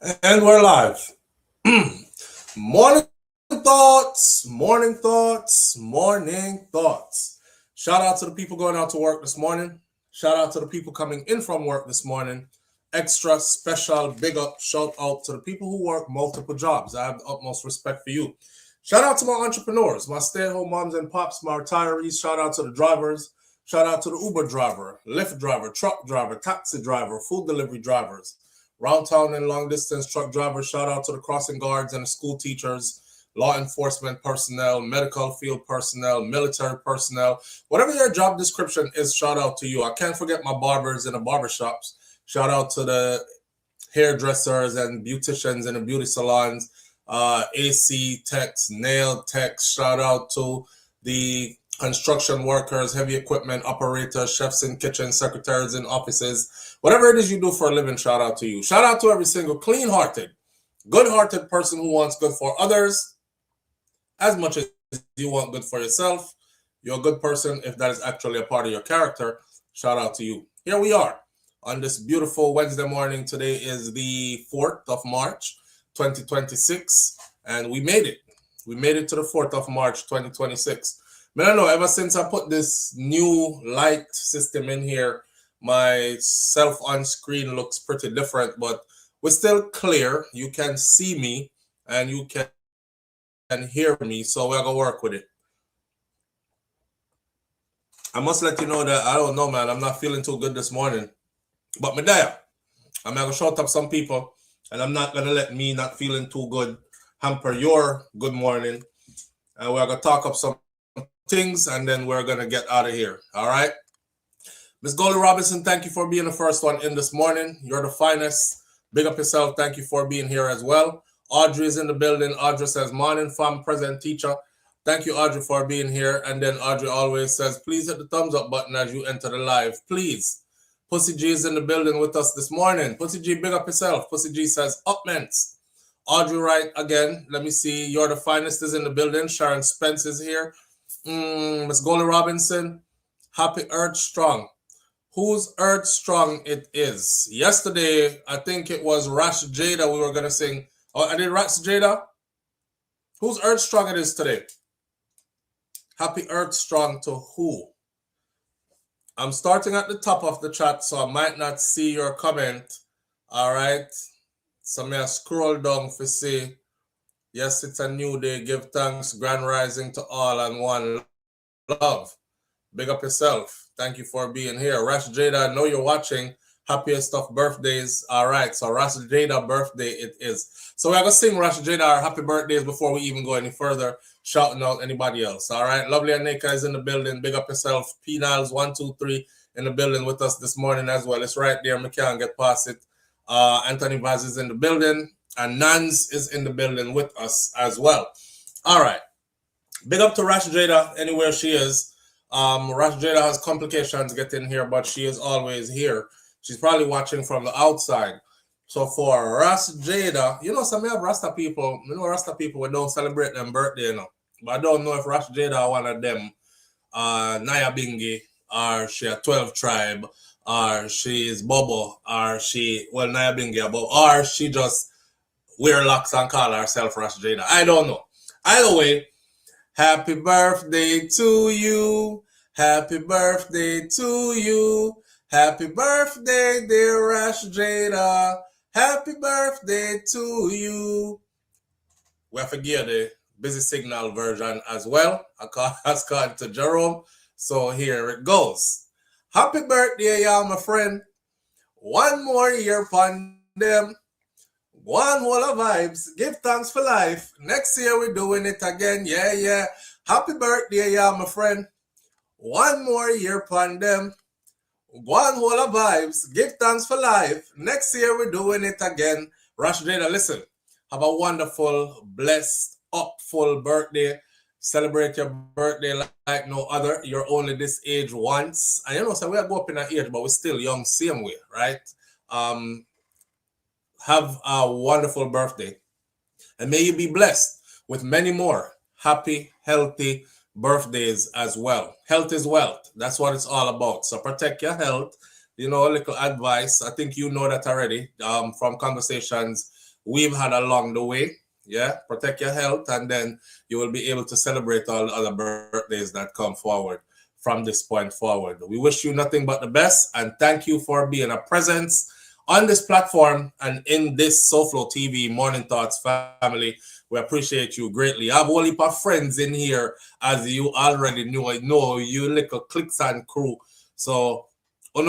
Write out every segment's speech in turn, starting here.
And we're live. Morning thoughts, morning thoughts, morning thoughts. Shout out to the people going out to work this morning. Shout out to the people coming in from work this morning. Extra special big up shout out to the people who work multiple jobs. I have the utmost respect for you. Shout out to my entrepreneurs, my stay at home moms and pops, my retirees. Shout out to the drivers. Shout out to the Uber driver, Lyft driver, truck driver, taxi driver, food delivery drivers, round town and long distance truck drivers. Shout out to the crossing guards and the school teachers, law enforcement personnel, medical field personnel, military personnel. Whatever your job description is, shout out to you. I can't forget my barbers in the barbershops. Shout out to the hairdressers and beauticians in the beauty salons, AC techs, nail techs. Shout out to the construction workers, heavy equipment operators, chefs in kitchens, secretaries in offices. Whatever it is you do for a living, shout out to you. Shout out to every single clean-hearted, good-hearted person who wants good for others as much as you want good for yourself. You're a good person if that is actually a part of your character. Shout out to you. Here we are on this beautiful Wednesday morning. Today is the 4th of March, 2026, and we made it. We made it to the 4th of March, 2026. I don't know, ever since I put this new light system in here, my self on screen looks pretty different, but we're still clear. You can see me and you can hear me, so we're going to work with it. I must let you know that I don't know, man. I'm not feeling too good this morning. But me there. I'm going to shout up some people, and I'm not going to let me not feeling too good hamper your good morning. And we're going to talk up some things, and then we're going to get out of here. All right? Miss Goldie Robinson, thank you for being the first one in this morning. You're the finest. Big up yourself. Thank you for being here as well. Audrey is in the building. Audrey says, morning, fam, present teacher. Thank you, Audrey, for being here. And then Audrey always says, please hit the thumbs up button as you enter the live. Please. Pussy G is in the building with us this morning. Pussy G, big up yourself. Pussy G says, up, ments. Audrey Wright, again, let me see. You're the finest is in the building. Sharon Spence is here. Miss Goldie Robinson, happy Earth Strong. Whose Earth Strong it is? Yesterday, I think it was Rash Jada we were going to sing. Oh, I did Rash Jada? Whose Earth Strong it is today? Happy Earth Strong to who? I'm starting at the top of the chat, so I might not see your comment. All right. So may I scroll down for see. Yes, it's a new day. Give thanks. Grand rising to all and one love. Big up yourself. Thank you for being here. Rash Jada, I know you're watching. Happiest of birthdays. All right. So Rash Jada birthday it is. So we're going to sing Rash Jada our happy birthdays before we even go any further. Shouting out anybody else. All right. Lovely Anika is in the building. Big up yourself. P-Niles 123 in the building with us this morning as well. It's right there. We can't get past it. Anthony Vaz is in the building. And Nans is in the building with us as well. All right. Big up to Rash Jada anywhere she is. Rash Jada has complications getting here, but she is always here. She's probably watching from the outside. So for Rash Jada, you know, some of Rasta people, we don't celebrate them birthday, you know. But I don't know if Rash Jada are one of them, Naya Bingi, or she a 12 tribe, or she is Bobo, or she, well, Naya Bingi, or she just wear locks and call herself Rash Jada. I don't know. Either way, happy birthday to you. Happy birthday to you. Happy birthday, dear Rash Jada. Happy birthday to you. We have to give the busy signal version as well. As called to Jerome. So here it goes. Happy birthday, y'all, my friend. One more year upon them. One whole of vibes. Give thanks for life. Next year we're doing it again. Yeah, yeah. Happy birthday, y'all, my friend. One more year upon them. One whole of vibes. Give thanks for life. Next year we're doing it again. Rash Jada, listen. Have a wonderful, blessed, upful birthday. Celebrate your birthday like no other. You're only this age once. And you know, so we go up in our age, but we're still young same way, right? Have a wonderful birthday. And may you be blessed with many more happy, healthy birthdays as well. Health is wealth. That's what it's all about. So protect your health. You know, a little advice. I think you know that already from conversations we've had along the way. Yeah, protect your health, and then you will be able to celebrate all the other birthdays that come forward from this point forward. We wish you nothing but the best, and thank you for being a presence on this platform and in this SouFLoTV Morning Thoughts family. We appreciate you greatly. I have a whole heap of friends in here, as you already know. I know you little clicks and crew. So, don't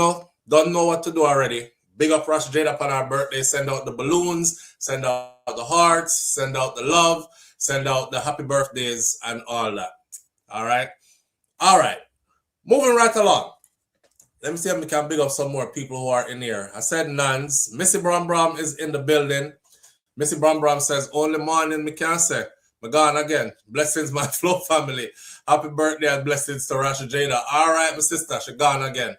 know what to do already. Big up Rush Jade up on our birthday. Send out the balloons, send out the hearts, send out the love, send out the happy birthdays and all that. All right. All right. Moving right along. Let me see if we can big up some more people who are in here. I said Nans. Missy Brom Brom is in the building. Missy Brom Brom says, only morning me can say. My gone again. Blessings, my Flow family. Happy birthday and blessings to Rasha Jada. All right, my sister. She gone again.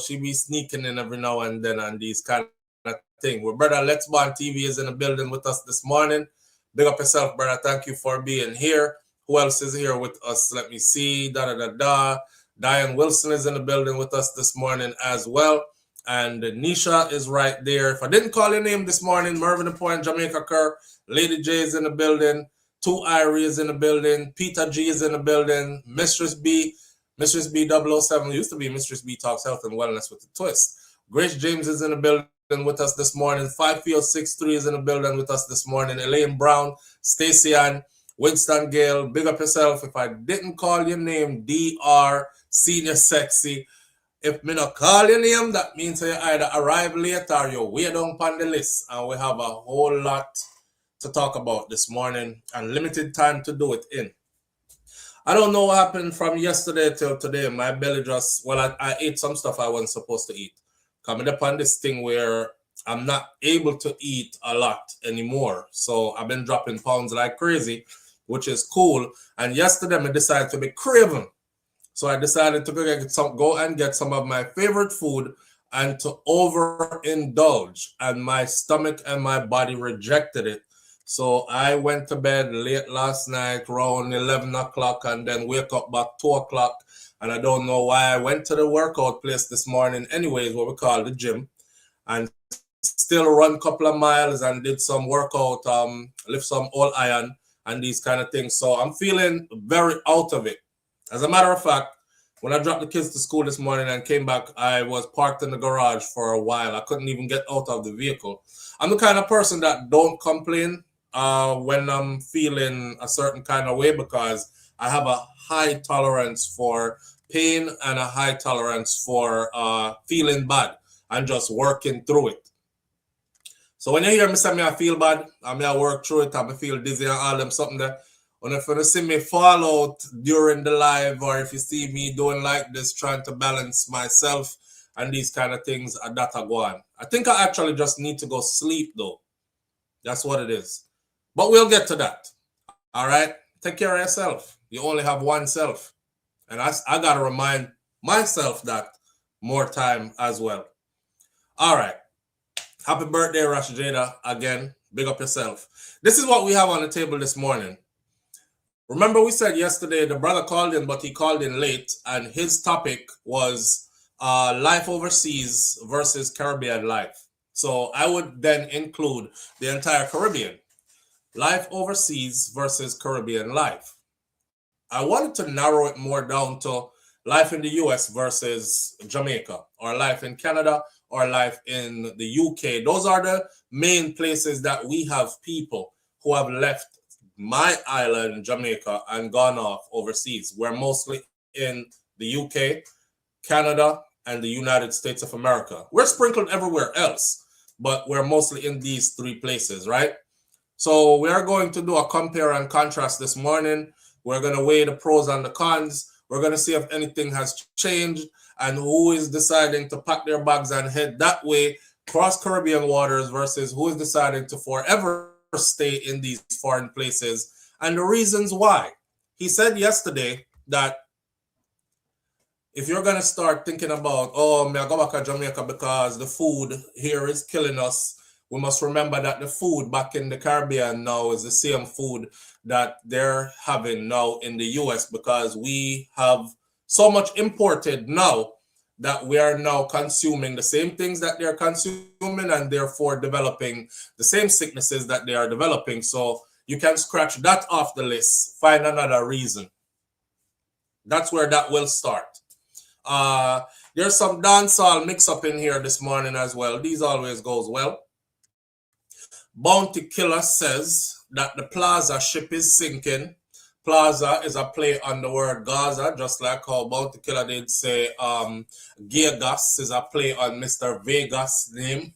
She be sneaking in every now and then on these kind of thing. Well, brother, Let's Bond TV is in the building with us this morning. Big up yourself, brother. Thank you for being here. Who else is here with us? Let me see. Diane Wilson is in the building with us this morning as well. And Nisha is right there. If I didn't call your name this morning, Mervyn the Point, Jamaica Kerr, Lady J is in the building, 2 Irie is in the building, Peter G is in the building, Mistress B 007 used to be Mistress B Talks Health and Wellness with a Twist. Grace James is in the building with us this morning. 54663 is in the building with us this morning. Elaine Brown, Stacey Ann, Winston Gale, big up yourself. If I didn't call your name, DR Senior Sexy. If me not call your name, that means you either arrive late or you're way down on the list. And we have a whole lot to talk about this morning and limited time to do it in. I don't know what happened from yesterday till today. My belly just, I ate some stuff I wasn't supposed to eat. Coming up on this thing where I'm not able to eat a lot anymore. So I've been dropping pounds like crazy, which is cool. And yesterday I decided to be craving. So I decided to go and get some of my favorite food and to overindulge. And my stomach and my body rejected it. So I went to bed late last night, around 11 o'clock, and then wake up about 2 o'clock. And I don't know why I went to the workout place this morning anyways, what we call the gym, and still run a couple of miles and did some workout, lift some old iron and these kind of things. So I'm feeling very out of it. As a matter of fact, when I dropped the kids to school this morning and came back, I was parked in the garage for a while. I couldn't even get out of the vehicle. I'm the kind of person that don't complain when I'm feeling a certain kind of way, because I have a high tolerance for pain and a high tolerance for feeling bad and just working through it. So when you hear me say I feel bad, I work through it, I feel dizzy and all them something that, and if you see me fall out during the live, or if you see me doing like this, trying to balance myself and these kind of things, that I go on. I think I actually just need to go sleep though. That's what it is. But we'll get to that. All right? Take care of yourself. You only have one self. And I got to remind myself that more time as well. All right. Happy birthday, Rasha Jada. Again, big up yourself. This is what we have on the table this morning. Remember we said yesterday the brother called in, but he called in late. And his topic was life overseas versus Caribbean life. So I would then include the entire Caribbean. Life overseas versus Caribbean life. I wanted to narrow it more down to life in the US versus Jamaica, or life in Canada, or life in the UK. Those are the main places that we have people who have left my island, Jamaica, and gone off overseas. We're mostly in the UK, Canada, and the United States of America. We're sprinkled everywhere else, but we're mostly in these 3 places, right? So we are going to do a compare and contrast this morning. We're going to weigh the pros and the cons. We're going to see if anything has changed and who is deciding to pack their bags and head that way, cross Caribbean waters, versus who is deciding to forever stay in these foreign places and the reasons why. He said yesterday that if you're going to start thinking about, oh, may I go back to Jamaica because the food here is killing us, we must remember that the food back in the Caribbean now is the same food that they're having now in the US, because we have so much imported now that we are now consuming the same things that they're consuming and therefore developing the same sicknesses that they are developing. So you can scratch that off the list, find another reason. That's where that will start. There's some dancehall mix up in here this morning as well. These always goes well. Bounty Killer says that the Plaza ship is sinking. Plaza is a play on the word Gaza, just like how Bounty Killer did say Geargas is a play on Mr. Vegas' name,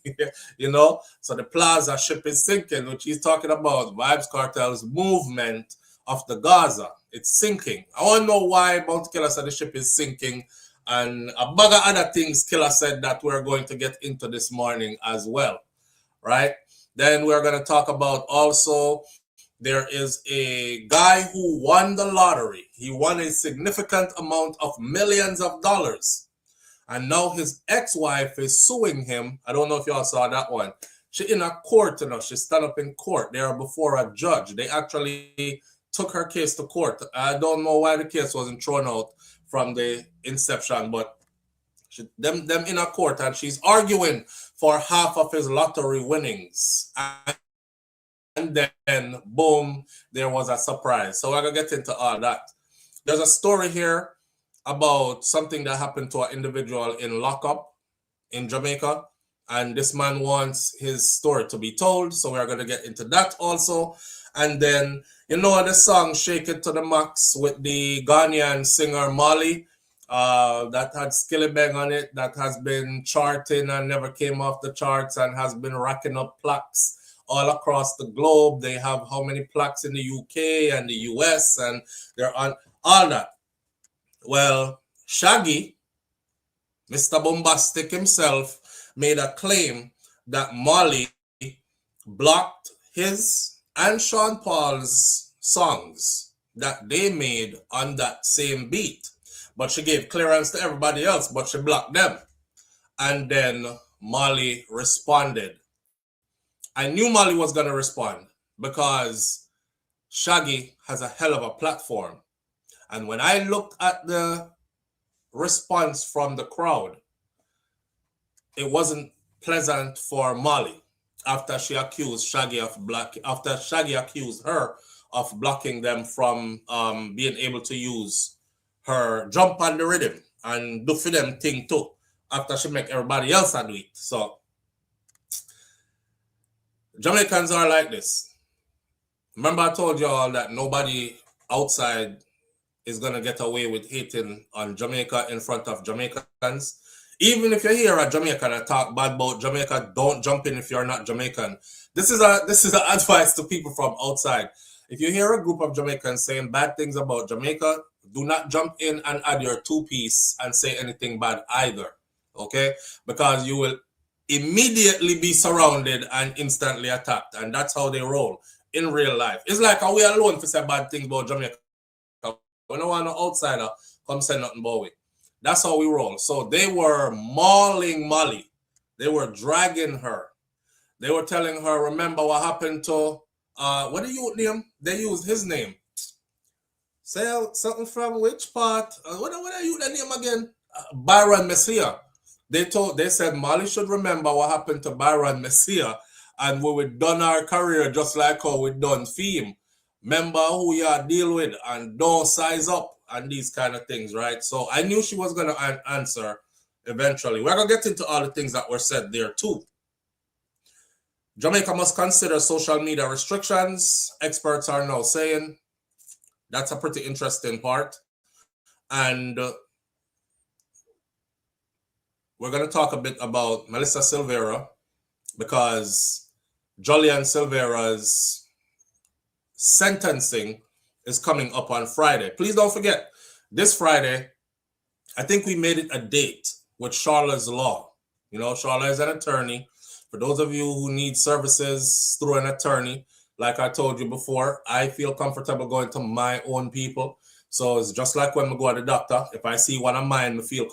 you know. So the Plaza ship is sinking, which he's talking about Vibes Kartel's movement of the Gaza. It's sinking. I want to know why Bounty Killer said the ship is sinking, and a bag of other things Killer said that we're going to get into this morning as well, right? Then we're going to talk about also, there is a guy who won the lottery. He won a significant amount of millions of dollars. And now his ex-wife is suing him. I don't know if y'all saw that one. She in a court, you know. She stand up in court. They are before a judge. They actually took her case to court. I don't know why the case wasn't thrown out from the inception, but them in a court, and she's arguing for half of his lottery winnings. And then, boom, there was a surprise. So we're going to get into all that. There's a story here about something that happened to an individual in lockup in Jamaica. And this man wants his story to be told. So we're going to get into that also. And then, you know, the song Shake It to the Max with the Ghanaian singer Moliy, that had Skilly Bang on it, that has been charting and never came off the charts and has been racking up plaques all across the globe. They have how many plaques in the UK and the US, and they're on all that. Well, Shaggy, Mr. Bombastic himself, made a claim that Moliy blocked his and Sean Paul's songs that they made on that same beat. But she gave clearance to everybody else, but she blocked them. And then Moliy responded. I knew Moliy was going to respond because Shaggy has a hell of a platform. And when I looked at the response from the crowd, it wasn't pleasant for Moliy after she accused Shaggy of after Shaggy accused her of blocking them from being able to use her jump on the rhythm and do for them thing too, after she make everybody else do it. So Jamaicans are like this. Remember I told y'all that nobody outside is going to get away with hating on Jamaica in front of Jamaicans. Even if you hear a Jamaican and talk bad about Jamaica, don't jump in if you're not Jamaican. This is an advice to people from outside. If you hear a group of Jamaicans saying bad things about Jamaica, do not jump in and add your two-piece and say anything bad either, okay? Because you will immediately be surrounded and instantly attacked, and that's how they roll in real life. It's like how we alone for say bad things about Jamaica. We don't want no outsider come say nothing about it. That's how we roll. So they were mauling Moliy. They were dragging her. They were telling her, remember what happened to, what do you name? They used his name. Say something from which part? What are you the name again? Byron Messiah. They said Moliy should remember what happened to Byron Messiah, and we would done our career just like how we done Fame. Remember who you deal with and don't size up and these kind of things, right? So I knew she was going to answer eventually. We're going to get into all the things that were said there too. Jamaica must consider social media restrictions. Experts are now saying that's a pretty interesting part. And we're going to talk a bit about Melissa Silvera, because Julian Silvera's sentencing is coming up on Friday. Please don't forget, this Friday, I think we made it a date with Charlotte's Law. You know, Charlotte is an attorney. For those of you who need services through an attorney, like I told you before, I feel comfortable going to my own people. So it's just like when we go to the doctor. If I see one of mine, I feel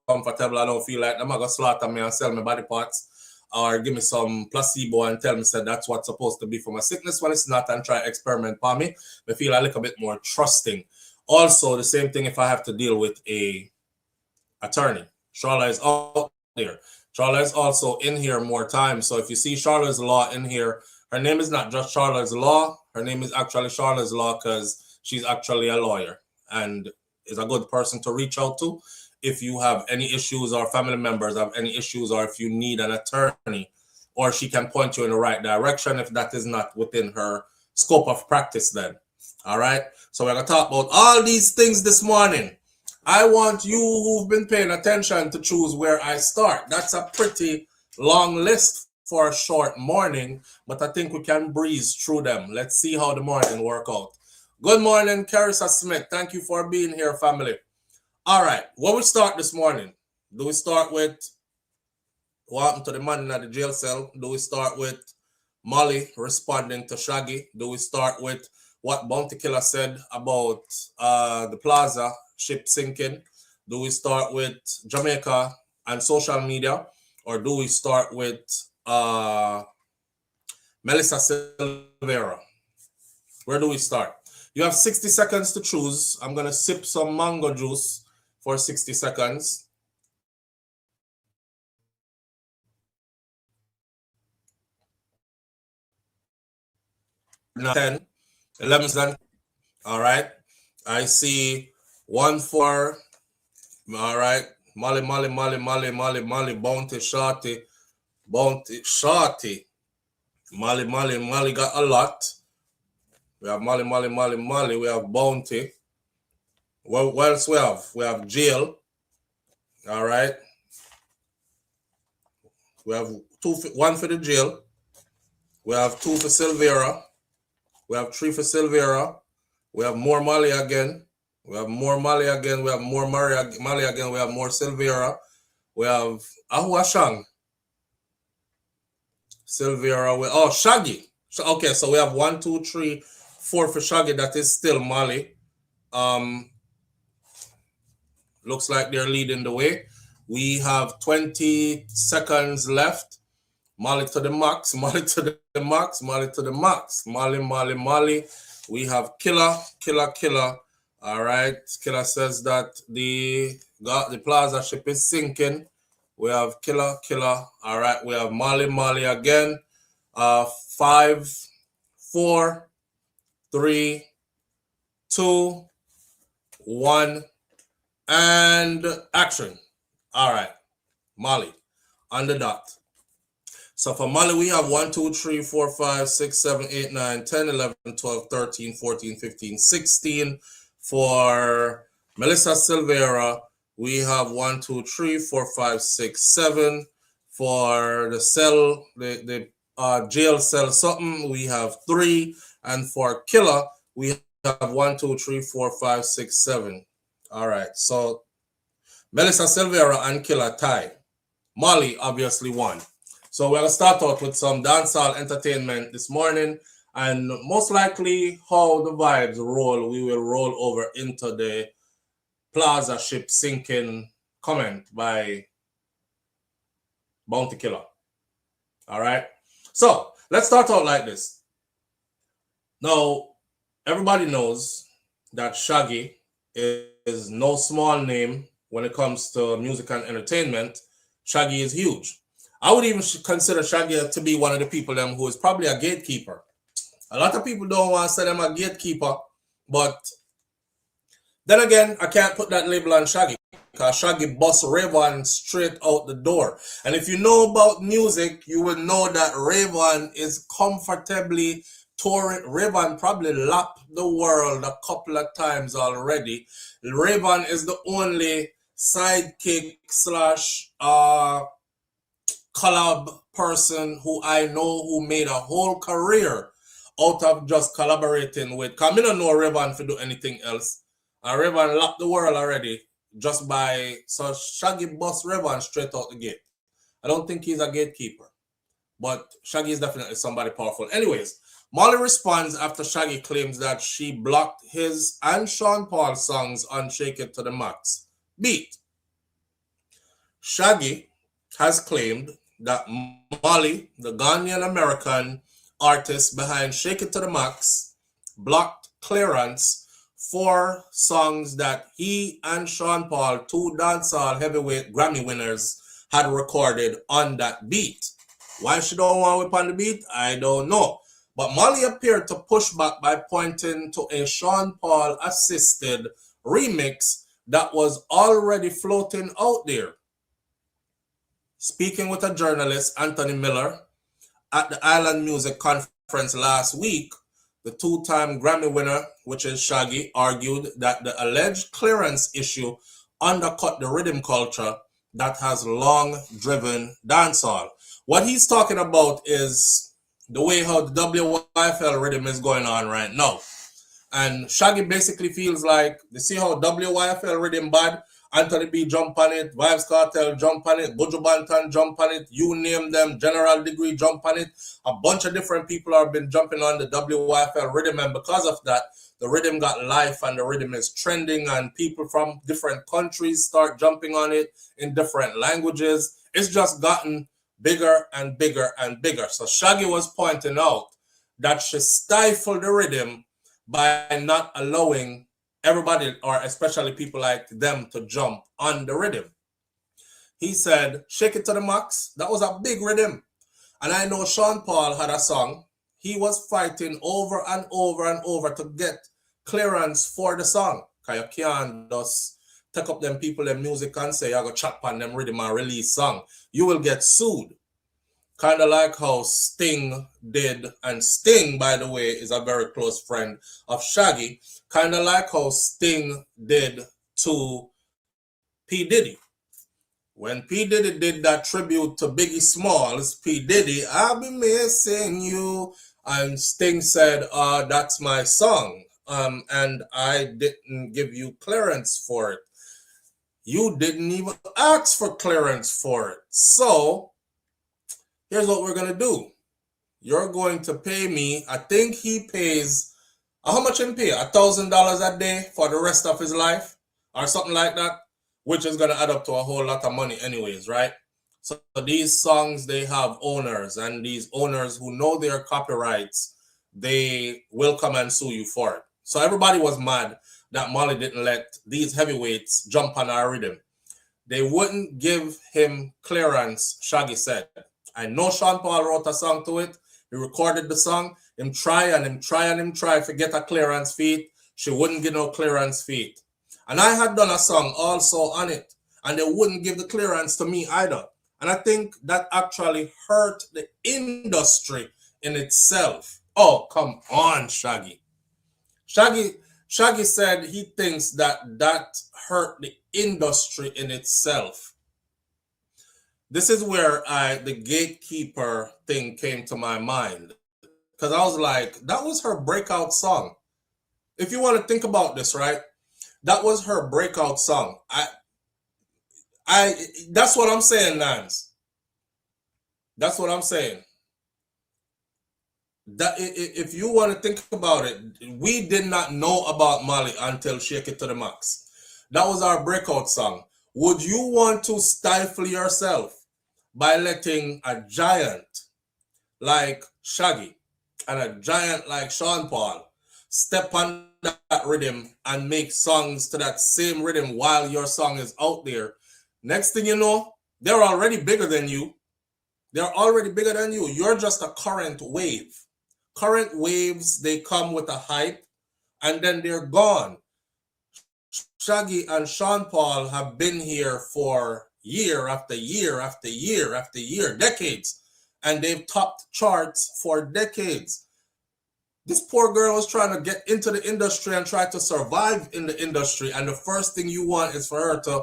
comfortable. I don't feel like I'm going to slaughter me and sell my body parts, or give me some placebo and tell me that that's what's supposed to be for my sickness when it's not, and try experiment on me. I feel a little bit more trusting. Also, the same thing if I have to deal with a attorney. Charla is out there. Charla is also in here more times. So if you see Charla's Law in here, her name is not just Charla's Law. Her name is actually Charla's Law because she's actually a lawyer and is a good person to reach out to if you have any issues or family members have any issues or if you need an attorney, or she can point you in the right direction if that is not within her scope of practice then. All right. So we're going to talk about all these things this morning. I want you who've been paying attention to choose where I start. That's a pretty long list for a short morning, but I think we can breeze through them. Let's see how the morning work out. Good morning, Carissa Smith. Thank you for being here, family. All right. What we start this morning? Do we start with what happened to the man in the jail cell? Do we start with Moliy responding to Shaggy? Do we start with what Bounty Killer said about the Plaza ship sinking? Do we start with Jamaica and social media? Or do we start with Melissa Silvera? Where do we start? You have 60 seconds to choose. I'm going to sip some mango juice for 60 seconds. 10, 11. All right. I see 1 4. All right. Moliy, Bounty, Shorty. Moliy got a lot. We have Moliy. We have Bounty. What else we have? We have Jail. All right. We have 1 for the Jail. We have 2 for Silvera. We have 3 for Silvera. We have more Moliy again. We have more Moliy again. We have more Moliy again. We have more Silvera. We have Ahuashang. Silvera. Shaggy. Okay, so we have 1, 2, 3, 4 for Shaggy. That is still Moliy. Looks like they're leading the way. We have 20 seconds left. Moliy to the max. Moliy to the max. Moliy to the max. Moliy. We have Killer. All right. Killer says that the Plaza ship is sinking. We have Killer. All right. We have Moliy again. 5, 4, 3, 2, 1, and action. All right. Moliy on the dot. So for Moliy, we have 1, 2, 3, 4, 5, 6, 7, 8, 9, 10, 11, 12, 13, 14, 15, 16. For Melissa Silvera, we have 1, 2, 3, 4, 5, 6, 7. For the cell, the jail cell something, we have 3. And for Killer, we have 1, 2, 3, 4, 5, 6, 7. All right. So Melissa Silvera and Killer tie. Moliy obviously won. So we're going to start out with some dancehall entertainment this morning. And most likely how the vibes roll, we will roll over into the Plaza ship sinking comment by Bounty Killer. All right. So let's start out like this. Now, everybody knows that Shaggy is no small name when it comes to music and entertainment. Shaggy is huge. I would even consider Shaggy to be one of the people who is probably a gatekeeper. A lot of people don't want to say them a gatekeeper, but then again, I can't put that label on Shaggy because Shaggy bust Rayvon straight out the door. And if you know about music, you will know that Rayvon is comfortably touring. Rayvon probably lapped the world a couple of times already. Rayvon is the only sidekick / collab person who I know who made a whole career out of just collaborating with. Because I don't know Rayvon to do anything else. And Rayvon lapped the world already just by... So Shaggy bust Rayvon straight out the gate. I don't think he's a gatekeeper. But Shaggy is definitely somebody powerful. Anyways, Moliy responds after Shaggy claims that she blocked his and Sean Paul's songs on Shake It to the Max beat. Shaggy has claimed that Moliy, the Ghanaian American artist behind Shake It to the Max, blocked clearance 4 songs that he and Sean Paul, 2 dancehall heavyweight Grammy winners, had recorded on that beat. Why she don't want whip on the beat, I don't know. But Moliy appeared to push back by pointing to a Sean Paul assisted remix that was already floating out there. Speaking with a journalist, Anthony Miller, at the Island Music Conference last week, the 2-time Grammy winner, which is Shaggy, argued that the alleged clearance issue undercut the rhythm culture that has long driven dancehall. What he's talking about is the way how the WYFL rhythm is going on right now. And Shaggy basically feels like, you see how WYFL rhythm bad? Anthony B jump on it, Vibes Kartel jump on it, Buju Banton jump on it, you name them, General Degree jump on it. A bunch of different people have been jumping on the WYFL rhythm, and because of that, the rhythm got life and the rhythm is trending, and people from different countries start jumping on it in different languages. It's just gotten bigger and bigger and bigger. So Shaggy was pointing out that she stifled the rhythm by not allowing everybody, or especially people like them, to jump on the rhythm. He said, Shake It to the Max, that was a big rhythm. And I know Sean Paul had a song. He was fighting over and over and over to get clearance for the song. Because you can't just take up them people, them music, and say, I go chop on them rhythm and release song. You will get sued. Kind of like how Sting did, and Sting, by the way, is a very close friend of Shaggy. Kind of like how Sting did to P. Diddy. When P. Diddy did that tribute to Biggie Smalls, P. Diddy, I'll be missing you. And Sting said, that's my song. And I didn't give you clearance for it. You didn't even ask for clearance for it. So here's what we're going to do. You're going to pay me, I think he pays, how much him pay? $1,000 a day for the rest of his life or something like that, which is going to add up to a whole lot of money anyways, right? So these songs, they have owners, and these owners who know their copyrights, they will come and sue you for it. So everybody was mad that Moliy didn't let these heavyweights jump on our rhythm. They wouldn't give him clearance, Shaggy said. I know Sean Paul wrote a song to it. He recorded the song. Him try to get a clearance fee. She wouldn't give no clearance fee. And I had done a song also on it, and they wouldn't give the clearance to me either. And I think that actually hurt the industry in itself. Oh, come on, Shaggy. Shaggy said he thinks that hurt the industry in itself. This is where the gatekeeper thing came to my mind. Because I was like, that was her breakout song. If you want to think about this, right? That was her breakout song. That's what I'm saying, Nance. That's what I'm saying. That if you want to think about it, we did not know about Moliy until Shake It to the Max. That was our breakout song. Would you want to stifle yourself by letting a giant like Shaggy and a giant like Sean Paul step on that rhythm and make songs to that same rhythm while your song is out there? Next thing you know, they're already bigger than you. They're already bigger than you. You're just a current wave. Current waves, they come with a hype and then they're gone. Shaggy and Sean Paul have been here for year after year after year after year, decades. And they've topped charts for decades. This poor girl is trying to get into the industry and try to survive in the industry. And the first thing you want is for her to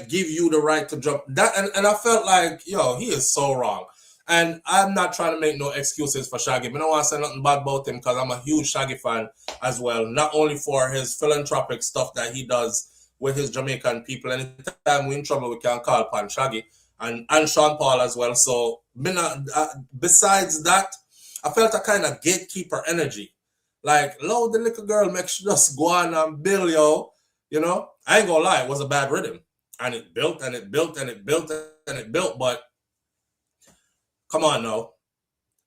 give you the right to jump. And I felt like, yo, he is so wrong. And I'm not trying to make no excuses for Shaggy. But I don't want to say nothing bad about him because I'm a huge Shaggy fan as well. Not only for his philanthropic stuff that he does with his Jamaican people. Anytime we're in trouble, we can call upon Shaggy and Sean Paul as well. So besides that, I felt a kind of gatekeeper energy. Like, Lord, the little girl makes just go on and build, yo. You know, I ain't gonna lie, it was a bad rhythm. And it built and it built and it built and it built, but come on now.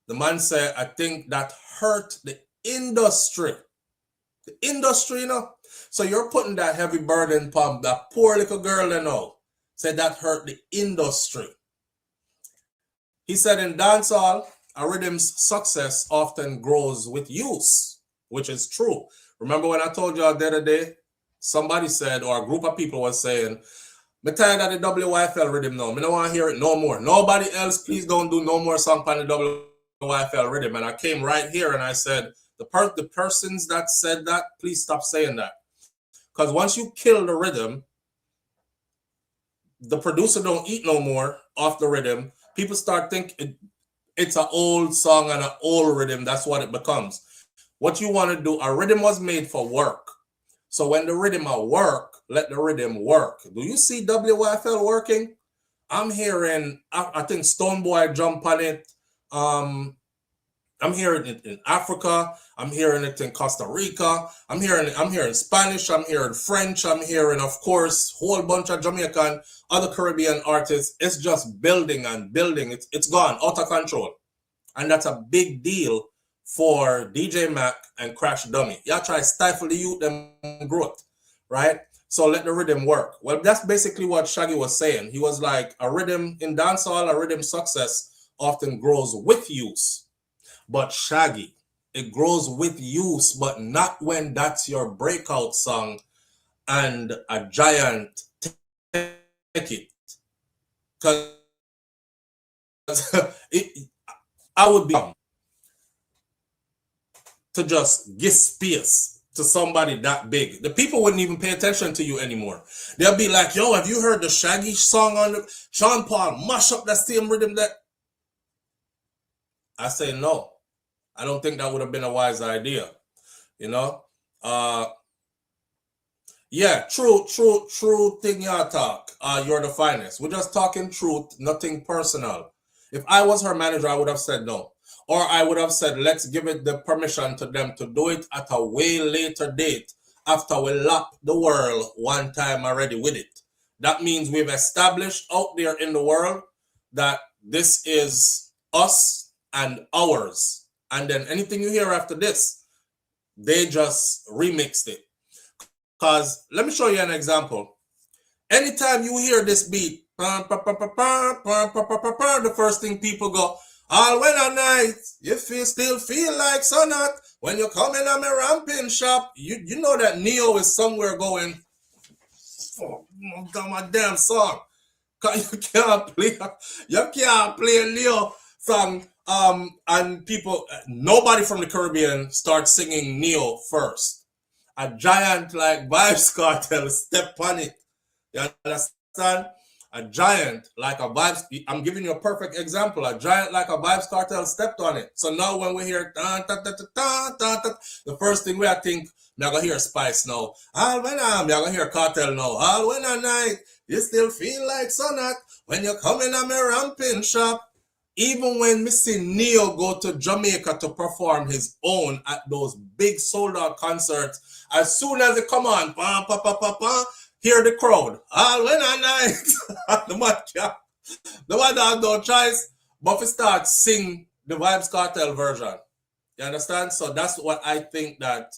The man said, I think that hurt the industry. The industry, you know. So you're putting that heavy burden upon that poor little girl, you know. Said that hurt the industry. He said in dancehall, a rhythm's success often grows with use, which is true. Remember when I told y'all the other day, somebody said, or a group of people was saying, I'm tired of the WYFL rhythm now. I don't want to hear it no more. Nobody else, please don't do no more song on the WYFL rhythm. And I came right here and I said, the persons that said that, please stop saying that. Because once you kill the rhythm, the producer don't eat no more off the rhythm. People start thinking it's an old song and an old rhythm. That's what it becomes. What you want to do, a rhythm was made for work. So when the rhythm will work, let the rhythm work. Do you see WYFL working? I'm hearing, I think Stoneboy jump on it. I'm hearing it in Africa. I'm hearing it in Costa Rica. I'm hearing Spanish. I'm hearing French. I'm hearing, of course, whole bunch of Jamaican, other Caribbean artists. It's just building and building. It's gone out of control. And that's a big deal for DJ Mac and Crash Dummy. Y'all try to stifle the youth them growth, right? So let the rhythm work. Well, that's basically what Shaggy was saying. He was like, a rhythm in dancehall, a rhythm success often grows with use. But Shaggy, it grows with use, but not when that's your breakout song and a giant take it. Because I would be to just give space to somebody that big. The people wouldn't even pay attention to you anymore. They'll be like, yo, have you heard the Shaggy song on the Sean Paul mash up that same rhythm that? I say no. I don't think that would have been a wise idea. You know? Yeah, true thing y'all talk. You're the finest. We're just talking truth, nothing personal. If I was her manager, I would have said no. Or I would have said, let's give it the permission to them to do it at a way later date after we lap the world one time already with it. That means we've established out there in the world that this is us and ours. And then anything you hear after this, they just remixed it. Because let me show you an example. Anytime you hear this beat, the first thing people go, all when at night, you still feel like sonat. When you come in on my ramping shop, you know that Neo is somewhere going, fuck my damn song. Cause you can't play a Neo song. And people, nobody from the Caribbean starts singing Neo first. A giant like Vibes Kartel step on it. You understand? A giant like a Vibes, I'm giving you a perfect example. A giant like a Vibes Kartel stepped on it. So now when we hear the first thing we I think, I'm gonna hear Spice now. All when I'm gonna hear Kartel now. All when at night, you still feel like sonat when you come in a me ramping shop. Even when Missy Neo go to Jamaica to perform his own at those big sold out concerts, as soon as it come on, hear the crowd. All when at night, the man have no choice but to start sing the Vibes Kartel version. You understand? So that's what I think that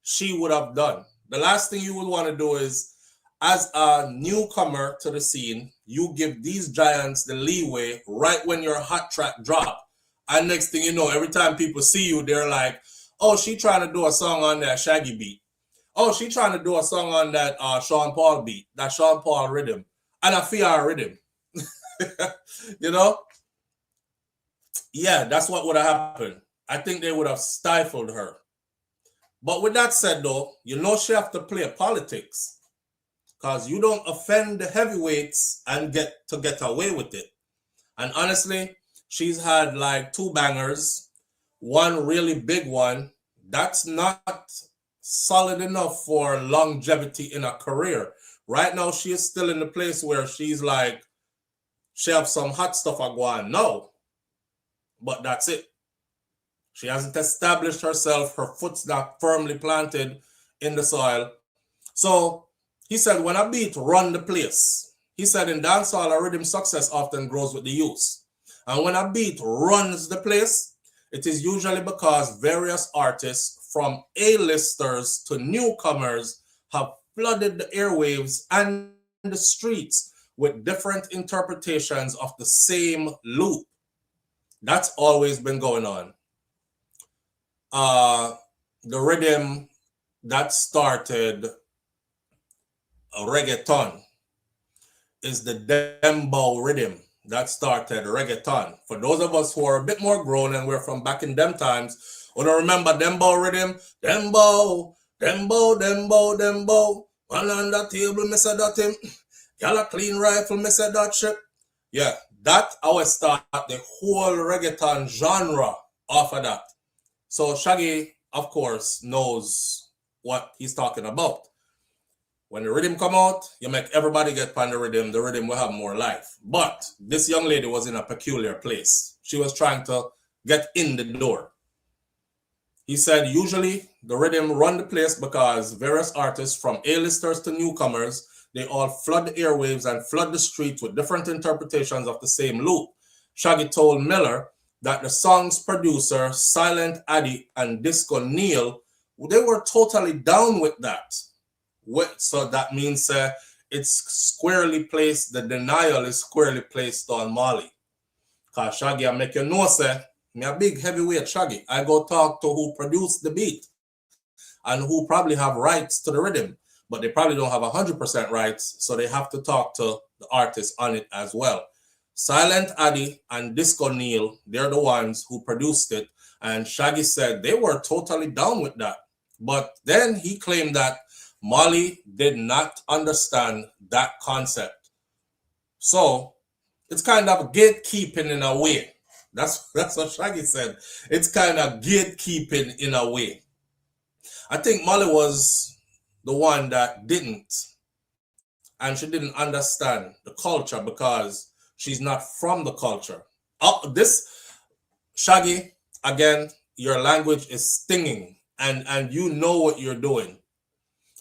she would have done. The last thing you would want to do is, as a newcomer to the scene, you give these giants the leeway right when your hot track drop. And next thing you know, every time people see you, they're like, oh, she trying to do a song on that Shaggy beat. Oh, she trying to do a song on that Sean Paul beat, that Sean Paul rhythm, and a Fia rhythm. You know? Yeah, that's what would have happened. I think they would have stifled her. But with that said, though, you know she have to play politics. Because you don't offend the heavyweights and get away with it. And honestly, she's had like 2 bangers, one really big one. That's not solid enough for longevity in a career. Right now, she is still in the place where she's like, she have some hot stuff I go on now. But that's it. She hasn't established herself. Her foot's not firmly planted in the soil. So he said, when a beat run the place, he said in dancehall, a rhythm success often grows with the use. And when a beat runs the place, it is usually because various artists from A-listers to newcomers have flooded the airwaves and the streets with different interpretations of the same loop. That's always been going on. The rhythm that started reggaeton is the dembow rhythm that started reggaeton. For those of us who are a bit more grown and we're from back in them times, we don't remember dembow rhythm. Dembow, dembow, dembow, dembow. One on the table, me say that him. Y'all a clean rifle, me say that shit. Yeah, that always start the whole reggaeton genre off of that. So Shaggy, of course, knows what he's talking about. When the rhythm come out, you make everybody get on the rhythm will have more life. But this young lady was in a peculiar place. She was trying to get in the door. He said usually the rhythm run the place because various artists from A-listers to newcomers, they all flood the airwaves and flood the streets with different interpretations of the same loop. Shaggy told Miller that the song's producer, Silent Addy and Disco Neil, they were totally down with that. So that means it's squarely placed, the denial is squarely placed on Moliy. Because Shaggy, I make you know, me a big heavyweight Shaggy. I go talk to who produced the beat and who probably have rights to the rhythm, but they probably don't have 100% rights, so they have to talk to the artist on it as well. Silent Addy and Disco Neil, they're the ones who produced it, and Shaggy said they were totally down with that. But then he claimed that Moliy did not understand that concept. So it's kind of gatekeeping in a way. That's what Shaggy said. It's kind of gatekeeping in a way. I think Moliy was the one that didn't. And she didn't understand the culture because she's not from the culture. This, Shaggy, again, your language is stinging. And you know what you're doing.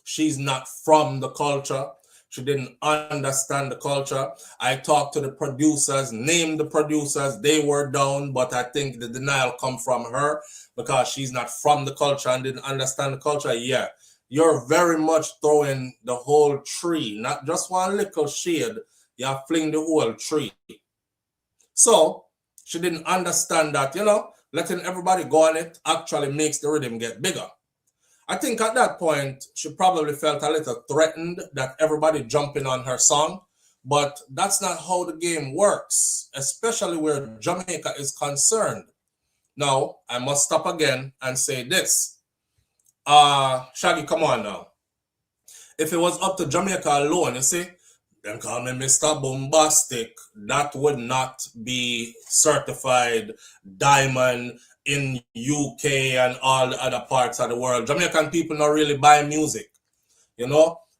She's not from the culture. She didn't understand the culture. I talked to the producers, named the producers. They were down, but I think the denial come from her because she's not from the culture and didn't understand the culture. Yeah, you're very much throwing the whole tree, not just one little shade. You're fling the whole tree. So she didn't understand that, letting everybody go on it actually makes the rhythm get bigger. I think at that point, she probably felt a little threatened that everybody jumping on her song, but that's not how the game works, especially where Jamaica is concerned. Now, I must stop again and say this. Shaggy, come on now. If it was up to Jamaica alone, you see, then call me Mr. Bombastic, that would not be certified diamond in UK and all the other parts of the world. Jamaican people not really buy music.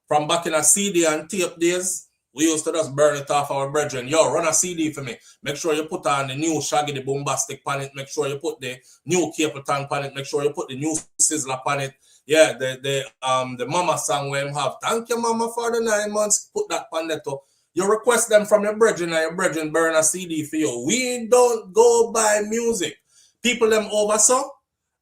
From back in a CD and tape days, we used to just burn it off our brethren. Yo, run a CD for me. Make sure you put on the new Shaggy the Bombastic on it. Make sure you put the new Capleton on it. Make sure you put the new Sizzler on it. Yeah, the Mama song where you have, thank you Mama for the 9 months. Put that on there too. You request them from your brethren and your brethren burn a CD for you. We don't go buy music. People them over so,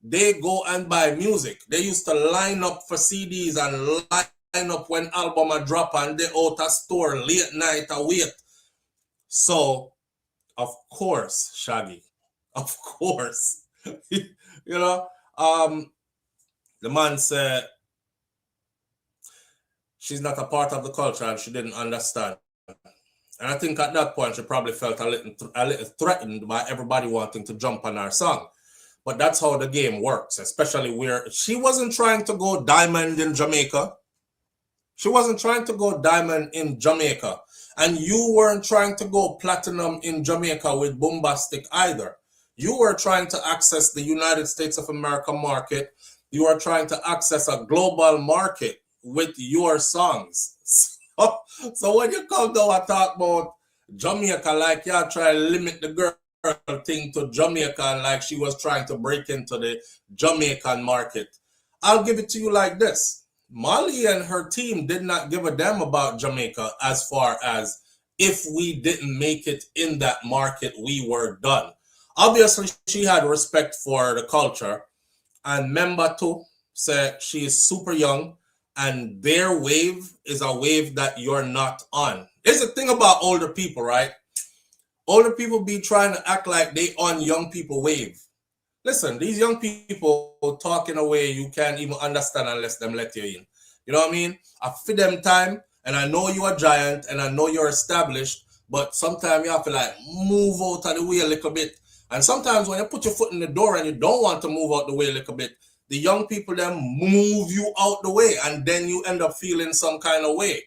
they go and buy music. They used to line up for CDs and line up when album a drop and they out a store late night a wait. So, of course, Shaggy, of course, the man said she's not a part of the culture and she didn't understand. And I think at that point, she probably felt a little threatened by everybody wanting to jump on her song. But that's how the game works, especially where she wasn't trying to go diamond in Jamaica. She wasn't trying to go diamond in Jamaica. And you weren't trying to go platinum in Jamaica with Bombastic either. You were trying to access the United States of America market. You are trying to access a global market with your songs. So when you come down and talk about Jamaica, like you try to limit the girl thing to Jamaica and like she was trying to break into the Jamaican market, I'll give it to you like this. Moliy and her team did not give a damn about Jamaica as far as if we didn't make it in that market, we were done. Obviously, she had respect for the culture And member two said she is super young and their wave is a wave that you're not on. Here's the thing about older people, right? Older people be trying to act like they on young people wave. Listen, these young people talk in a way you can't even understand unless them let you in. You know what I mean? I feed them time, and I know you're a giant, and I know you're established, but sometimes you have to like move out of the way a little bit. And sometimes when you put your foot in the door and you don't want to move out the way a little bit, the young people then move you out the way, and then you end up feeling some kind of way.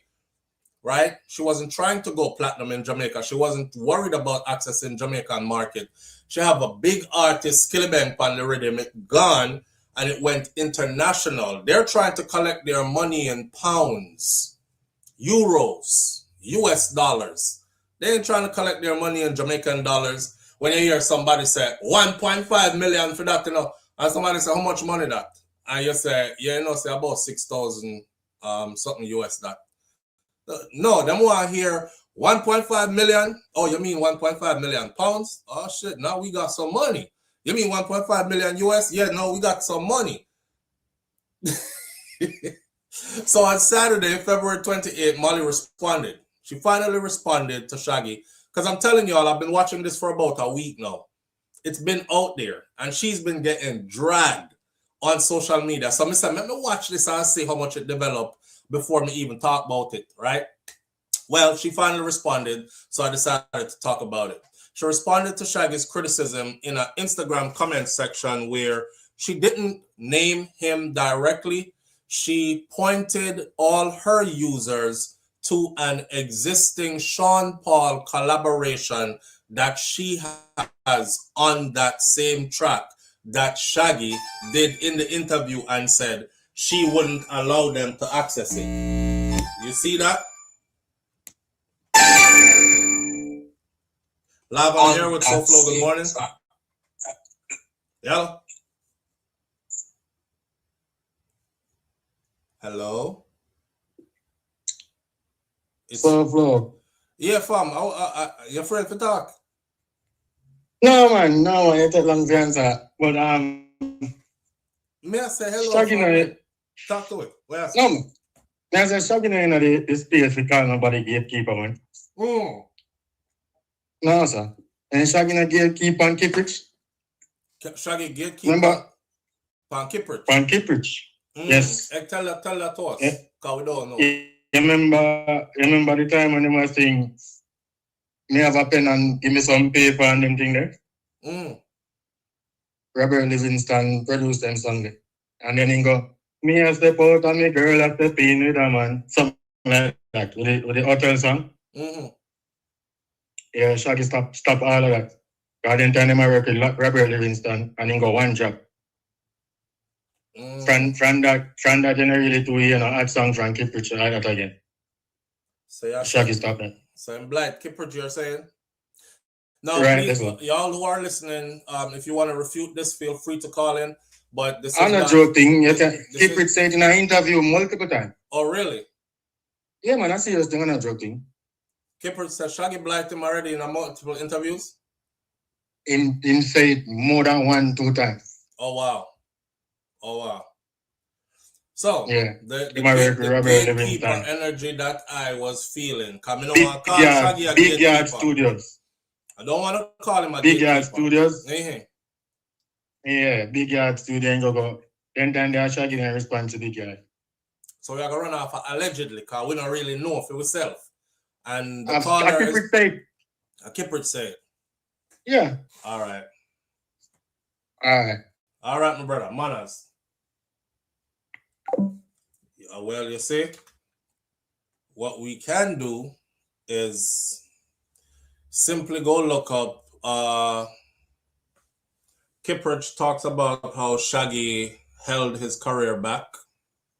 Right? She wasn't trying to go platinum in Jamaica. She wasn't worried about accessing Jamaican market. She have a big artist, Skillbank, on the rhythm. It gone and it went international. They're trying to collect their money in pounds, euros, US dollars. They ain't trying to collect their money in Jamaican dollars. When you hear somebody say 1.5 million for that, you know, and somebody say how much money that? And you say, yeah, you know, say about 6,000 something US that. No, them want to hear 1.5 million. Oh, you mean 1.5 million pounds? Oh, shit. Now we got some money. You mean 1.5 million US? Yeah, no, we got some money. So on Saturday, February 28th, Moliy responded. She finally responded to Shaggy. Because I'm telling y'all, I've been watching this for about a week now. It's been out there. And she's been getting dragged on social media. So I said, let me watch this and see how much it developed before me even talk about it, right? Well, she finally responded, so I decided to talk about it. She responded to Shaggy's criticism in an Instagram comment section where she didn't name him directly. She pointed all her users to an existing Sean Paul collaboration that she has on that same track that Shaggy did in the interview and said she wouldn't allow them to access it. You see that? Live on here with SouFLo. Good morning. Yeah. Hello. SouFLo. Yeah, fam. You're afraid to talk? No, man. You take long to answer. But May I say hello? Shaggy, talk to it. No, man. May I say Shaggy in the space we call nobody gatekeeper, man. No, sir. And Shaggy in the gatekeeper and Kiprich. Shaggy gatekeeper. Remember? Pan Kiprich. Pan Kiprich. Yes. Tell that to us. Because we don't know. You remember the time when they were saying, me have a pen and give me some paper and them thing there? Robert Livingston produced them song there. And then he go, me a step out and me girl a step in with a man. Something like that. With the hotel song. Yeah, Shaggy stop all of that. God then turn him a record Robert Livingston and he go one job. From that generally to add song from Kiprich like that again. So Shaggy stop that. So in Blight, Kiprich you're saying? Now, right, please, y'all who are listening, if you want to refute this, feel free to call in. But this is not joking. Kiprich said in an interview multiple times. Oh, really? Yeah, man, I see this thing. I'm not joking. Kiprich said Shaggy blighted him already in multiple interviews? In said more than 1-2 times. Oh, wow. So, yeah, the gatekeeper energy that I was feeling. Coming on, call Shaggy a Big Yard Studios. I don't want to call him a Big Yard Studios. Mm-hmm. Yeah, Big Yard Studio and go. Then they Shaggy and respond to Big Yard. So we are going to run off allegedly because we don't really know for ourselves. And the Kiprich said. Yeah. All right, my brother. Manners. Well, you see, what we can do is simply go look up. Kiprich talks about how Shaggy held his career back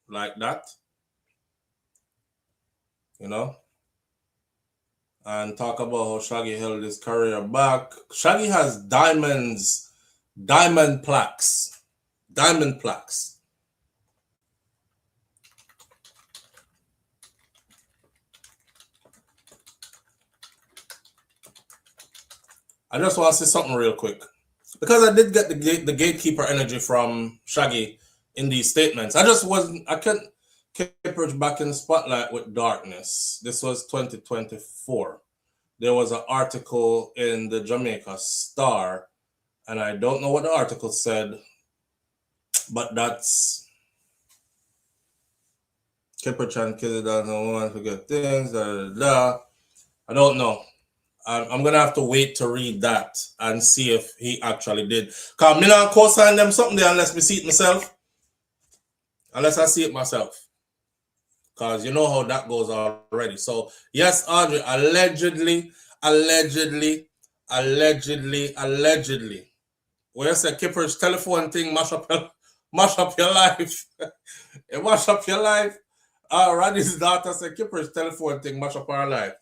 like that, and talk about how Shaggy held his career back. Shaggy has diamond plaques. I just want to say something real quick. because I did get the gatekeeper energy from Shaggy in these statements. I just wasn't. I couldn't Kippers back in the spotlight with Darkness. This was 2024. There was an article in the Jamaica Star, and I don't know what the article said, but that's Kipper trying to kill it down. No one forget things. I don't know. I'm gonna have to wait to read that and see if he actually did. Cause me not co-sign them something there unless me see it myself. Unless I see it myself. Cause you know how that goes already. So yes, Audrey, allegedly. Well, you say Kipper's telephone thing mash up your life. It mash up your life. Randy's daughter said Kipper's telephone thing mash up our life.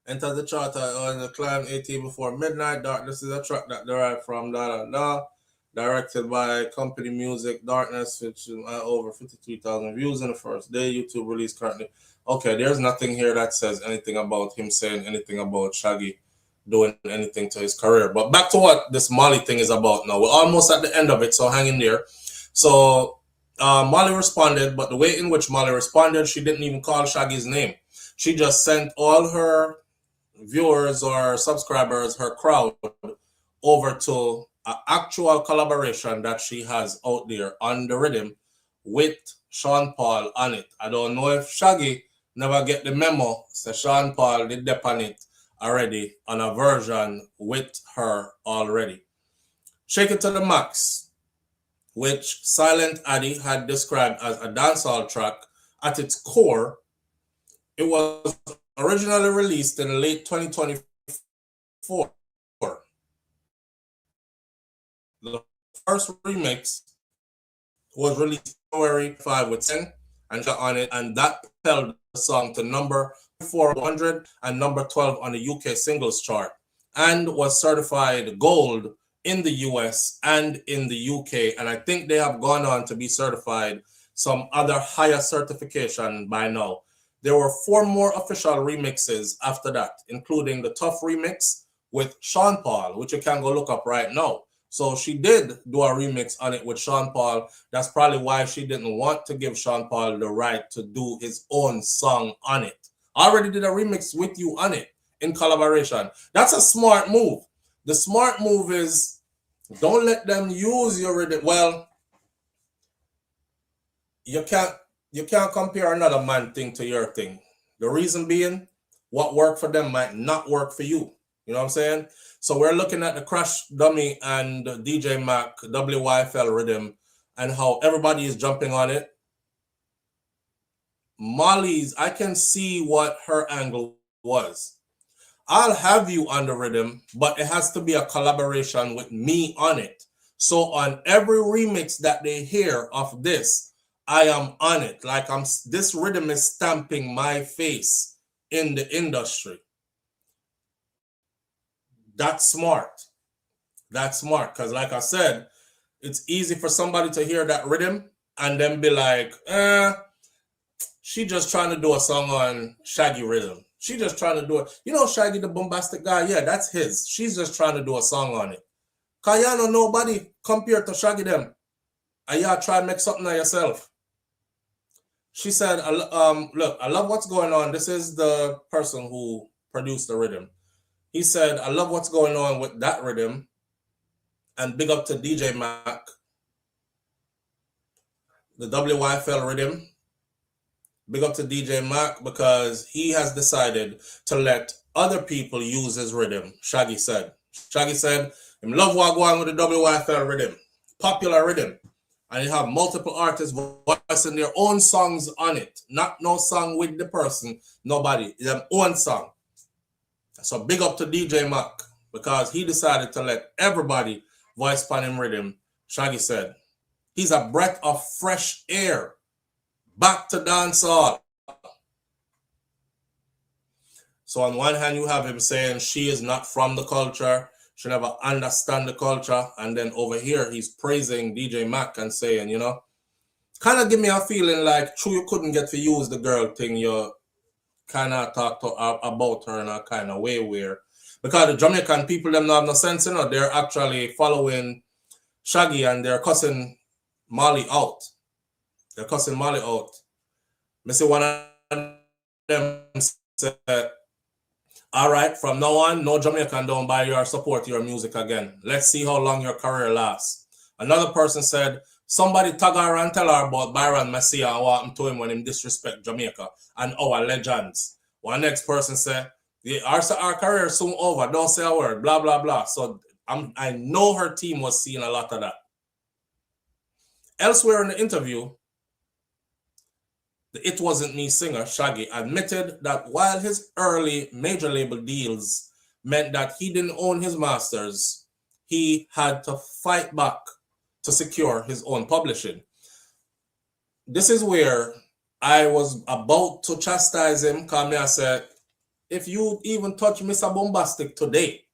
Enter the chart on the climb 18 before midnight. Darkness is a track that derived from directed by Company Music. Darkness, which is over 53,000 views in the first day. YouTube release currently. Okay, there's nothing here that says anything about him saying anything about Shaggy doing anything to his career. But back to what this Moliy thing is about now. We're almost at the end of it, so hang in there. So Moliy responded, but the way in which Moliy responded, she didn't even call Shaggy's name. She just sent all her viewers or subscribers, her crowd, over to an actual collaboration that she has out there on the rhythm with Sean Paul on it. I don't know if Shaggy never get the memo, so Sean Paul did dep on it already on a version with her already. Shake It to the Max, which Silent Addy had described as a dancehall track, at its core, it was originally released in late 2024. The first remix was released February 5 with 10 and got on it, and that propelled the song to number 400 and number 12 on the UK singles chart, and was certified gold in the US and in the UK. And I think they have gone on to be certified some other higher certification by now. There were 4 more official remixes after that, including the Tough remix with Sean Paul, which you can go look up right now. So she did do a remix on it with Sean Paul. That's probably why she didn't want to give Sean Paul the right to do his own song on it. I already did a remix with you on it in collaboration. That's a smart move. The smart move is don't let them use your rhythm. Well, you can't compare another man thing to your thing. The reason being, what worked for them might not work for you. You know what I'm saying? So we're looking at the Crash Dummy and DJ Mac WYFL rhythm and how everybody is jumping on it. Molly's, I can see what her angle was. I'll have you on the rhythm, but it has to be a collaboration with me on it. So on every remix that they hear of this, I am on it. Like this rhythm is stamping my face in the industry. That's smart. That's smart. Because like I said, it's easy for somebody to hear that rhythm and then be like, she just trying to do a song on Shaggy rhythm. She just trying to do it. You know Shaggy, the bombastic guy? Yeah, that's his. She's just trying to do a song on it. Because y'all know nobody compared to Shaggy them. And y'all try and make something of yourself. She said, look, I love what's going on. This is the person who produced the rhythm. He said, I love what's going on with that rhythm. And big up to DJ Mac. The WYFL rhythm. Big up to DJ Mac because he has decided to let other people use his rhythm, Shaggy said. Shaggy said, I love what going with the WYFL rhythm. Popular rhythm. And you have multiple artists voicing their own songs on it. Not no song with the person. Nobody. Their own song. So big up to DJ Mac because he decided to let everybody voice pan him rhythm. Shaggy said, he's a breath of fresh air. Back to dancehall. So on one hand, you have him saying she is not from the culture. She never understand the culture. And then over here, he's praising DJ Mac and saying, you know, kind of give me a feeling like, true, you couldn't get to use the girl thing. You kind of talk to about her in a kind of way where Because the Jamaican people, them not have no sense, you know. They're actually following Shaggy and they're cussing Moliy out. They're cussing Moliy out. I see one of them said, all right, from now on, no Jamaican don't buy your support your music again. Let's see how long your career lasts. Another person said, somebody tag her and tell her about Byron Messiah and what happened to him when him disrespect Jamaica and our legends. One next person said, our career is soon over. Don't say a word, blah, blah, blah. So I know her team was seeing a lot of that. Elsewhere in the interview, the It Wasn't Me singer, Shaggy, admitted that while his early major label deals meant that he didn't own his masters, he had to fight back to secure his own publishing. This is where I was about to chastise him, because I said, if you even touch Mr. Bombastic today,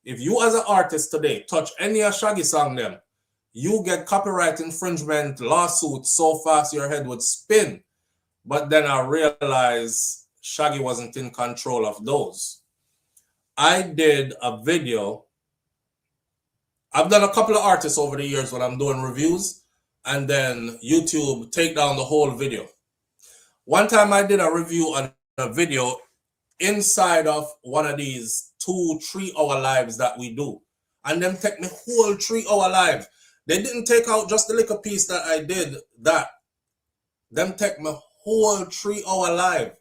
if you as an artist today touch any of Shaggy song them, you get copyright infringement lawsuit so fast your head would spin. But then I realized Shaggy wasn't in control of those. I did a video. I've done a couple of artists over the years when I'm doing reviews, and then YouTube take down the whole video. One time I did a review on a video inside of one of these 2-3 hour lives that we do. And them take me whole 3 hour live. They didn't take out just the little piece that I did that. Them take me whole 3 hour live.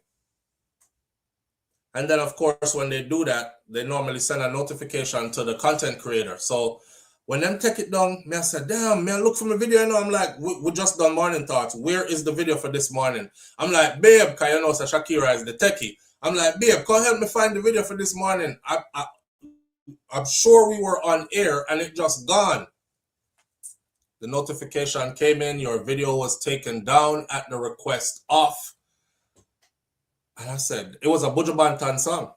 And then of course when they do that, they normally send a notification to the content creator. So when them take it down, me I said, damn, man, look for my video. You know, I'm like, we just done morning thoughts. Where is the video for this morning? I'm like, babe, because you know, so Shakira is the techie. I'm like, babe, come help me find the video for this morning. I'm sure we were on air and it just gone. The notification came in, your video was taken down at the request of. And I said, it was a Buju Banton song.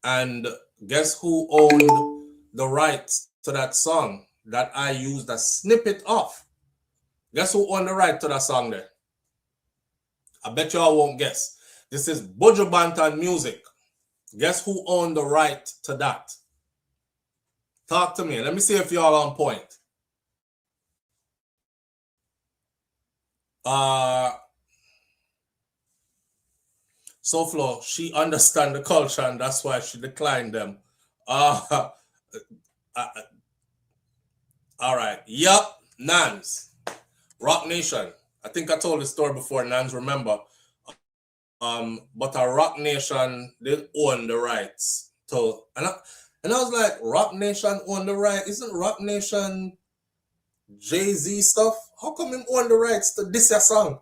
And guess who owned the rights to that song that I used a snippet of? Guess who owned the right to that song there? I bet y'all won't guess. This is Buju Banton music. Guess who owned the right to that? Talk to me. Let me see if y'all on point. SouFLo, she understand the culture and that's why she declined them. All right. Yup. Nans. Rock Nation. I think I told the story before. Nans, remember. But a Rock Nation, they own the rights to. And I was like, Rock Nation own the right? Isn't Rock Nation Jay-Z stuff? How come him own the rights to this song?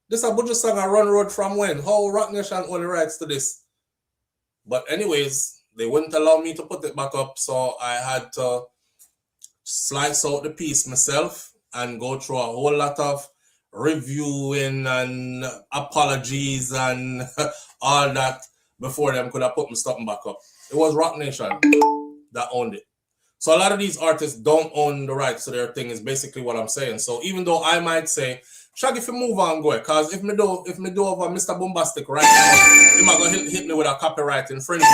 This a Buju song I run road from when? How Rock Nation own the rights to this? But anyways, they wouldn't allow me to put it back up, so I had to slice out the piece myself and go through a whole lot of reviewing and apologies and all that before them could have put my stuff back up. It was Rock Nation that owned it. So a lot of these artists don't own the rights to their thing is basically what I'm saying. So even though I might say, Shaggy, if you move on, go, because if me do over Mr. Bombastic right now, he might go hit me with a copyright infringement.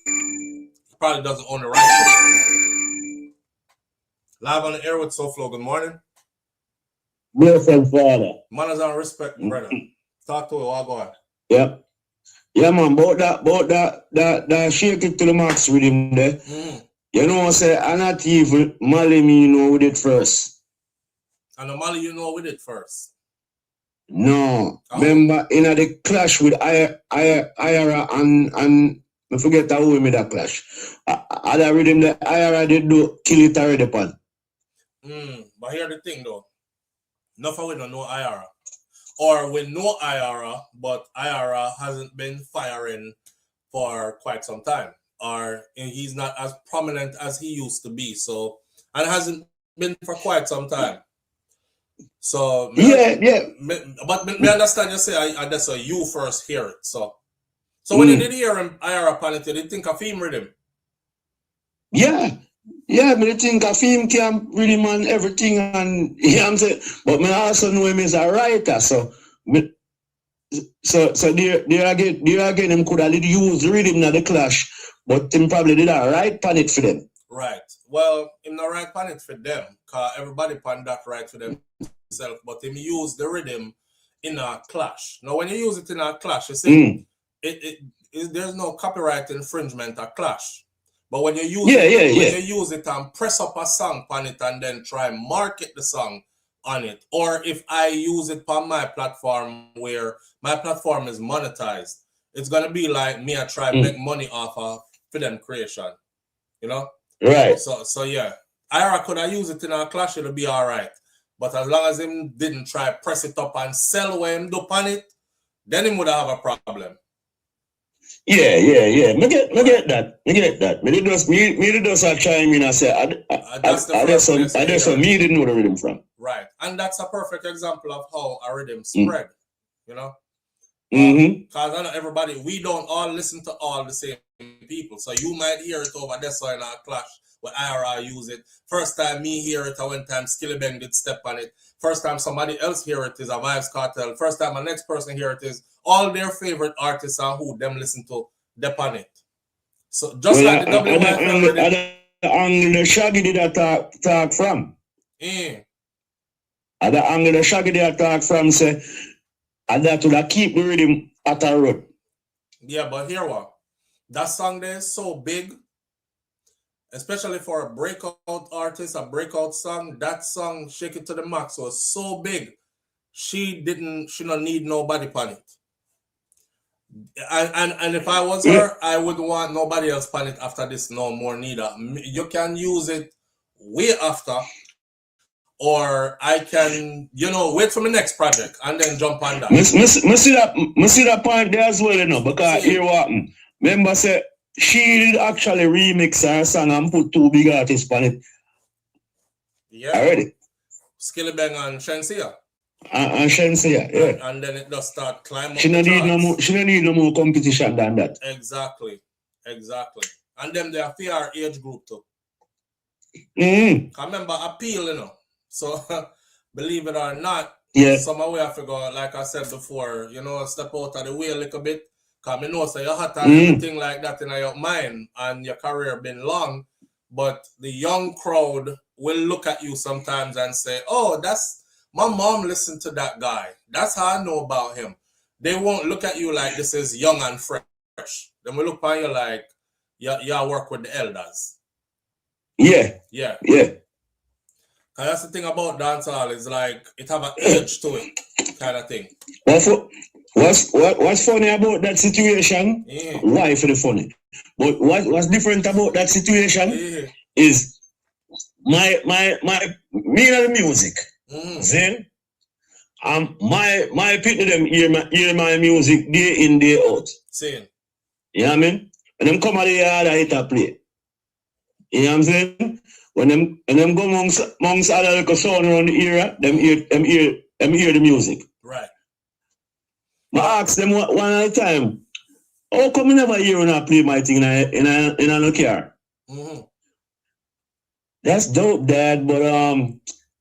He probably doesn't own the rights. Live on the air with SouFLo. Good morning. Bless and Father. Manners and respect, brother. Talk to it while going. Yep. Yeah, man, about that shake it to the max with him there. You know what I say, I'm not even Moliy me, you know, with it first. And the Moliy, you know, with it first. No. Oh. Remember, in the clash with Ira and I forget who made that clash. I that rhythm that Ira did do kill it already, pan. But here's the thing, though. Nothing with no IRA. Or with no IRA, but IRA hasn't been firing for quite some time. Or he's not as prominent as he used to be. So, and hasn't been for quite some time. So, but me understand you say that's a you first hear it. So when you did hear him, IRA upon it, you did think of him rhythm? Yeah, but I think of him can really man everything, and you know what I'm saying. But me also know him as a writer, so there again him could have use rhythm in the clash but him probably did a right pan it for them. Right. Well, him not right pan it for them, cause everybody pan that right for themselves, but him use the rhythm in a clash. Now, when you use it in a clash, you see, there's no copyright infringement or clash. But when you use you use it and press up a song on it and then try and market the song on it, or if I use it on my platform where my platform is monetized, it's gonna be like me I try and make money off of film creation, you know? Right. So yeah, I could I use it in a clash, it'll be all right. But as long as him didn't try press it up and sell where him do on it, then him would have a problem. Yeah. Me get that. Me just chime in and say, I just me didn't know the rhythm from. Right, and that's a perfect example of how a rhythm spread. You know, because I know everybody, we don't all listen to all the same people. So you might hear it over there, so in our clash where IRA use it. First time me hear it, one time Skilly Bang did step on it. First time somebody else hear it is a Vibes Kartel. First time a next person hear it is all their favorite artists and who them listen to dep on it. So just like the WYFL and the Shaggy did that talk from. At the angle the Shaggy did talk from say, and that would keep the rhythm at a road. Yeah, but here what? That song there is so big, especially for a breakout artist, a breakout song. That song, Shake It to the Max, was so big. She don't need nobody on it. And if I was her, I wouldn't want nobody else on it after this no more neither. You can use it way after, or I can, wait for my next project and then jump on that. Me see that point there as well, because here what happened. Remember say she did actually remix her song and put two big artists on it. Yeah. Already. Skilly Bang and Shensia. And Shensia, yeah. And then it does start climbing. She don't need no more competition than that. Exactly. And them they are fair age group too. I remember Appeal, So believe it or not, some way I figure, like I said before, step out of the way a little bit. Because I know you're hot and everything like that in your mind and your career been long, but the young crowd will look at you sometimes and say, oh, that's my mom listened to that guy. That's how I know about him. They won't look at you like this is young and fresh. Then we look at you like you work with the elders. Yeah. Because that's the thing about dancehall is like it have an age to it, kind of thing. What's funny about that situation? Why for the funny? But what's different about that situation is me and the music. Then my people them hear my music day in, day out. Same. You know what I mean? When them come out the yard, I hit a play. You know what I'm saying? When them go amongst other little sound around the area, them hear the music. Right. I ask them one at a time, how come you never hear when I play my thing in a car? That's dope, Dad, but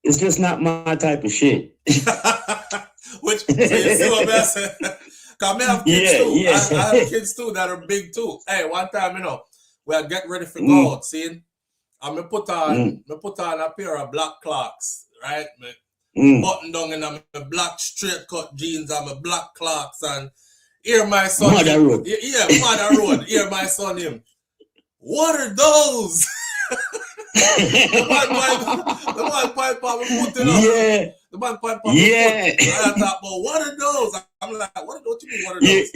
it's just not my type of shit. Which so you see what I'm saying? Cause I have kids too. I have kids too that are big too. Hey, one time, we'll get ready for go out, see? And me put on a pair of black Clarks, right? Button down in my black straight cut jeans and my black Clarks, and hear my son. Mother Road. Yeah, Mother Road. Hear my son him. What are those? The man pipe we put it up. Yeah. The man pipe yeah. And I thought, but what are those? I'm like, what you mean? What are those?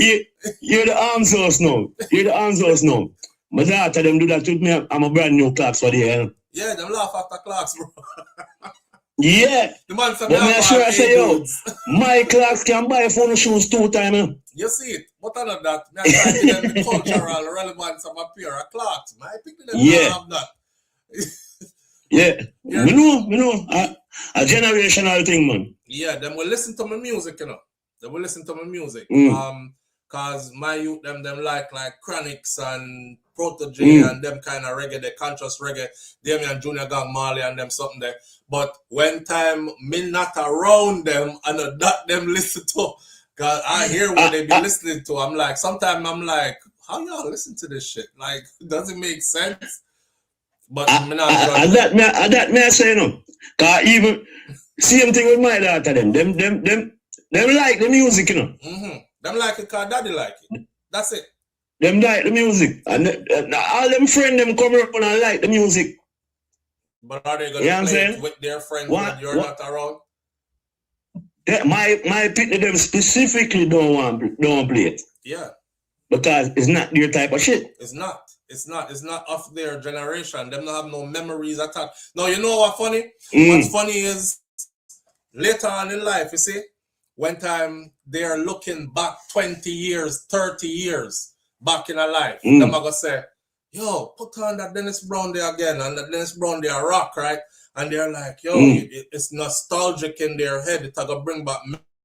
You're the arms horse now. My daughter them do that with me. I'm a brand new Clarks for the hell. Yeah, them laugh after Clarks, bro. Yeah. The man said, but me sure I say, yo, my Clarks can buy phone shoes 2 times. You see it, but other than that, I try to give them the cultural relevance of a pair of Clarks. I think them have that. Yeah. Me know. A generational thing, man. Yeah, them will listen to my music, They will listen to my music. Cause my youth them like Chronics and Protege and them kind of reggae, the conscious reggae, them and Junior Gang Moliy and them something there. But when time me not around them and that them listen to, cause I hear what they be listening to. Sometimes I'm like, how y'all listen to this shit? Like, does it make sense? But that may I say no. Cause even same thing with my daughter. Them like the music, you know. Them like it cause daddy like it. That's it. Them like the music, and all them friends them come around and like the music. But are they gonna play it with their friends when you're not around? Yeah, my people them specifically don't play it. Yeah. Because it's not their type of shit. It's not of their generation. Them don't have no memories at all. No, you know what funny? What's funny is later on in life, you see, when time they're looking back 20 years, 30 years back in a life, them are gonna say, yo, put on that Dennis Brown there again, and that Dennis Brown there rock, right? And they're like, yo, it's nostalgic in their head. It's gonna bring back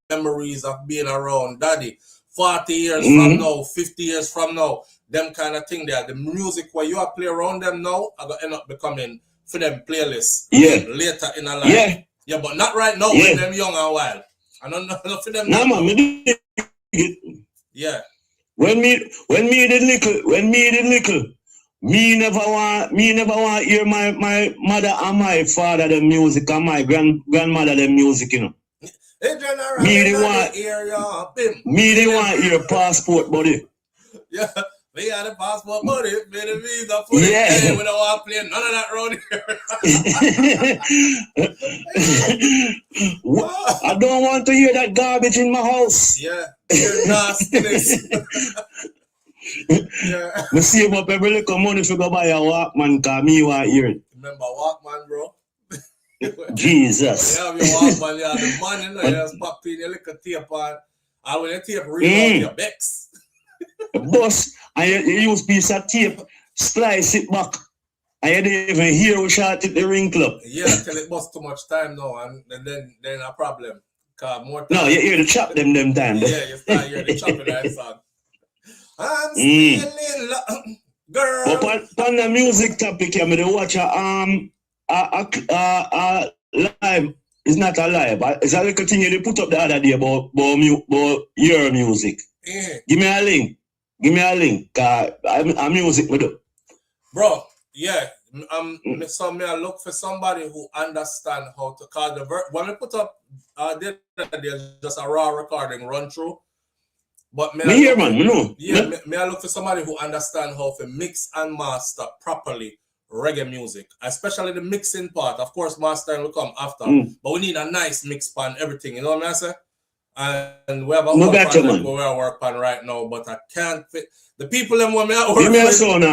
memories of being around daddy. 40 years from now, 50 years from now, them kind of thing there. The music where you are play around them now are gonna end up becoming for them playlists later in a life. Yeah, but not right now when them young and wild. I don't know for them. No, man, yeah. When me did little, me never want hear my mother and my father the music and my grandmother the music, you know. Me didn't want your passport, buddy. Yeah, we had a passport, buddy. Made a visa for it. Hey, we don't want to play none of that around here. I don't want to hear that garbage in my house. Yeah, you're nastiness. Yeah. Me save up every little money to go buy a Walkman, cause me want hear it. Remember Walkman, bro? Jesus. You have your Walkman, you have the money, you know, you just pop in your little tape on. And when you tape, read out your Bex. Boss, and you use piece of tape, splice it back. And you didn't even hear who shot it the ring club. Yeah, till it bust too much time now, and then a problem. Cause more time. No, you hear the chop them time. Yeah, you start hearing the chopping that song. I'm still in love, girl. But on the music topic, I'm gonna watch a live. It's not a live. It's a little thing you put up the other day about your music. Yeah. Give me a link. Cause I'm music with it. Bro, yeah. So me I look for somebody who understand how to call the when I put up there's just a raw recording run through. But me I look for somebody who understand how to mix and master properly reggae music, especially the mixing part. Of course, mastering will come after, but we need a nice mix pan, everything. You know what I'm saying? And we have a whole pan that we are working on right now, but I can't fit the people them when me at work. Give me a sound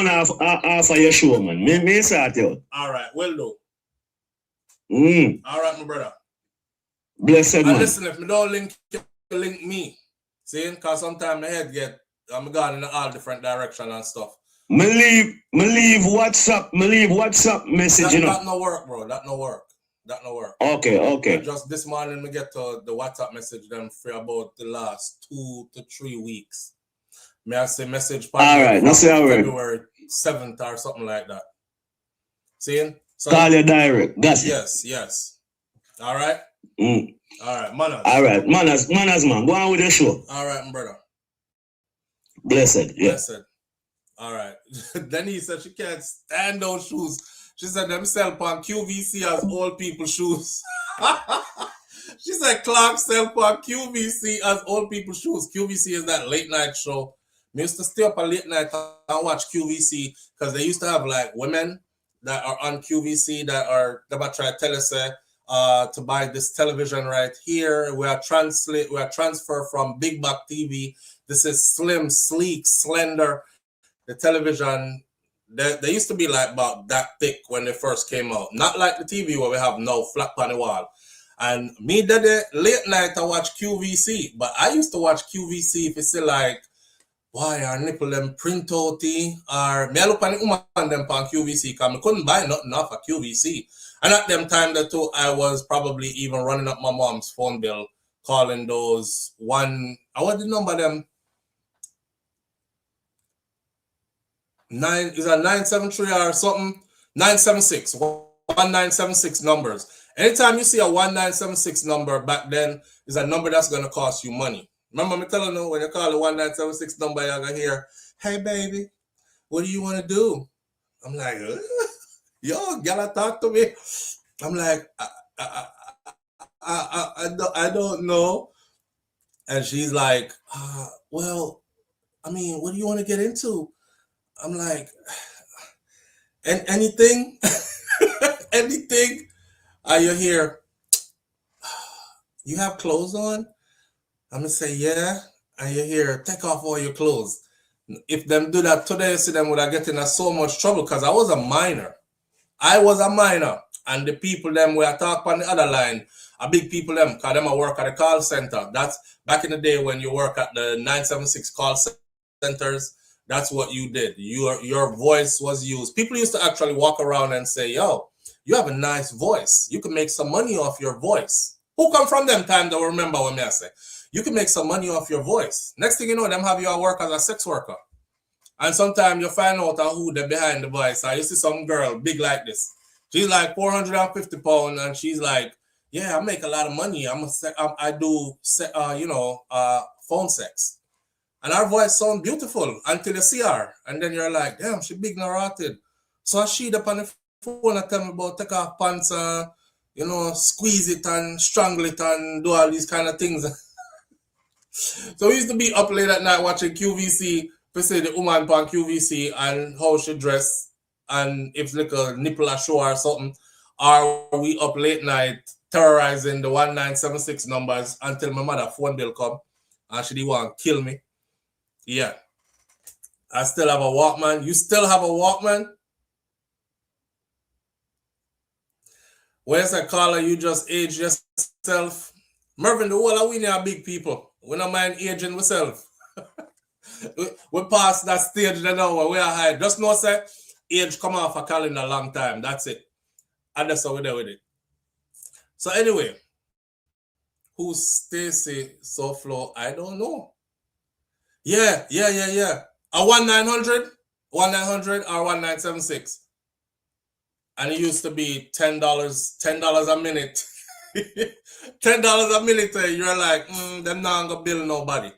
off of your show, man. Me start you. All right, will do. All right, my brother. Blessed man. Listen, if me don't link me. See, because sometimes my head I'm gone in all different direction and stuff. Me leave WhatsApp message. That no work, bro. That no work. Okay. Just this morning, we get to the WhatsApp message them for about the last 2 to 3 weeks. May I say message? All right, no say February 7th or something like that. See? So, call your direct. Gotcha. Yes. All right. All right, manners. All right, manners, man. Go on with your show. All right, my brother. Blessed. All right. Then he said she can't stand those shoes. She said them sell on QVC as old people shoes. She said Clark sell on QVC as old people shoes. QVC is that late night show. I used to stay up a late night and watch QVC because they used to have like women that are on QVC that are about try to tell us to buy this television right here. We are transfer from Big Back TV. This is slim, sleek, slender. The television, they used to be like about that thick when they first came out. Not like the TV where we have no flat on the wall. And me did it late night I watch QVC. But I used to watch QVC if it's still like, why our nipple them print out or me I look on the woman them on QVC because I couldn't buy nothing off of QVC. And at them time that too, I was probably even running up my mom's phone bill, calling those what the number them? 973 or something? 976. 1976 numbers. Anytime you see a 1976 number back then is a number that's gonna cost you money. Remember me telling you when you call the 1976 number, you're gonna hear, "Hey baby, what do you want to do?" I'm like, yo, gotta talk to me. I'm like, I don't know. And she's like, well, I mean, what do you want to get into? I'm like, anything, anything. You hear, you have clothes on? I'm gonna say, yeah. And you hear, take off all your clothes. If them do that today, see them would have get in so much trouble because I was a minor. And the people them where I talk on the other line, a big people them, because them I work at the call center. That's back in the day when you work at the 976 call centers. That's what you did. Your voice was used. People used to actually walk around and say, yo, you have a nice voice. You can make some money off your voice. Who come from them time to remember what I say? You can make some money off your voice. Next thing you know, them have you at work as a sex worker. And sometimes you find out who they're behind the voice. I used to see some girl big like this. She's like 450 pounds, and she's like, yeah, I make a lot of money. I do phone sex. And her voice sounds beautiful until you see her. And then you're like, damn, she big narrated. So I she'd up on the phone and tell me about take off pants, squeeze it and strangle it and do all these kind of things. So we used to be up late at night watching QVC, to say the woman on QVC and how she dress and if like a nipple a show or something. Or we up late night terrorizing the 1976 numbers until my mother phone bill come and she didn't want to kill me. Yeah. I still have a Walkman. You still have a Walkman? Where's a caller? You just age yourself. Mervyn, the whole of we are big people. We don't mind aging ourselves. We past that stage now where we are high. Just know, say, age come off a calendar a long time. That's it. And that's how we're there with it. So anyway, who's Stacy SouFLo? I don't know. Yeah. A 1-900? 1-900 or 1976? And it used to be $10 a minute. $10 a minute. You're like, them not gonna bill nobody.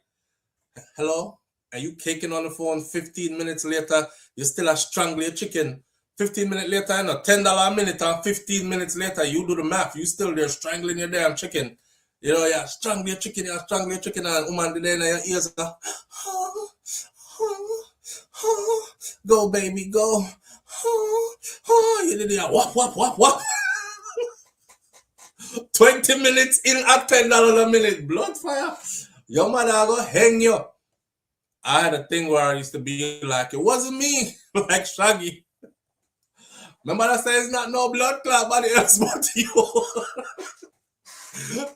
Hello? Are you caking on the phone 15 minutes later? You still strangle your chicken. 15 minutes later, $10 a minute and 15 minutes later, you do the math. You still there strangling your damn chicken. Strangle your chicken, and woman the day in your ears. Go, baby, go. You did it. Whop. 20 minutes in at $10 a minute. Blood fire. Your mother go hang you. I had a thing where I used to be like, it wasn't me, like Shaggy. My mother says it's not no blood clot, body else but you.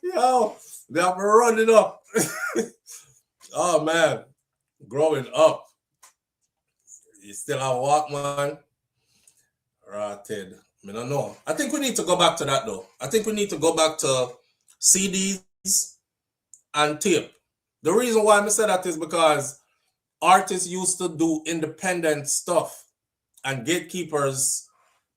Yo, they have to run it up. Oh man, growing up. You still have Walkman? Rotted. I don't know. I think we need to go back to that though. I think we need to go back to CDs and tape. The reason why I said that is because artists used to do independent stuff and gatekeepers,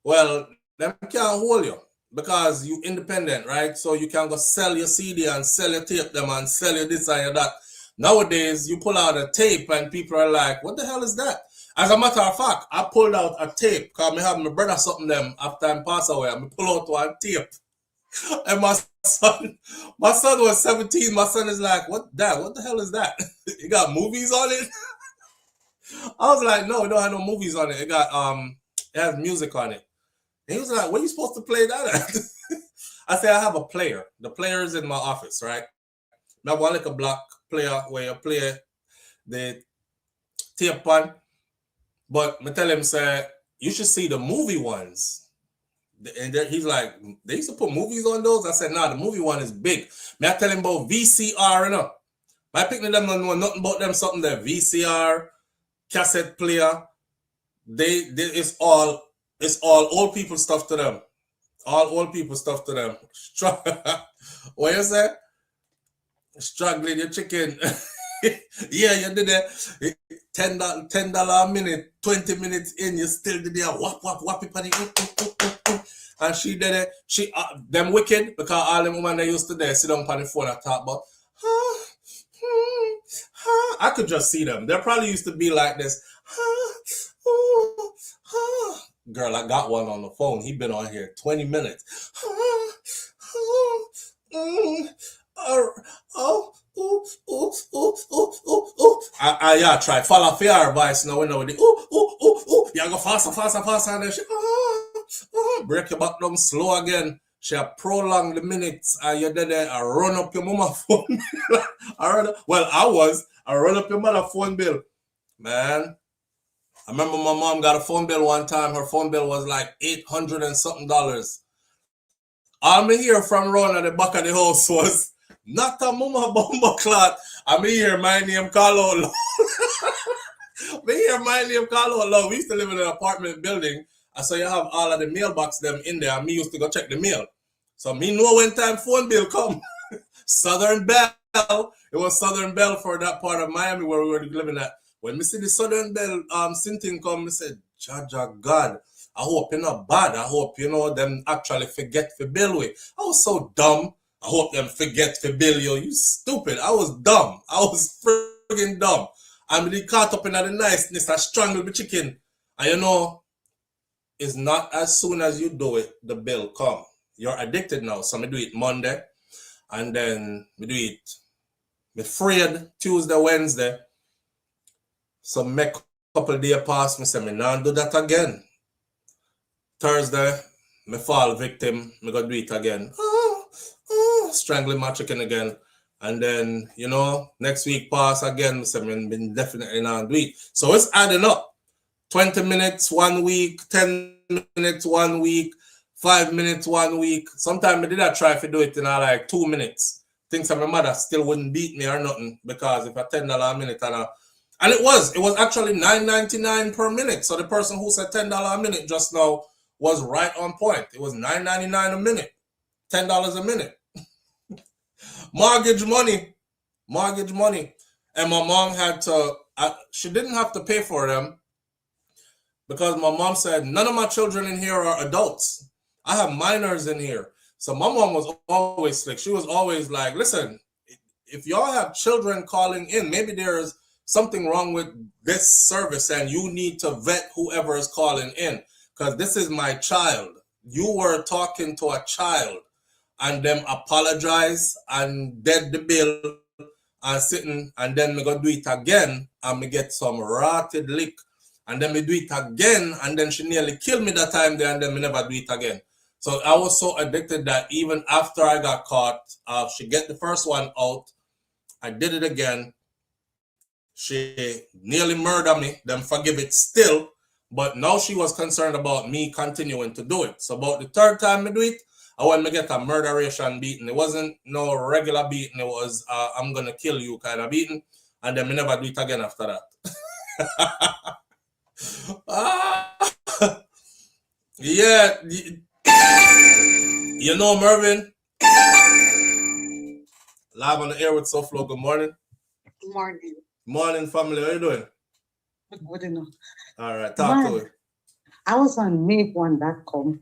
well, them can't hold you because you independent, right? So you can go sell your CD and sell your tape them and sell your this and your that. Nowadays, you pull out a tape and people are like, what the hell is that? As a matter of fact, I pulled out a tape because I have my brother something them after I pass away. I pull out one tape. And my son was 17. My son is like, what the hell is that? You got movies on it? I was like, no, it don't have no movies on it. It has music on it. And he was like, where are you supposed to play that at? I said, I have a player. The player is in my office, right? I have one like a black player where you play the tape on. But I tell him, say, you should see the movie ones. And he's like, they used to put movies on those? I said, nah, the movie one is big. I tell him about VCR, you know. My picnic them don't know nothing about them, something there. VCR, cassette player. It's all old people stuff to them. All old people stuff to them. What you say? Struggling your chicken. Yeah, you did it. $10 a minute, 20 minutes in, you still did it. Whap it. And she did it. She them wicked because all them women they used to there sit down on the phone and talk about I could just see them. They probably used to be like this. Girl, I got one on the phone. He been on here 20 minutes. I try follow for your voice now. We know the you go faster, and then she break your back down slow again. She prolong the minutes, and you're there. I run up your mama phone. I run up your mother phone bill, man. I remember my mom got a phone bill one time. Her phone bill was like $800 and something. All me hear from Ron at the back of the house was not a mama bomba clot. I me hear my name call out loud. We used to live in an apartment building, and so you have all of the mailbox them in there. And me used to go check the mail. So me know when time phone bill come. Southern Bell. It was Southern Bell for that part of Miami where we were living at. When me see the Southern Bell synthing come, me said, Jaja God, I hope you're not bad. I hope, them actually forget for bill with. I was so dumb. I hope them forget for bill you. You stupid. I was dumb. I was friggin' dumb. And me caught up in the niceness. I strangled the chicken. And it's not as soon as you do it, the bill come. You're addicted now. So me do it Monday. And then me do it me afraid Tuesday, Wednesday. So make a couple days pass, me say me not do that again. Thursday, me fall victim, me go do it again. Strangling my chicken again. And then, next week pass again, me say me definitely not do it. So it's adding up. 20 minutes 1 week, 10 minutes 1 week, 5 minutes 1 week. Sometimes I did I try to do it in like 2 minutes. Things that my mother still wouldn't beat me or nothing, because if I $10 a minute and it was actually $9.99 per minute. So the person who said $10 a minute just now was right on point. It was $9.99 a minute, $10 a minute. Mortgage money. And my mom had to, she didn't have to pay for them, because my mom said, none of my children in here are adults. I have minors in here. So my mom was always slick. She was always like, listen, if y'all have children calling in, maybe there's something wrong with this service and you need to vet whoever is calling in, because this is my child. You were talking to a child, and them apologize and dead the bill and sitting, and then me go do it again and me get some rotted lick, and then me do it again, and then she nearly killed me that time there, and then me never do it again. So I was so addicted that even after I got caught, she get the first one out, I did it again. She nearly murdered me. Them forgive it still. But now she was concerned about me continuing to do it. So about the third time I do it, I went to get a murderation beating. It wasn't no regular beating. It was I'm going to kill you kind of beating. And then I never do it again after that. Yeah. Mervin? Live on the air with SouFLo. Good morning. Good morning. Morning, family. How you doing? Good enough. All right, talk to it. I was on mate1.com.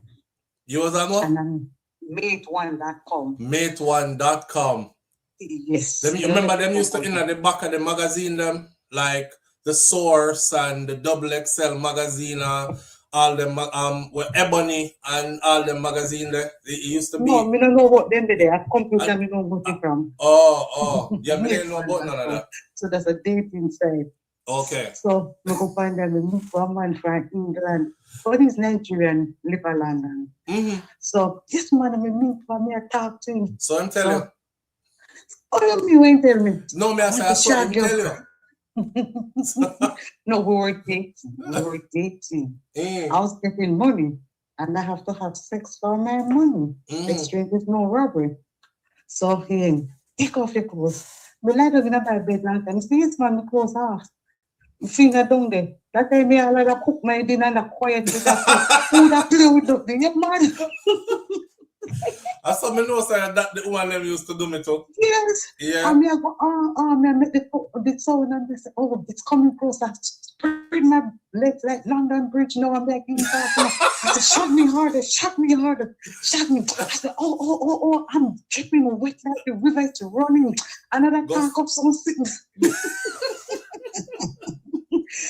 You was on what? And I'm mate1.com. Mate1.com. Yes. You remember them used to in at the back of the magazine, them like the Source and the XXL magazine, all them with Ebony and all them magazine there. It used to be. No, I don't know what them there. A computer, I don't know what it from. Oh. Yeah, I didn't know about none of that. So there's a dating site. Okay. So we go find them from man from England. But he's Nigerian, live in London. Mm-hmm. So this man I meet for me, I talk to him. So I'm telling you. Oh, you ain't tell me. No, me I say I saw him tell you. No, we were dating. I was getting money, and I have to have sex for my money. Exchange is no robbery. So he take off your clothes. We lie down in my bed and time. See this man, the clothes off. Finger down there. That time I like to cook my dinner and quiet with that food. That play with the young man. I saw me know say that the woman them used to do me too. Yes. Yeah. And me I go, me I make the sound and they say, oh, it's coming closer. Spread my legs like London Bridge now. I'm like, I said, shut me harder, shut me harder, shut me. I said, oh, I'm dripping wet like the river is running. Another tank up some sickness.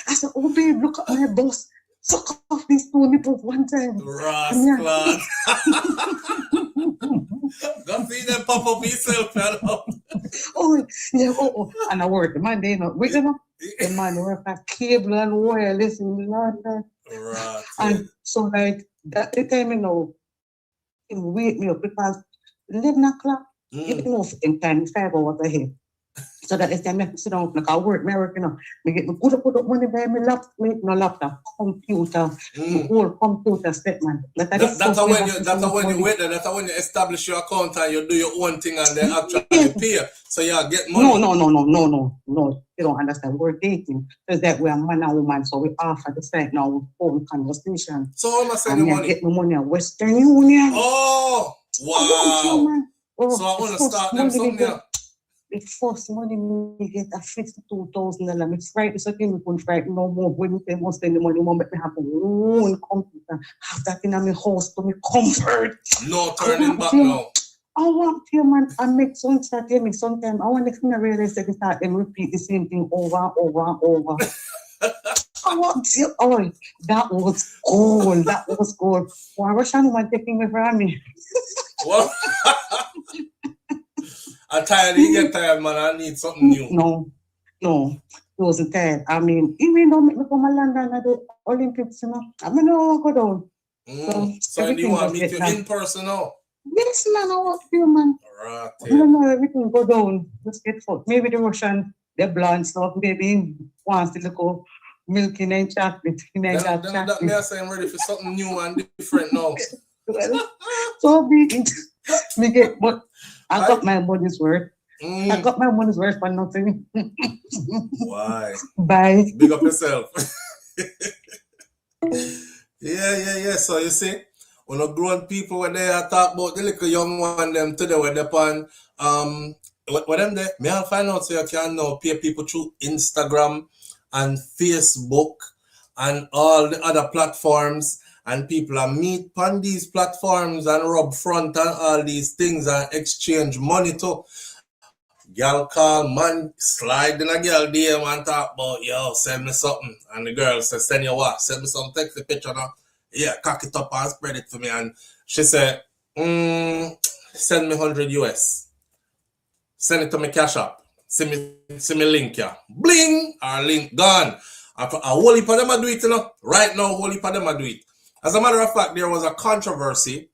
I said, oh babe, look at my boss. Suck off these two nipples one time. Rascal. Go see them pop up yourself, fellow. Oh, yeah, and I work. The man, they know. Wait, you know, the man work at cable and wireless in London. Right. And so, like, that the time, you know, he wake me up because 11 o'clock, you know, in time, 5 hours ahead. So that is time I sit down, like I work, you know, me get me put up money by my laptop, computer, the whole computer statement. That's when you establish your account and you do your own thing and they actually pay. So you get money. No. You don't understand. We're dating. Because that we're man and woman, so we offer the site now with phone conversation. So how am I sending money? Get my money at Western Union. Oh, wow. So I want to start them something here. The first money we get at $52,000. It's right. It's okay. We couldn't fight no more. When we pay most of the money, we make me have my own computer. Have that in my house to me comfort. No turning back now. I want to, man, I make songs that tell me sometimes. I want to realize that start and repeat the same thing over and over. I want to, that was gold. That was gold. Why Russian woman taking me from me? What? I'm tired. You get tired, man. I need something new. No. He wasn't tired. I mean, even though I come to London at the Olympics, you know, I mean, I go down. So you want to meet you in person now? Yes, man. I want to, man. Right. I don't know, everything go down. Just get fucked. Maybe the Russian, they're blonde stuff. Maybe wants to look milk in and chocolate. Me are saying ready for something new and different now. Well, so be it. Me get, but I got my money's worth. I got my money's worth for nothing. Why? Bye. Big up yourself. Yeah. So you see, when the grown people when they are talk about the little young one them today when they're on what them there, may I find out so you can now pay people through Instagram and Facebook and all the other platforms. And people are meet on these platforms and rub front and all these things and exchange money too. Girl call, man, slide in a girl DM and talk about, yo, send me something. And the girl says, send you what? Send me some text the picture now. Yeah, cock it up and spread it for me. And she said, send me 100 US. Send it to me cash app. See me link here. Bling! Our link gone. A whole heap of them do it, you know. Right now, a whole heap of them do it. As a matter of fact, there was a controversy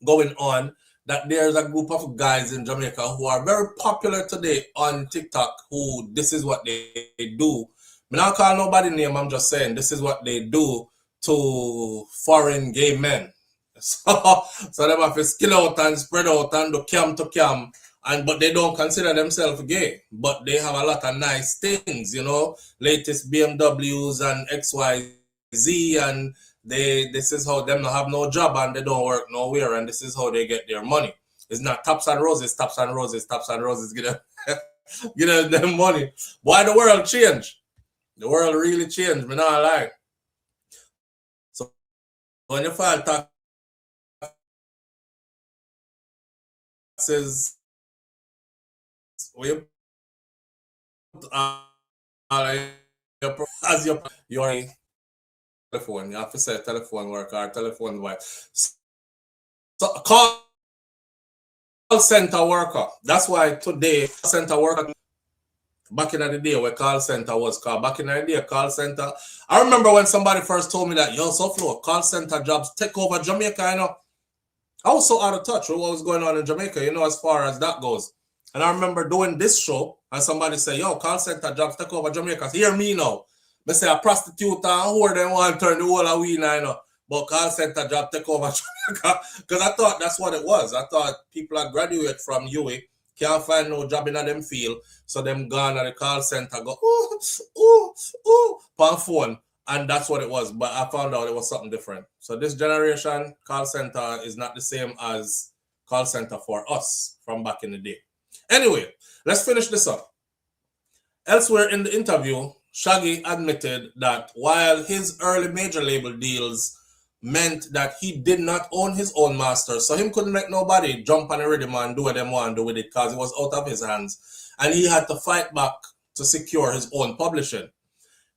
going on that there's a group of guys in Jamaica who are very popular today on TikTok who this is what they do. I'm not calling nobody name, I'm just saying this is what they do to foreign gay men. So they have to skill out and spread out and do cam to cam. But they don't consider themselves gay. But they have a lot of nice things, you know, latest BMWs and XYZ and this is how them have no job and they don't work nowhere and this is how they get their money. It's not taps and roses, get them money. Why the world change? The world really changed, me not lie. So when you file taxes, you as your telephone, you have to say telephone work or telephone wife. So call center worker. That's why today center worker. Back in the day where call center was called. Back in the day, call center. I remember when somebody first told me that, yo, SouFLo, call center jobs take over Jamaica, you know. I was so out of touch with what was going on in Jamaica, you know, as far as that goes. And I remember doing this show and somebody say, yo, call center jobs take over Jamaica. Hear me now. They say a prostitute and whore them want to turn the whole of we now, you know. But call center job take over Jamaica. Because I thought that's what it was. I thought people that graduate from UA can't find no job in them field. So them gone at the call center go, on phone. And that's what it was. But I found out it was something different. So this generation call center is not the same as call center for us from back in the day. Anyway, let's finish this up. Elsewhere in the interview, Shaggy admitted that while his early major label deals meant that he did not own his own master, so him couldn't make nobody jump on the rhythm and do what they want to do with it because it was out of his hands, and he had to fight back to secure his own publishing.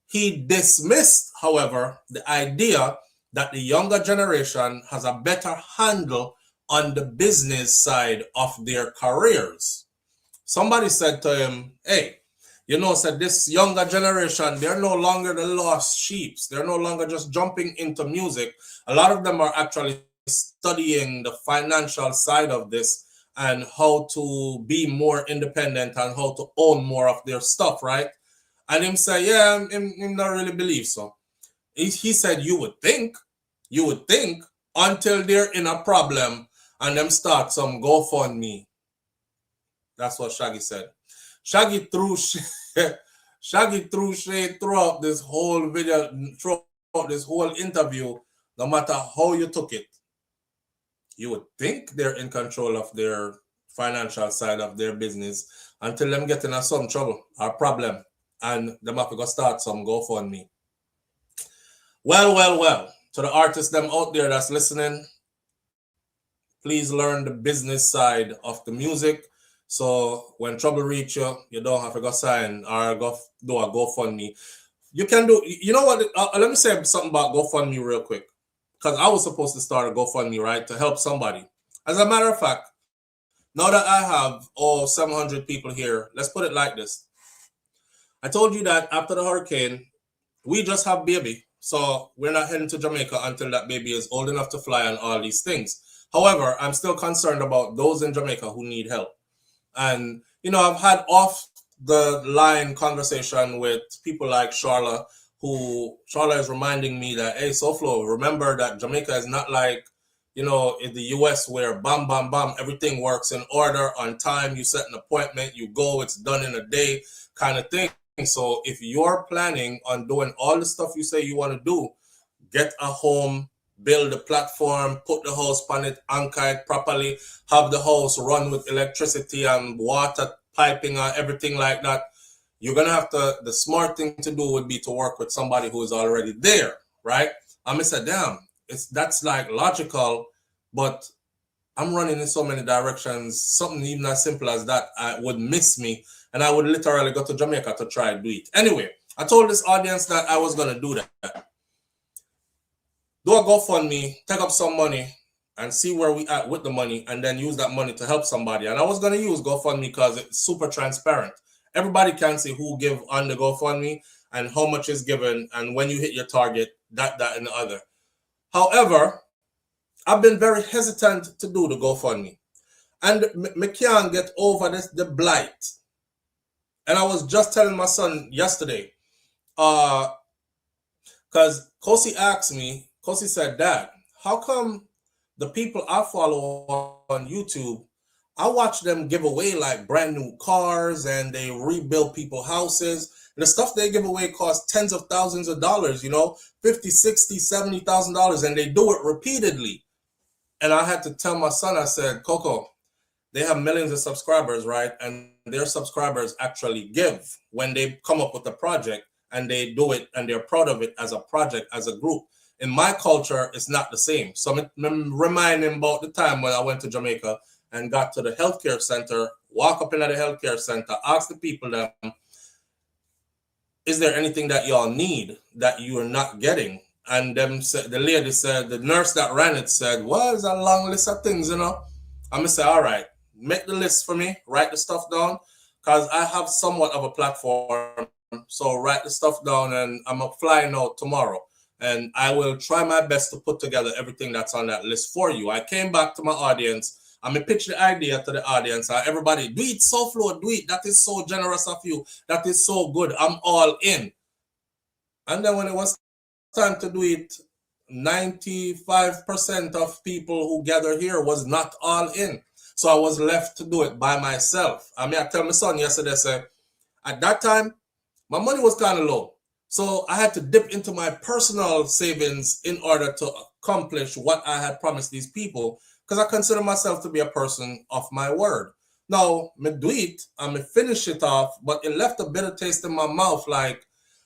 He dismissed, however, the idea that the younger generation has a better handle on the business side of their careers. Somebody said to him, hey, you know, said this younger generation, they're no longer the lost sheep. They're no longer just jumping into music. A lot of them are actually studying the financial side of this and how to be more independent and how to own more of their stuff, right? And him say, yeah, him not really believe so. He said, you would think, until they're in a problem and them start some GoFundMe. That's what Shaggy said. Shaggy threw shade throughout this whole video, throughout this whole interview, no matter how you took it. You would think they're in control of their financial side of their business until them get in some trouble or problem and them have to go start some GoFundMe. Well. To the artists them out there that's listening, please learn the business side of the music. So when trouble reach you, you don't have to go sign or go do a GoFundMe. You can do, you know what, let me say something about GoFundMe real quick. Because I was supposed to start a GoFundMe, right, to help somebody. As a matter of fact, now that I have 700 people here, let's put it like this. I told you that after the hurricane, we just have baby. So we're not heading to Jamaica until that baby is old enough to fly and all these things. However, I'm still concerned about those in Jamaica who need help. And, you know, I've had off the line conversation with people like Charla, who Charla is reminding me that, hey, SouFlo, remember that Jamaica is not like, you know, in the US where bam, bam, bam, everything works in order, on time, you set an appointment, you go, it's done in a day kind of thing. So if you're planning on doing all the stuff you say you want to do, get a home, build a platform, put the house on it, anchor it properly, have the house run with electricity and water piping and everything like that, you're going to have to, the smart thing to do would be to work with somebody who is already there, right? I'm said, damn, that's like logical, but I'm running in so many directions. Something even as simple as that would miss me, and I would literally go to Jamaica to try and do it. Anyway, I told this audience that I was going to do that. Do a GoFundMe, take up some money, and see where we at with the money, and then use that money to help somebody. And I was going to use GoFundMe because it's super transparent. Everybody can see who give on the GoFundMe and how much is given, and when you hit your target, that, and the other. However, I've been very hesitant to do the GoFundMe. And me can't get over the blight. And I was just telling my son yesterday, because Kosi asked me, Kosi said, Dad, how come the people I follow on YouTube, I watch them give away like brand new cars and they rebuild people's houses. And the stuff they give away costs tens of thousands of dollars, you know, $50,000, $60,000, $70,000, and they do it repeatedly. And I had to tell my son, I said, Coco, they have millions of subscribers, right? And their subscribers actually give when they come up with a project and they do it and they're proud of it as a project, as a group. In my culture, it's not the same. So I'm reminding about the time when I went to Jamaica and got to the healthcare center, walk up into the healthcare center, ask the people them, is there anything that y'all need that you are not getting? And them said, the lady said, the nurse that ran it said, well, it's a long list of things, you know. I'm going to say, all right, make the list for me, write the stuff down, because I have somewhat of a platform. So write the stuff down, and I'm flying out tomorrow. And I will try my best to put together everything that's on that list for you. I came back to my audience. I'm going to pitch the idea to the audience. Everybody, do it, SouFlo, do it. That is so generous of you. That is so good. I'm all in. And then when it was time to do it, 95% of people who gather here was not all in. So I was left to do it by myself. I mean, I tell my son yesterday, say, at that time, my money was kind of low. So I had to dip into my personal savings in order to accomplish what I had promised these people because I consider myself to be a person of my word. Now, me do it and me finish it off, but it left a bitter taste in my mouth. Like,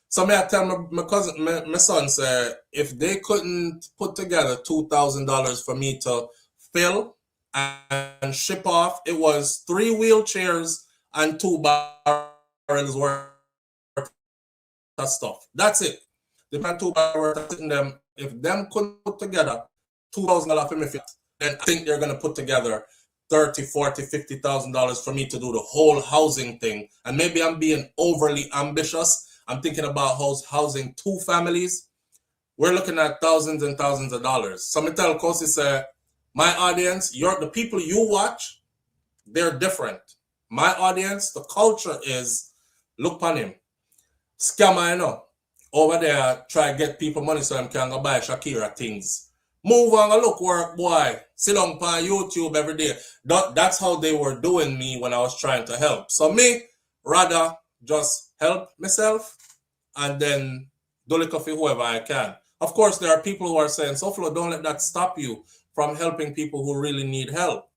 so I tell my cousin, my son, say, if they couldn't put together $2,000 for me to fill and ship off, it was 3 wheelchairs and 2 barrels worth of stuff. That's it. The man 2 barrels worth of them. If them couldn't put together $2,000 for me, then I think they're gonna put together $30,000, $40,000, $50,000 for me to do the whole housing thing. And maybe I'm being overly ambitious. I'm thinking about housing 2 families. We're looking at thousands and thousands of dollars. So I tell Kosi, say, my audience, the people you watch, they're different. My audience, the culture is, look upon him. Scammer, you know. Over there, try to get people money so they can go buy Shakira things. Move on and look work, boy. Sit on YouTube every day. That's how they were doing me when I was trying to help. So me, rather just help myself and then do it for whoever I can. Of course, there are people who are saying, SouFLo, don't let that stop you from helping people who really need help.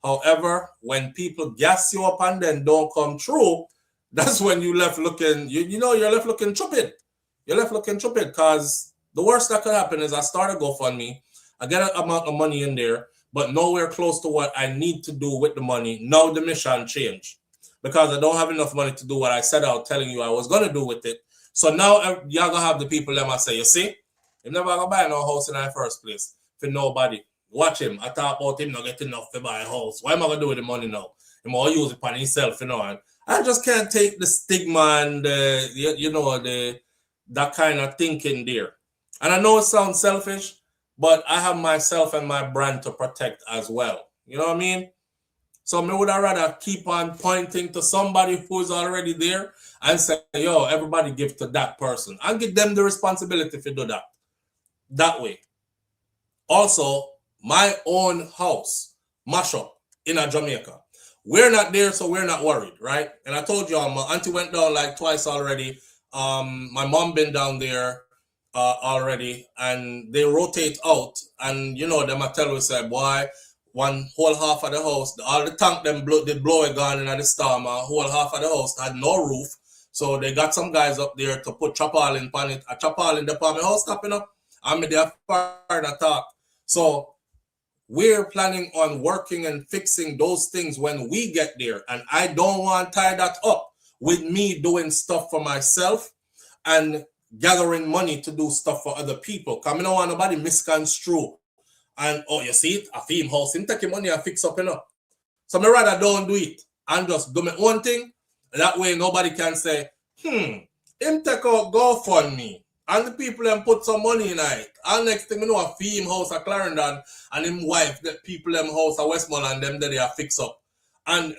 However, when people gas you up and then don't come true, that's when you left looking, you're left looking stupid. You're left looking stupid because the worst that could happen is I start a GoFundMe, I get an amount of money in there, but nowhere close to what I need to do with the money. Now the mission changed because I don't have enough money to do what I set out telling you I was going to do with it. So now y'all going to have the people that might say, you see, you never going to buy no house in the first place for nobody. Watch him. I talk about him not getting enough to buy a house. What am I going to do with the money now? I'm going to use it for himself, And I just can't take the stigma and, that kind of thinking there. And I know it sounds selfish, but I have myself and my brand to protect as well. You know what I mean? So I would rather keep on pointing to somebody who is already there and say, yo, everybody give to that person and give them the responsibility to do that. That way. Also, my own house, mash up in Jamaica. We're not there, so we're not worried, right? And I told y'all, my auntie went down like twice already. My mom been down there already, and they rotate out. And them I tell we say, boy, one whole half of the house, all the tank them blow it gone in the storm. Whole half of the house had no roof, so they got some guys up there to put chapal on it. A chapal in the my house tapping up. I'm there for the talk. So we're planning on working and fixing those things when we get there. And I don't want to tie that up with me doing stuff for myself and gathering money to do stuff for other people. Because I don't want nobody misconstrue. And, you see it? A theme house. Him take your money and fix up, So I rather don't do it and just do my own thing. That way nobody can say, him take out GoFundMe. And the people them put some money in it. And next thing a theme house at Clarendon and him wife, the people them house at Westmoreland, them that they are fix up. And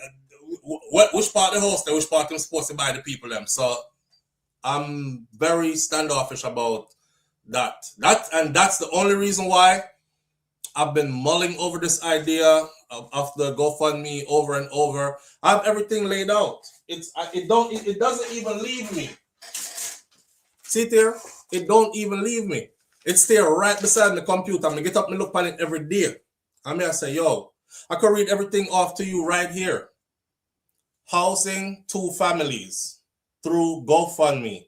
which part of the house, which part them supposed to buy the people them. So I'm very standoffish about that. And that's the only reason why I've been mulling over this idea of the GoFundMe over and over. I have everything laid out. It doesn't even leave me. See there? It don't even leave me. It's there right beside the computer. I get up and look on it every day. I say, yo, I could read everything off to you right here. Housing 2 families through GoFundMe.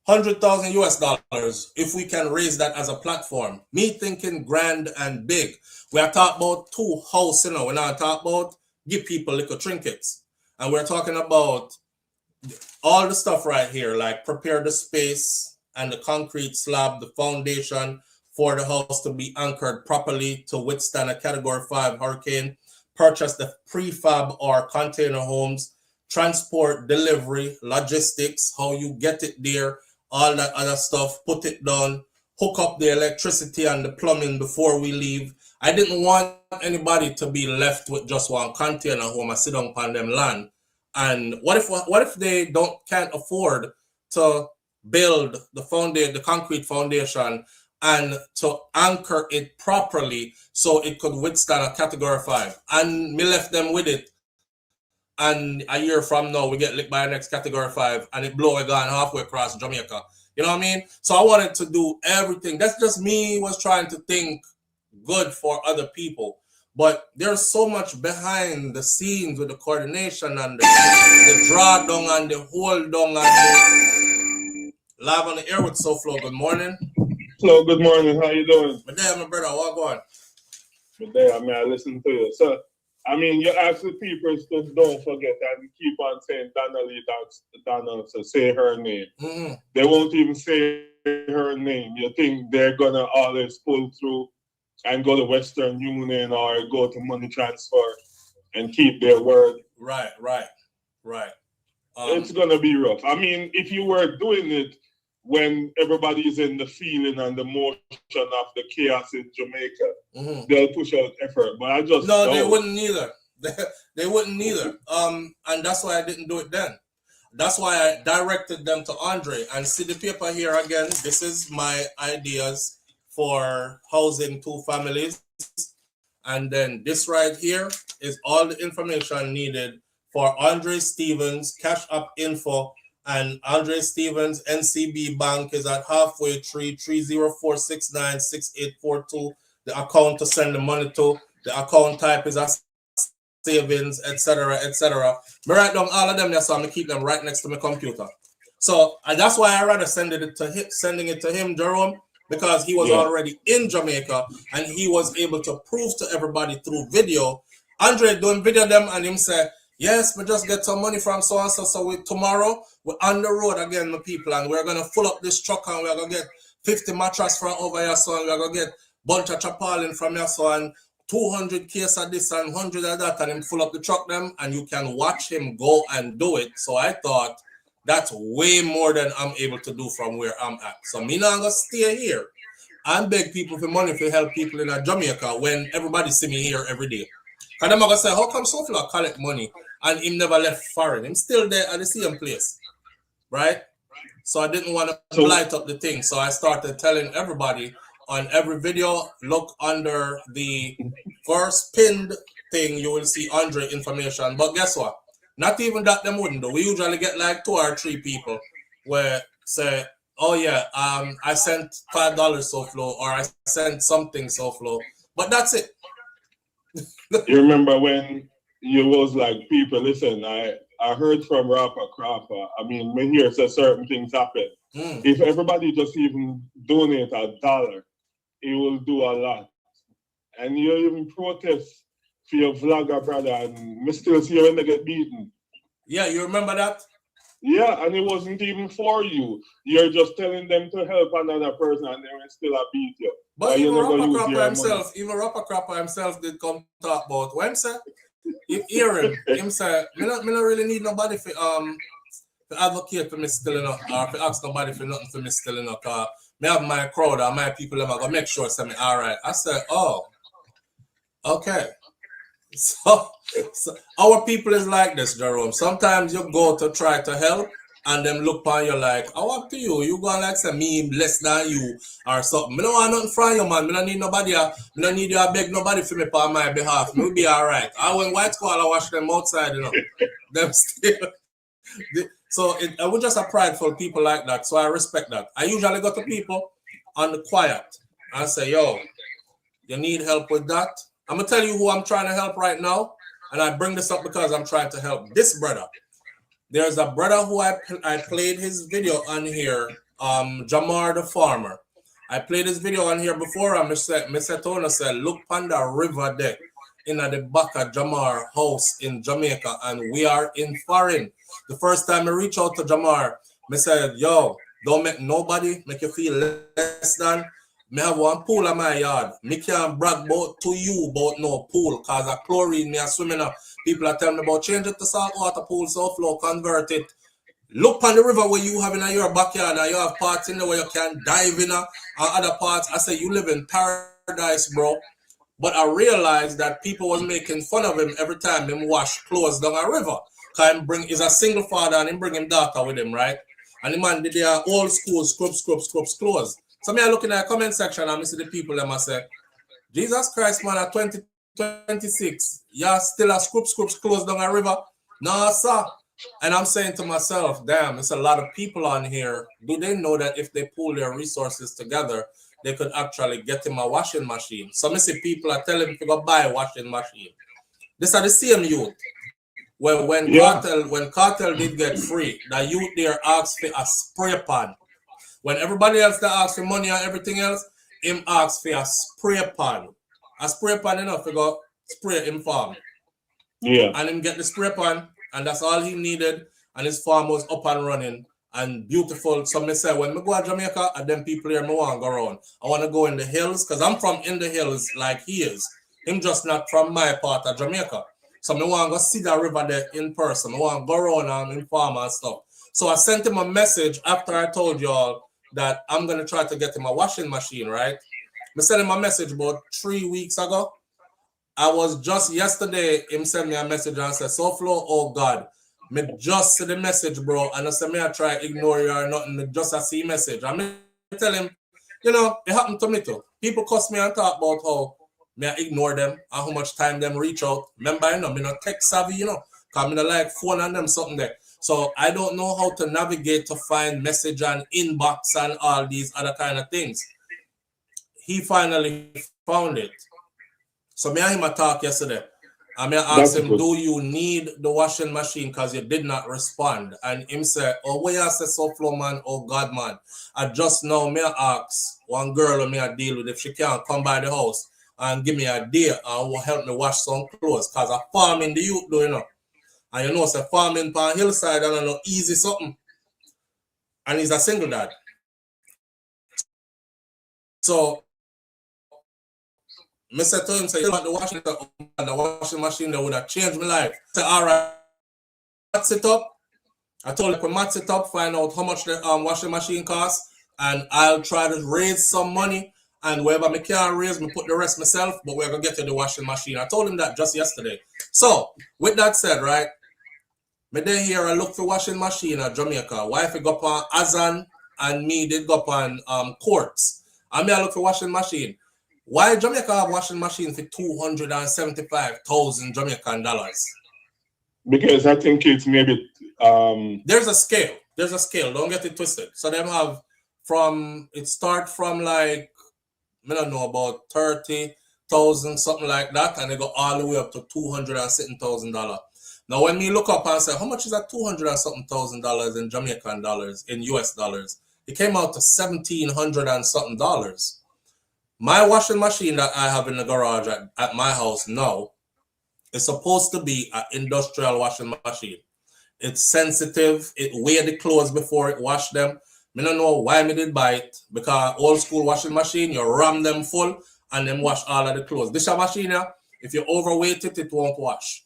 $100,000 if we can raise that as a platform. Me thinking grand and big. We are talking about 2 houses, We're not talking about give people little trinkets. And we're talking about all the stuff right here, like prepare the space and the concrete slab, the foundation for the house to be anchored properly to withstand a Category 5 hurricane, purchase the prefab or container homes, transport, delivery, logistics, how you get it there, all that other stuff, put it down, hook up the electricity and the plumbing before we leave. I didn't want anybody to be left with just one container home and sit down on them land. And what if they can't afford to build the concrete foundation and to anchor it properly so it could withstand a Category 5? And me left them with it. And a year from now, we get licked by the next Category 5 and it blow it gone halfway across Jamaica. You know what I mean? So I wanted to do everything. That's just me was trying to think good for other people. But there's so much behind the scenes with the coordination and the draw down and the hold down and the live on the air with SouFLo. Good morning. Hello, good morning. How you doing? My dad, my brother, what going? Good day. I mean, I listen to you. So, I mean, you ask the people to don't forget and keep on saying Donnelly to say her name. Mm-hmm. They won't even say her name. You think they're gonna always pull through and go to Western Union or go to money transfer and keep their word? Right. It's gonna be rough. I mean, if you were doing it when everybody's in the feeling and the motion of the chaos in Jamaica, they'll push out effort. But I just no, don't. they wouldn't either. They wouldn't either. And that's why I didn't do it then. That's why I directed them to Andre. And see the paper here again. This is my ideas for housing 2 families. And then this right here is all the information needed for Andre Stevens, Cash App info. And Andre Stevens NCB Bank is at halfway 304696842. The account to send the money to. The account type is a savings, etc. I write down all of them there, so I'm gonna keep them right next to my computer. So and that's why I rather sending it to him, Jerome, because he was already in Jamaica and he was able to prove to everybody through video. Andre doing video them and him say, yes, we just get some money from so and so. So tomorrow we're on the road again, my people, and we're gonna full up this truck and we're gonna get 50 mattress from over here, so and we're gonna get bunch of chapalin from here, so and 200 case of this and 100 of that, and him full up the truck them, and you can watch him go and do it. So I thought that's way more than I'm able to do from where I'm at. So me not gonna stay here and beg people for money to help people in Jamaica when everybody see me here every day. And I'm gonna say, how come SouFLo collect money and him never left foreign? Him still there at the same place, right? So I didn't want to light up the thing. So I started telling everybody on every video, look under the first pinned thing, you will see Andre information. But guess what? Not even that them wouldn't do. We usually get like 2 or 3 people where say, oh yeah, I sent $5 SouFLo, or I sent something SouFLo. But that's it. You remember when you was like, people, listen, I heard from Rapper Crapper. I mean, when you hear certain things happen, if everybody just even donate $1, it will do a lot. And you even protest for your vlogger brother, and me still see you when they get beaten. Yeah, you remember that? Yeah, and it wasn't even for you. You're just telling them to help another person, and they will still beat you. But even Rapper Crapper himself did come talk about when say, if hear him say, me not really need nobody for advocate for me still enough, or for ask nobody for nothing for me still enough. Me have my crowd or my people, I'm gonna make sure say me all right. I said, oh, okay. So our people is like this, Jerome. Sometimes you go to try to help, and them look upon you like, oh, up to you. You go like say me less than you or something. Me don't want nothing from you, man. Me don't need nobody. Me don't need you to beg nobody for me on my behalf. Me will be all right. I when white squall, I wash them outside, you know. Them still. So I was just a prideful people like that. So I respect that. I usually go to people on the quiet and say, yo, you need help with that? I'm going to tell you who I'm trying to help right now. And I bring this up because I'm trying to help this brother. There's a brother who I played his video on here, Jamar the Farmer. I played his video on here before, and Mr. Tona said, look on the river deck in the back of Jamar house in Jamaica, and we are in foreign. The first time I reached out to Jamar, I said, yo, don't make nobody make you feel less than. Me have one pool in my yard. Me can't brag about to you about no pool, because of chlorine me a swimming up. People are telling me about change it to saltwater pool, SouFLo, convert it. Look on the river where you have in your backyard, and you have parts in there where you can dive in, and other parts. I say you live in paradise, bro. But I realized that people was making fun of him every time him wash clothes down a river. Because he's a single father and him bring him daughter with him, right? And the man did their old school scrubs clothes. So me I look in the comment section and I see the people them I say, Jesus Christ, man, at 2026, you still a scrubs clothes down a river? No, sir. And I'm saying to myself, damn, it's a lot of people on here. Do they know that if they pull their resources together, they could actually get him a washing machine? So I see people are telling him to go buy a washing machine. These are the same youth. Well, when Kartel did get free, the youth there asked for a spray pan. When everybody else that asked for money and everything else, him asked for a spray pan. A spray pan enough to go spray him farm. Yeah. And him get the spray pan, and that's all he needed, and his farm was up and running and beautiful. So me say, when me go to Jamaica, and them people here, me want to go around. I want to go in the hills, because I'm from in the hills like he is. Him just not from my part of Jamaica. So me want to go see the river there in person. I want to go around and in farm and stuff. So I sent him a message after I told y'all that I'm going to try to get him a washing machine, right? I sent him a message about 3 weeks ago. I was just yesterday, him sent me a message and said, SouFLo, oh God, me just see the message, bro. And I said, me I try ignore you or nothing, me just I see message. And me tell him, you know, it happened to me too. People cuss me and talk about how me I ignore them and how much time them reach out. Remember, you know, me not tech savvy, you know, because me not like phone and them something there. So I don't know how to navigate to find message and inbox and all these other kind of things. He finally found it. So me and him a talk yesterday. And me asked him, do you need the washing machine because you did not respond? And him said, oh, what you say, SouFLo, man? Oh, God, man. I just now me ask one girl who me I deal with if she can come by the house and give me a day and will help me wash some clothes because I farm in the youth, though, you know. And you know, it's a farming on hillside and I know easy something. And he's a single dad. So, I said to him, say, you want the washing machine that would have changed my life. I said, all right, match it up. I told him, match it up, find out how much the washing machine costs, and I'll try to raise some money. And wherever I can raise, me put the rest myself, but we're going to get to the washing machine. I told him that just yesterday. So, with that said, right, me then here I look for washing machine at Jamaica. Wife go up on Azan and me did go up on Courts. And me I look for washing machine. Why Jamaica have washing machine for 275,000 Jamaican dollars? Because I think it's maybe there's a scale. There's a scale. Don't get it twisted. So them have it start from like I don't know about 30,000 something like that, and they go all the way up to $200,000. Now when we look up and say how much is that $200,000 in Jamaican dollars in US dollars, it came out to $1,700 and something dollars. My washing machine that I have in the garage at my house now is supposed to be an industrial washing machine. It's sensitive. It weigh the clothes before it wash them. I don't know why I did buy it, because old school washing machine, you ram them full and then wash all of the clothes. This machine, if you overweight it, it won't wash.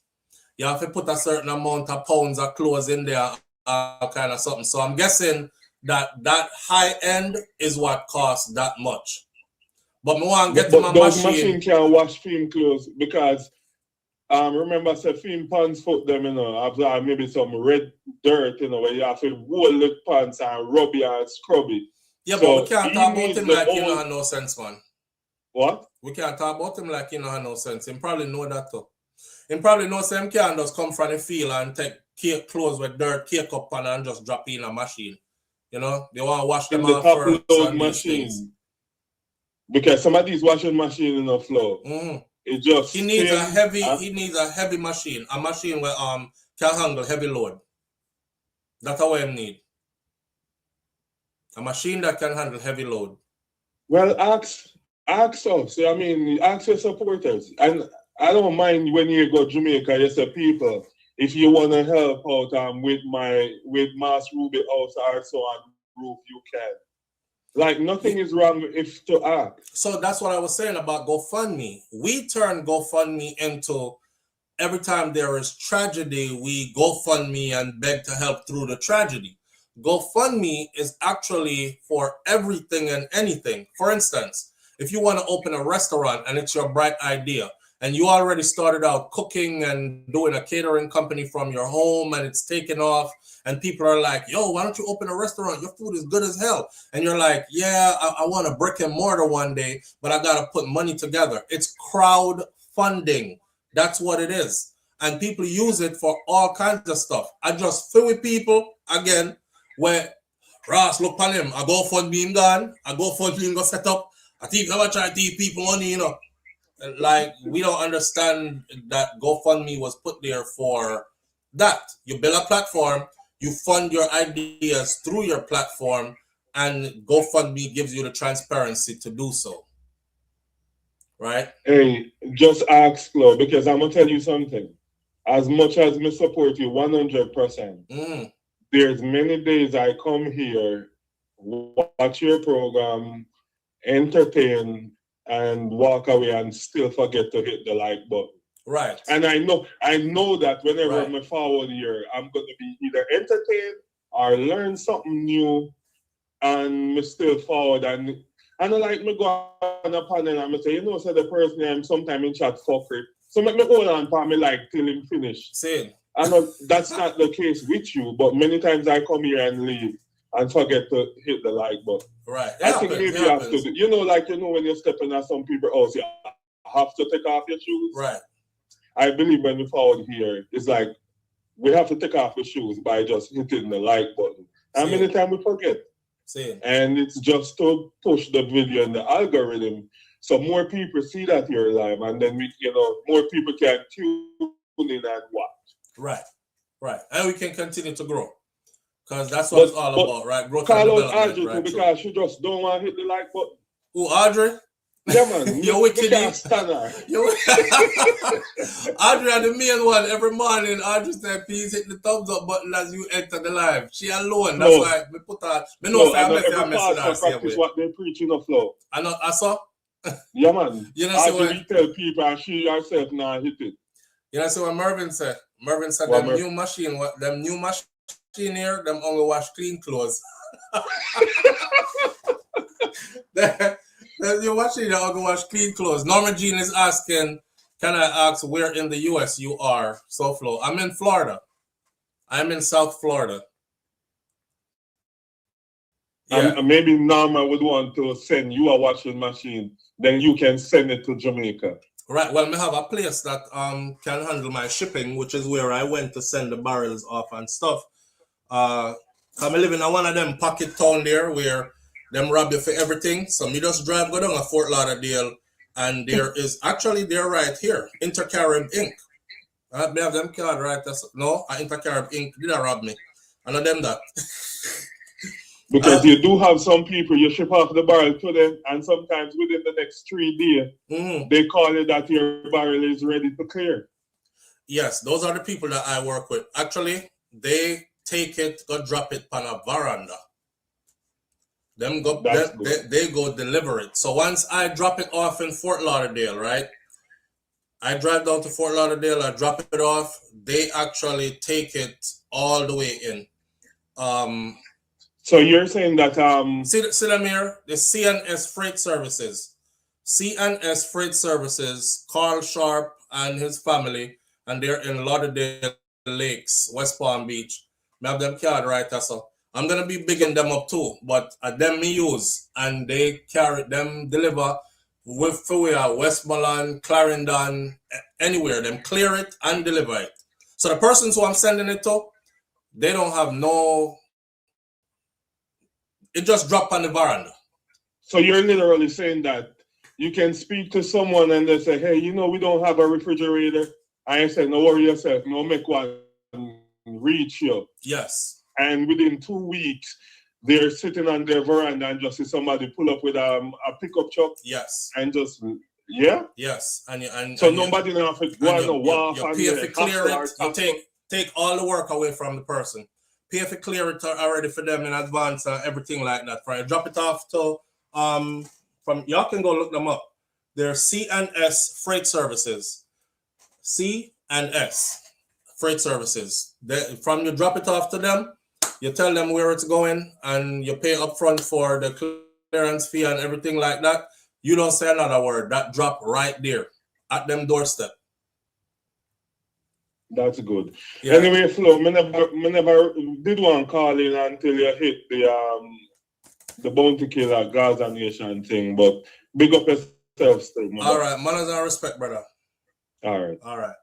You have to put a certain amount of pounds of clothes in there, kind of something. So I'm guessing that high end is what costs that much. But I want to get to my machine can wash film clothes because remember I said film pants foot them, you know, absorb maybe some red dirt, you know, where you have to roll the pants and rub it and scrub it. Yeah, so but we can't talk about him like you know have no sense, man. What? We can't talk about him like you know have no sense. Him probably know that too. Him probably know him can't just come from the field and take clothes with dirt, cake up and just drop in a machine. You know, they want to wash them off first. Machine. Because some of these washing machines in the floor, it just he needs a heavy machine, a machine where can handle heavy load. That's what I need. A machine that can handle heavy load. Well, ask us. I mean, ask your supporters. And I don't mind when you go to Jamaica, you say people, if you want to help out with Mass Ruby House or so on roof, you can. Like nothing is wrong if to ask. So that's what I was saying about GoFundMe. We turn GoFundMe into every time there is tragedy, we GoFundMe and beg to help through the tragedy. GoFundMe is actually for everything and anything. For instance, if you want to open a restaurant and it's your bright idea, and you already started out cooking and doing a catering company from your home and it's taken off and people are like, yo, why don't you open a restaurant? Your food is good as hell. And you're like, yeah, I want a brick and mortar one day, but I got to put money together. It's crowdfunding. That's what it is. and people use it for all kinds of stuff. I just feel with people again where Ross look on him. I go for being gone. I go for being go set up. I think I try to give people money, you know. Like, we don't understand that GoFundMe was put there for that. You build a platform, you fund your ideas through your platform, and GoFundMe gives you the transparency to do so. Right? Hey, just ask Flo, because I'm gonna tell you something. As much as me support you 100%, there's many days I come here, watch your program, entertain, and walk away and still forget to hit the like button. Right. And I know that whenever I'm forward here, I'm gonna be either entertained or learn something new, and me still forward. And I don't like me go on a panel and me say, you know, so the person I'm sometimes in chat fuckery. So make me hold on for me like till him finish. Same. I know that's not the case with you, but many times I come here and leave and forget to hit the like button. Right. I think maybe you have to do, you know, like, you know, when you're stepping at some people's house, you have to take off your shoes. Right. I believe when we forward here, it's like we have to take off the shoes by just hitting the like button. How many times we forget? Same. And it's just to push the video in the algorithm so more people see that you're live, and then we, you know, more people can tune in and watch. Right. Right. And we can continue to grow. Because that's what it's all about, right? Growth and development, Audrey, right? Because she just don't want to hit the like button. Who, Audrey? Yeah, man. You're wicked. Stand her. Audrey are the main one. Every morning, Audrey said, please hit the thumbs up button as you enter the live. She alone. That's why we put her. Me know if I'm practice what they preaching of Flo. I saw. Yeah, man. You know, Audrey tell people and she herself now hit it. You know, so what Mervin said? Mervin said, new machine here, them only wash clean clothes. You're watching the only wash clean clothes. Norma Jean is asking, can I ask where in the US you are, SouFLo? I'm in Florida. I'm in South Florida. Yeah. Maybe Norma would want to send you a washing machine. Then you can send it to Jamaica. Right. Well, I have a place that can handle my shipping, which is where I went to send the barrels off and stuff. I live in one of them pocket town there where them rob you for everything. So me just drive go down a Fort Lauderdale, and there is actually they're right here, Intercarib Inc. I have them card right. No, Intercarib Inc. did not rob me. I know them that. Because you do have some people, you ship off the barrel to them, and sometimes within the next 3 days, they call it that your barrel is ready to clear. Yes, those are the people that I work with. Actually, they take it, go drop it on a veranda. They go deliver it. So once I drop it off in Fort Lauderdale, right? I drive down to Fort Lauderdale, I drop it off. They actually take it all the way in. So you're saying that see them here, the C&S Freight Services. C&S Freight Services, Carl Sharp and his family, and they're in Lauderdale Lakes, West Palm Beach. I have them card right, so I'm gonna be bigging them up too, but them me use, and they carry them deliver with Westmoreland, Clarendon, anywhere. Them clear it and deliver it. So the persons who I'm sending it to, they don't have no. It just dropped on the veranda. So you're literally saying that you can speak to someone and they say, hey, you know, we don't have a refrigerator. I say, no worry yourself, no make one reach you. Yes. And within 2 weeks, they're sitting on their veranda and just see somebody pull up with a pickup truck. Yes. And just, yeah? Yes. And so nobody knows if you pay for clear it, you take all the work away from the person. Pay for clear it already for them in advance, everything like that. Right? Drop it off to from y'all can go look them up. They're C&S Freight Services. C&S Freight Services. From you drop it off to them, you tell them where it's going, and you pay upfront for the clearance fee and everything like that. You don't say another word. That drop right there at them doorstep. That's good. Yeah. Anyway, Flo, me never did one call in until you hit the Bounty Killer Gaza Nation thing, but big up yourself still. All right, manners and respect, brother. All right. All right.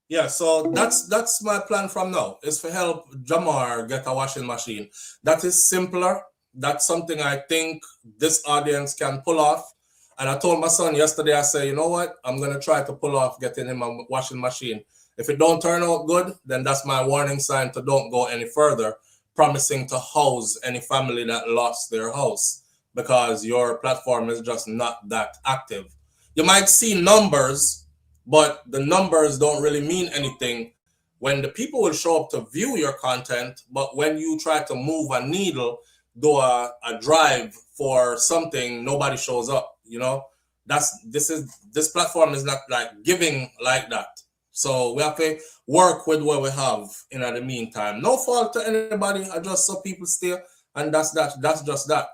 Yeah, so that's my plan from now, is to help Jamar get a washing machine. That is simpler. That's something I think this audience can pull off. And I told my son yesterday, I said, you know what? I'm going to try to pull off getting him a washing machine. If it don't turn out good, then that's my warning sign to don't go any further, promising to house any family that lost their house, because your platform is just not that active. You might see numbers, but the numbers don't really mean anything when the people will show up to view your content. But when you try to move a needle, do a drive for something, nobody shows up. You know, this platform is not like giving like that. So we have to work with what we have in the meantime. No fault to anybody. I just saw people steal, and that's just that.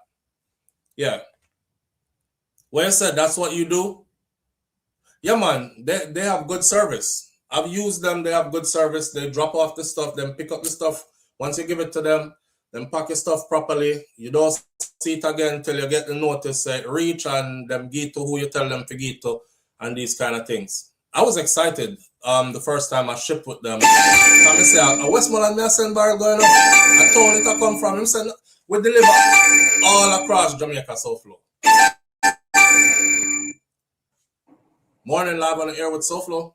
Yeah. When you said that's what you do, yeah, man, they have good service. I've used them. They have good service. They drop off the stuff, then pick up the stuff. Once you give it to them, then pack your stuff properly. You don't see it again until you get the notice, reach, and them give to who you tell them to give to, and these kind of things. I was excited the first time I shipped with them. I say, a Westmoreland may send barrel going up. I told it to come from him. Said we deliver all across Jamaica, SouFLo. Morning, live on the air with SouFLo.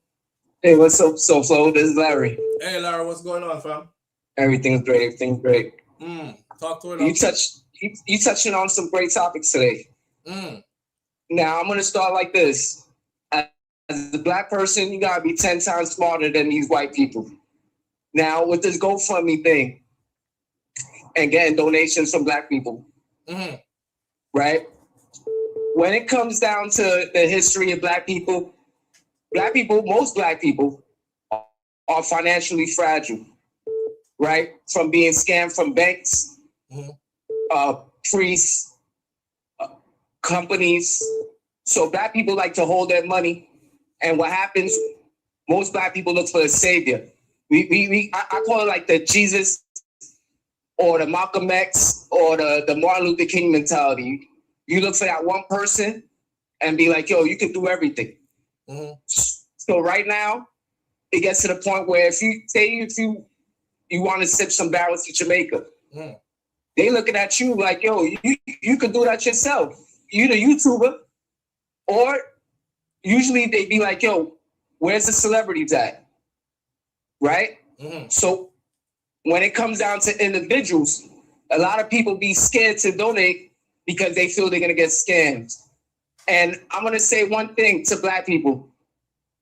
Hey, what's up, SouFLo? This is Larry. Hey, Larry, what's going on, fam? Everything's great. Everything's great. Talk to it. You touching on some great topics today. Now, I'm gonna start like this. As a black person, you gotta be 10 times smarter than these white people. Now, with this GoFundMe thing, and getting donations from black people, right? When it comes down to the history of black people, most black people are financially fragile, right? From being scammed from banks, priests, companies. So black people like to hold their money. And what happens, most black people look for a savior. I call it like the Jesus or the Malcolm X or the Martin Luther King mentality. You look for that one person and be like, yo, you can do everything. So right now, it gets to the point where if you want to sip some barrels to Jamaica, they looking at you like, yo, you could do that yourself. You the YouTuber. Or usually they be like, yo, where's the celebrities at? Right? So when it comes down to individuals, a lot of people be scared to donate because they feel they're going to get scammed. And I'm going to say one thing to black people.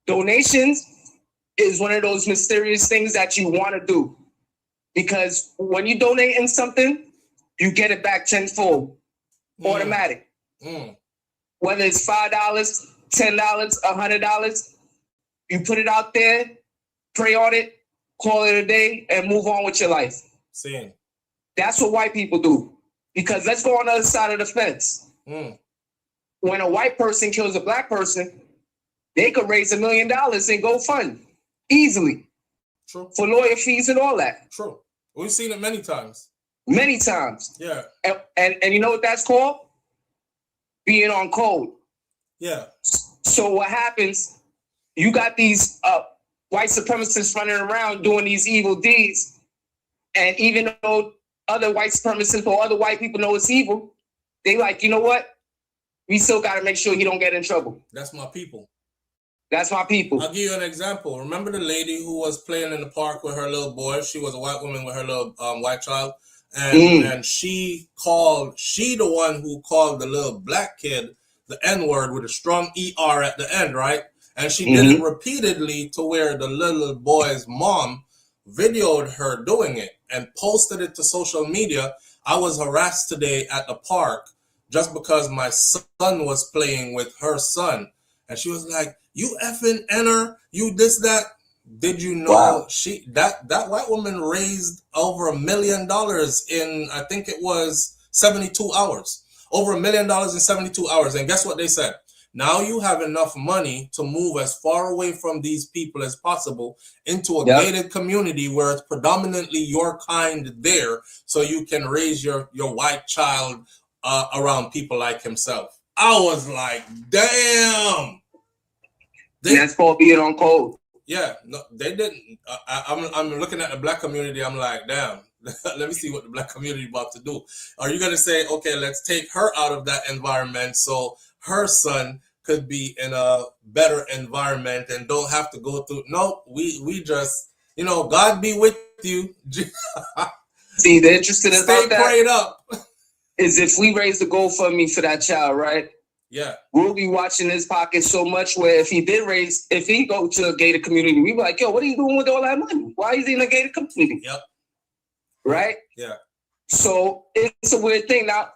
Donations is one of those mysterious things that you want to do. Because when you donate in something, you get it back tenfold. Automatic. Whether it's $5, $10, $100, you put it out there, pray on it, call it a day, and move on with your life. Same. That's what white people do. Because let's go on the other side of the fence. When a white person kills a black person, they could raise $1 million and go fund easily. True. For lawyer fees and all that. True. We've seen it many times. Many times. Yeah. And you know what that's called? Being on code. Yeah. So what happens, you got these white supremacists running around doing these evil deeds. And even though other white supremacists or other white people know it's evil, they like, you know what? We still got to make sure he don't get in trouble. That's my people. That's my people. I'll give you an example. Remember the lady who was playing in the park with her little boy? She was a white woman with her little white child. And she the one who called the little black kid the N-word with a strong ER at the end, right? And she did it repeatedly to where the little boy's mom videoed her doing it and posted it to social media. I was harassed today at the park just because my son was playing with her son. And she was like, you effing enter, you this, that. Did you know that white woman raised over $1 million in, I think it was 72 hours. Over $1 million in 72 hours. And guess what they said? Now you have enough money to move as far away from these people as possible into a gated community where it's predominantly your kind there, so you can raise your white child around people like himself. I was like, damn. That's called being on code. Yeah, no, they didn't. I'm looking at the black community. I'm like, damn. Let me see what the black community about to do. Are you gonna say, okay, let's take her out of that environment so her son could be in a better environment and don't have to go through? No, we just, God be with you. See, the interesting Stay about that prayed up. is if we raise the GoFundMe for that child, right? Yeah. We'll be watching his pocket so much where if he go to a gated community, we be like, yo, what are you doing with all that money? Why is he in a gated community? Yep. Right? Yeah. So it's a weird thing. Now,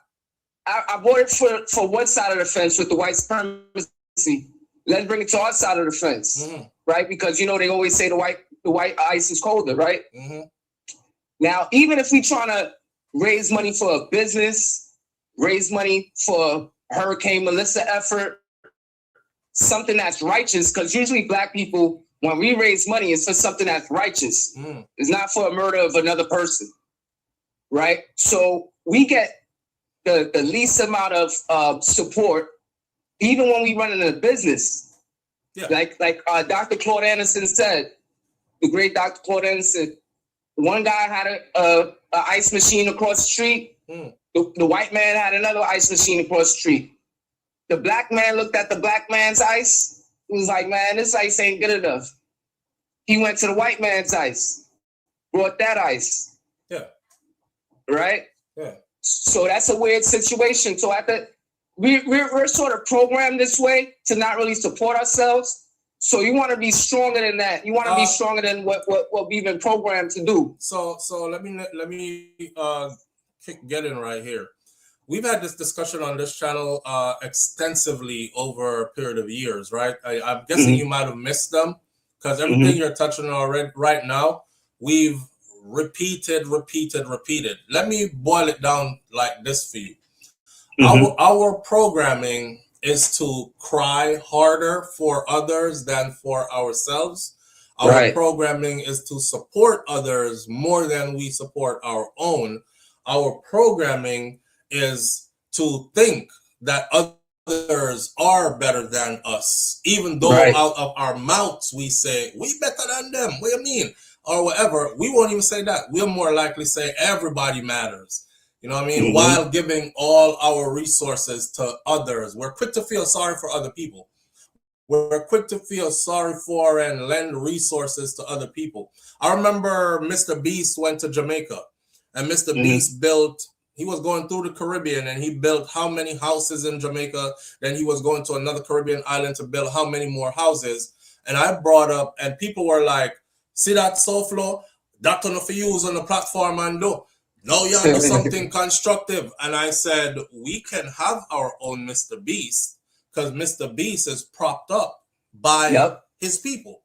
I bought it for one side of the fence with the white supremacy. Let's bring it to our side of the fence, right? Because, they always say the white ice is colder, right? Mm-hmm. Now, even if we trying to raise money for a business, raise money for Hurricane Melissa effort, something that's righteous, because usually black people, when we raise money, it's for something that's righteous. It's not for a murder of another person, right? So we get the least amount of support, even when we run in a business. Yeah. Like Dr. Claude Anderson said, the great Dr. Claude Anderson, one guy had a ice machine across the street. The white man had another ice machine across the street. The black man looked at the black man's ice. He was like, man, this ice ain't good enough. He went to the white man's ice, brought that ice. Yeah. Right? Yeah. So that's a weird situation. So we're sort of programmed this way to not really support ourselves. So you want to be stronger than that. You want to be stronger than what we've been programmed to do. So let me get in right here. We've had this discussion on this channel extensively over a period of years, right? I'm guessing you might have missed them because everything you're touching on right now, we've repeated. Let me boil it down like this for you. Our programming is to cry harder for others than for ourselves. Our programming is to support others more than we support our own. Our programming is to think that others are better than us, even though out of our mouths we say, we better than them. What do you mean? Or whatever. We won't even say that. We'll more likely say everybody matters. You know what I mean? While giving all our resources to others. We're quick to feel sorry for other people. We're quick to feel sorry for and lend resources to other people. I remember Mr. Beast went to Jamaica and Mr. Beast he was going through the Caribbean and he built how many houses in Jamaica. Then he was going to another Caribbean island to build how many more houses. And I brought up, and people were like, see that SouFLo? That's enough for use on the platform and do. No, you have to do something constructive. And I said, we can have our own Mr. Beast because Mr. Beast is propped up by his people.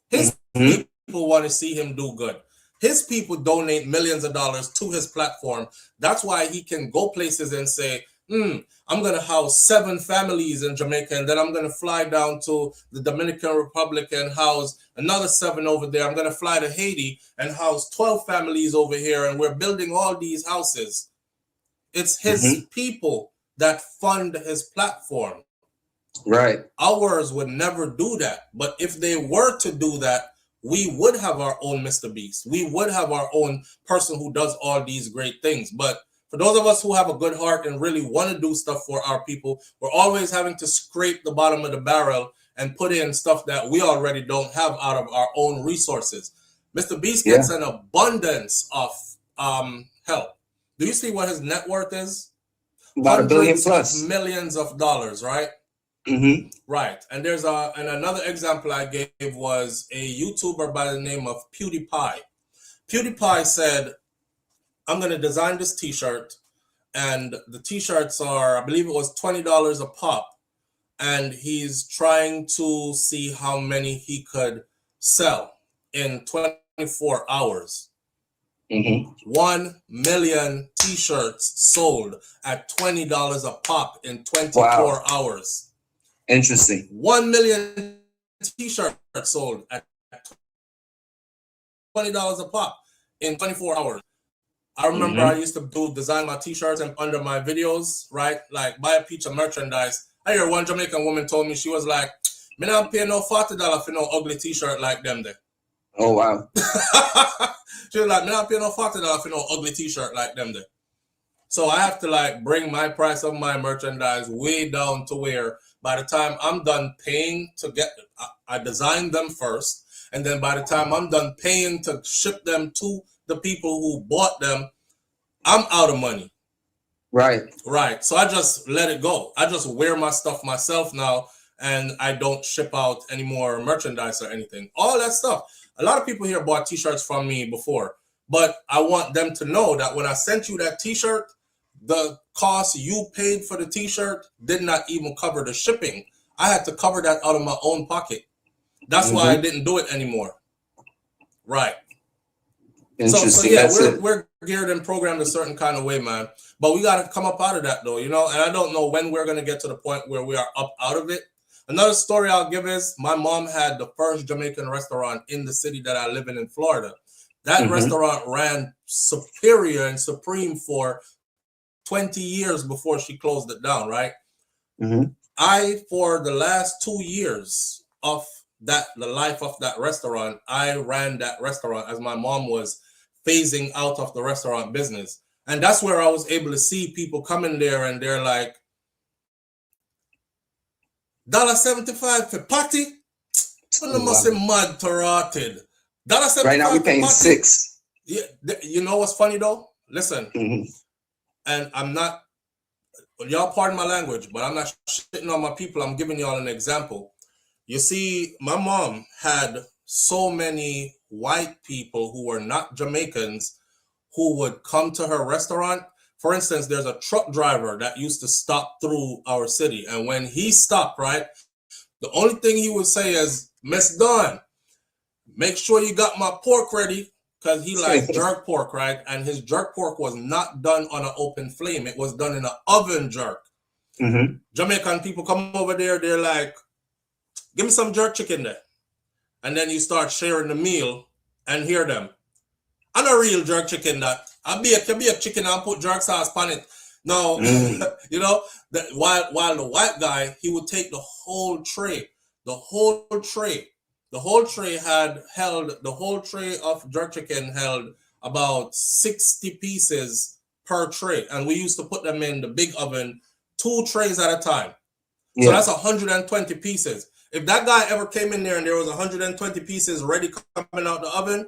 His people want to see him do good. His people donate millions of dollars to his platform. That's why he can go places and say, I'm going to house 7 families in Jamaica, and then I'm going to fly down to the Dominican Republic and house another 7 over there. I'm going to fly to Haiti and house 12 families over here, and we're building all these houses. It's his people that fund his platform. Right. Ours would never do that. But if they were to do that, we would have our own Mr. Beast. We would have our own person who does all these great things. But for those of us who have a good heart and really want to do stuff for our people, we're always having to scrape the bottom of the barrel and put in stuff that we already don't have out of our own resources. Mr. Beast gets an abundance of help. Do you see what his net worth is? About $1 billion plus. Millions of dollars, right? Right. And there's and another example I gave was a YouTuber by the name of PewDiePie. PewDiePie said, I'm going to design this t-shirt, and the t-shirts are, I believe it was $20 a pop, and he's trying to see how many he could sell in 24 hours. 1 million t-shirts sold at $20 a pop in 24 hours. Interesting. 1 million t-shirts sold at $20 a pop in 24 hours. I remember I used to design my t-shirts and under my videos, right? Like buy a piece of merchandise. I hear one Jamaican woman told me, she was like, Me not pay no $40 for no ugly t-shirt like them there. Oh wow. She was like, me not pay no $40 for no ugly t-shirt like them there. So I have to like bring my price of my merchandise way down to where by the time I'm done paying to get, I designed them first. And then by the time I'm done paying to ship them to the people who bought them, I'm out of money. Right. Right. So I just let it go. I just wear my stuff myself now, and I don't ship out any more merchandise or anything. All that stuff. A lot of people here bought t-shirts from me before, but I want them to know that when I sent you that t-shirt, the cost you paid for the t-shirt did not even cover the shipping. I had to cover that out of my own pocket. That's why I didn't do it anymore. Right. So yeah, we're geared and programmed a certain kind of way, man. But we got to come up out of that, though, you know. And I don't know when we're going to get to the point where we are up out of it. Another story I'll give is my mom had the first Jamaican restaurant in the city that I live in Florida. That restaurant ran superior and supreme for 20 years before she closed it down, right? For the last 2 years of the life of that restaurant, I ran that restaurant as my mom was phasing out of the restaurant business. And that's where I was able to see people come in there and they're like, $1.75 for patty? You must be mad to rotted. $1.75 right now we're paying $6. Yeah, you know what's funny though? Listen, and I'm not, y'all pardon my language, but I'm not shitting on my people. I'm giving y'all an example. You see, my mom had so many white people who were not Jamaicans who would come to her restaurant. For instance, there's a truck driver that used to stop through our city. And when he stopped, right, the only thing he would say is, Miss Dawn, make sure you got my pork ready, because he liked jerk pork, right? And his jerk pork was not done on an open flame. It was done in an oven jerk. Jamaican people come over there, they're like, give me some jerk chicken there. And then you start sharing the meal and hear them. I'm a real jerk chicken that. I be a chicken and put jerk sauce on it. No, you know, while the white guy, he would take the whole tray. The whole tray of jerk chicken held about 60 pieces per tray. And we used to put them in the big oven, 2 trays at a time. So that's 120 pieces. If that guy ever came in there and there was 120 pieces ready coming out the oven,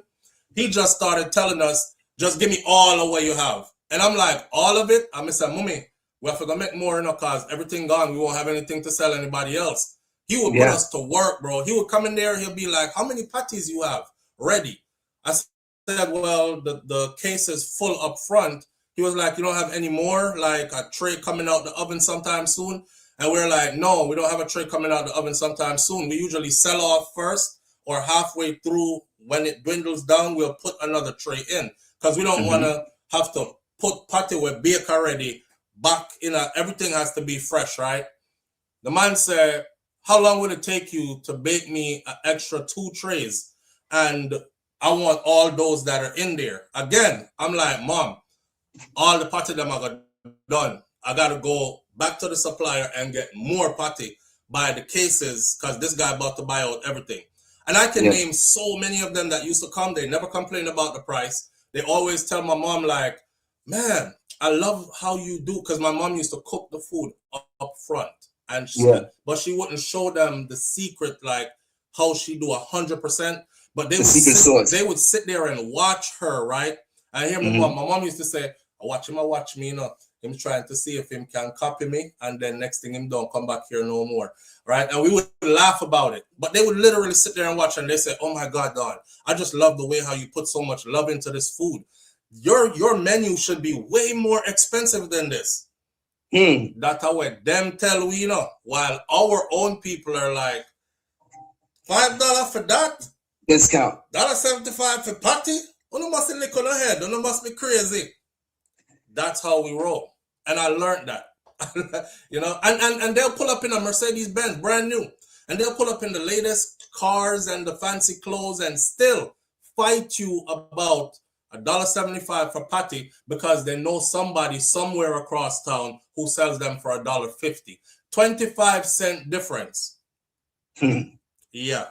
he just started telling us, just give me all of what you have. And I'm like, all of it? I'm saying, Mummy, we have to make more, because everything gone. We won't have anything to sell anybody else. He would put us to work, bro. He would come in there. He'll be like, how many patties you have ready? I said, well, the case is full up front. He was like, you don't have any more, like a tray coming out the oven sometime soon? And we're like, no, we don't have a tray coming out the oven sometime soon. We usually sell off first, or halfway through. When it dwindles down, we'll put another tray in, because we don't want to have to put patty with bake already back in. Everything has to be fresh, right? The man said, how long would it take you to bake me an extra 2 trays? And I want all those that are in there. Again, I'm like, Mom, all the patty them I got done. I got to go back to the supplier and get more patty by the cases, because this guy about to buy out everything. And I can name so many of them that used to come. They never complain about the price. They always tell my mom, like, man, I love how you do, because my mom used to cook the food up front. And but she wouldn't show them the secret, like how she do 100%. But they would sit there and watch her, right? I hear my mom used to say, watch me, you know. Him trying to see if him can copy me, and then next thing him don't come back here no more, right? And we would laugh about it, but they would literally sit there and watch, and they say, oh my God, Don, I just love the way how you put so much love into this food. Your menu should be way more expensive than this. That's how them tell we, you know, while our own people are like, $5 for that? Discount. $1.75 for patty? You must be lick on the head. You must be crazy. That's how we roll. And I learned that. You know, and they'll pull up in a Mercedes-Benz, brand new. And they'll pull up in the latest cars and the fancy clothes and still fight you about $1.75 for patty, because they know somebody somewhere across town who sells them for $1.50. 25-cent difference. Yeah.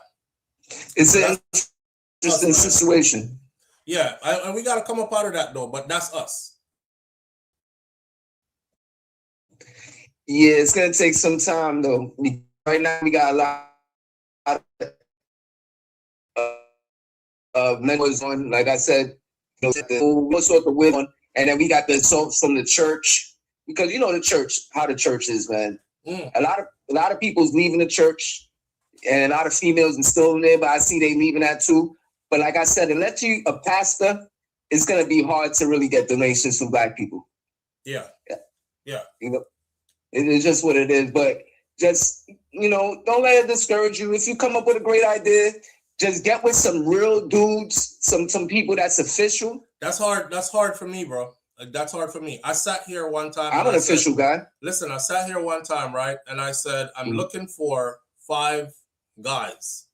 It's an interesting situation. Yeah, and we got to come up out of that though, but that's us. Yeah, it's going to take some time though. Right now we got a lot of members on, like I said, all sorts of women, and then we got the assaults from the church, because you know the church, how the church is, man. A lot of people's leaving the church, and a lot of females are still in there, but I see they leaving that too. But like I said, unless you a pastor, it's gonna be hard to really get donations from Black people. Yeah. You know, it's just what it is. But just, you know, don't let it discourage you. If you come up with a great idea, just get with some real dudes, some people that's official. That's hard. That's hard for me, bro. That's hard for me. I sat here one time. I'm an official guy. Listen, I sat here one time, right? And I said, I'm looking for 5 guys.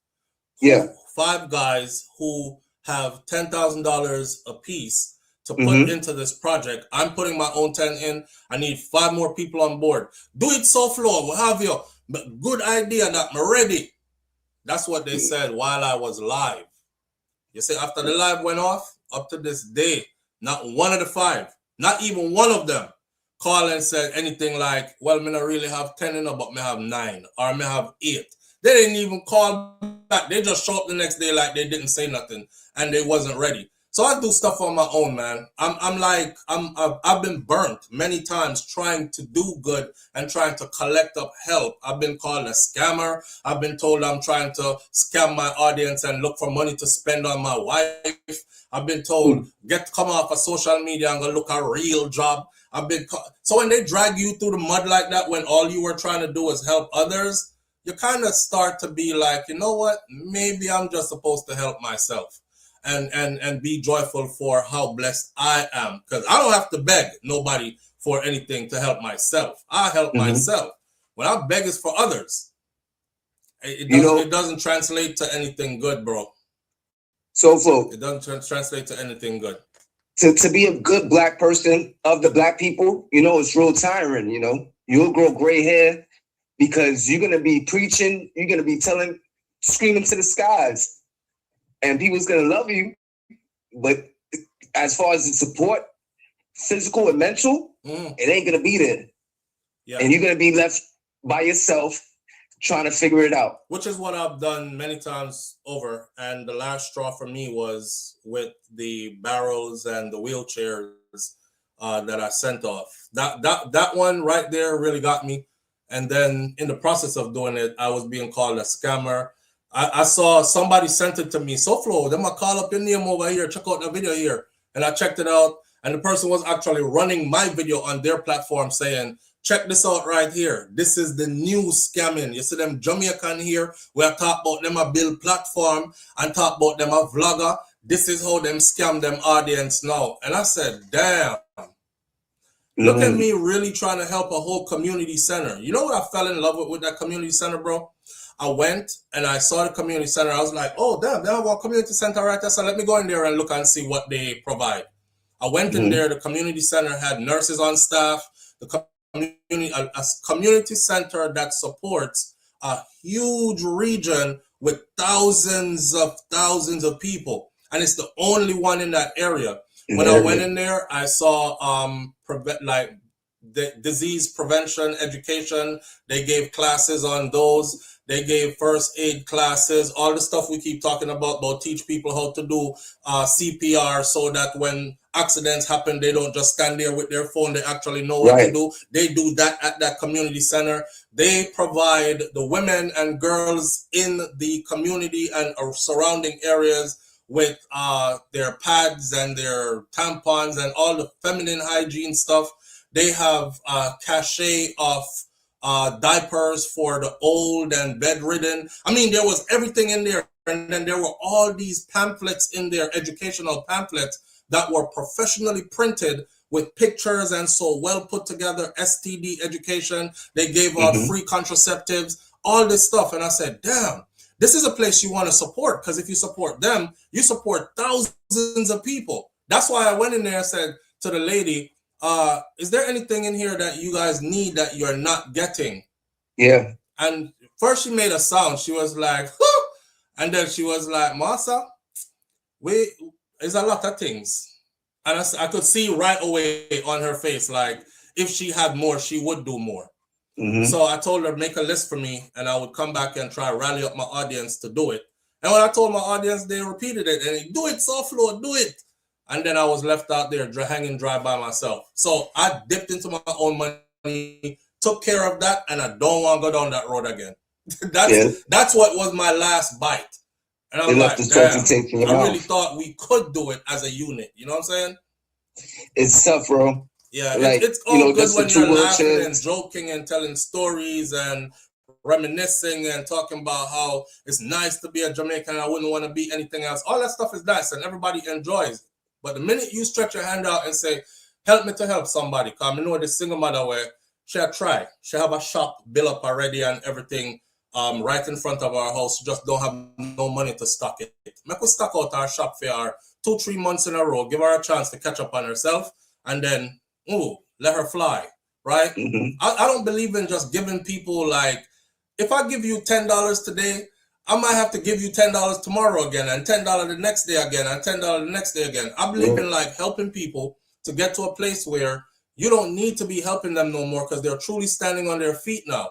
Yeah. 5 guys who have $10,000 a piece to put into this project. I'm putting my own 10 in. I need 5 more people on board. Do it SouFLo. What have you? But good idea that I'm ready. That's what they said while I was live. You see, after the live went off, up to this day, not one of the 5, not even one of them, called and said anything like, well, me not really have 10 in, but me have 9 or me have 8. They didn't even call back. They just show up the next day like they didn't say nothing and they wasn't ready. So I do stuff on my own, man. I've been burnt many times trying to do good and trying to collect up help. I've been called a scammer. I've been told I'm trying to scam my audience and look for money to spend on my wife. I've been told come off of social media and go look a real job. So when they drag you through the mud like that, when all you were trying to do was help others, you kind of start to be like, you know what? Maybe I'm just supposed to help myself. And be joyful for how blessed I am, because I don't have to beg nobody for anything to help myself. I help myself. When I beg is for others. It doesn't translate to anything good, bro. SouFLo, it doesn't translate to anything good. To be a good Black person of the Black people, you know, it's real tiring. You know, you'll grow gray hair because you're gonna be preaching. You're gonna be screaming to the skies. And people's gonna love you, but as far as the support, physical and mental, it ain't gonna be there. Yeah. And you're gonna be left by yourself trying to figure it out. Which is what I've done many times over. And the last straw for me was with the barrels and the wheelchairs that I sent off. That one right there really got me. And then in the process of doing it, I was being called a scammer. I saw somebody sent it to me. SouFLo, them I call up your name over here. Check out the video here. And I checked it out. And the person was actually running my video on their platform saying, check this out right here. This is the new scamming. You see them Jamaican here. We are talk about them a build platform and talk about them a vlogger. This is how them scam them audience now. And I said, damn. Look at me really trying to help a whole community center. You know what I fell in love with that community center, bro? I went and I saw the community center. I was like, oh, damn, they have a community center right there. So let me go in there and look and see what they provide. I went in there. The community center had nurses on staff. The community center that supports a huge region with thousands of people. And it's the only one in that area. When I went in there, I saw the disease prevention education. They gave classes on those. They gave first aid classes, all the stuff we keep talking about teach people how to do CPR so that when accidents happen, they don't just stand there with their phone. They actually know what to do. They do that at that community center. They provide the women and girls in the community and surrounding areas with their pads and their tampons and all the feminine hygiene stuff. They have a cachet of diapers for the old and bedridden. I mean, there was everything in there. And then there were all these pamphlets in there, educational pamphlets that were professionally printed with pictures and so well put together. STD education. They gave out free contraceptives, all this stuff. And I said, damn, this is a place you want to support, because if you support them, you support thousands of people. That's why I went in there and said to the lady, is there anything in here that you guys need that you're not getting? Yeah. And first she made a sound. She was like, "Huh!" And then she was like, Masa, there's a lot of things. And I could see right away on her face, like, if she had more, she would do more. Mm-hmm. So I told her, make a list for me, and I would come back and try to rally up my audience to do it. And when I told my audience, they repeated it, and do it, SouFLo, do it. And then I was left out there hanging dry by myself. So I dipped into my own money, took care of that, and I don't want to go down that road again. That's what was my last bite. And I'm like, damn, I really thought we could do it as a unit. You know what I'm saying? It's tough, bro. Yeah, like, it's all good when you're laughing and joking and telling stories and reminiscing and talking about how it's nice to be a Jamaican and I wouldn't want to be anything else. All that stuff is nice and everybody enjoys it. But the minute you stretch your hand out and say, help me to help somebody, because I know this single mother where she try. She have a shop built up already and everything right in front of our house. She just don't have no money to stock it. Make us stock out our shop for her 2-3 months in a row. Give her a chance to catch up on herself and then let her fly, right? Mm-hmm. I don't believe in just giving people, like, if I give you $10 today, I might have to give you $10 tomorrow again, and $10 the next day again, and $10 the next day again. I believe in, like, helping people to get to a place where you don't need to be helping them no more because they're truly standing on their feet now.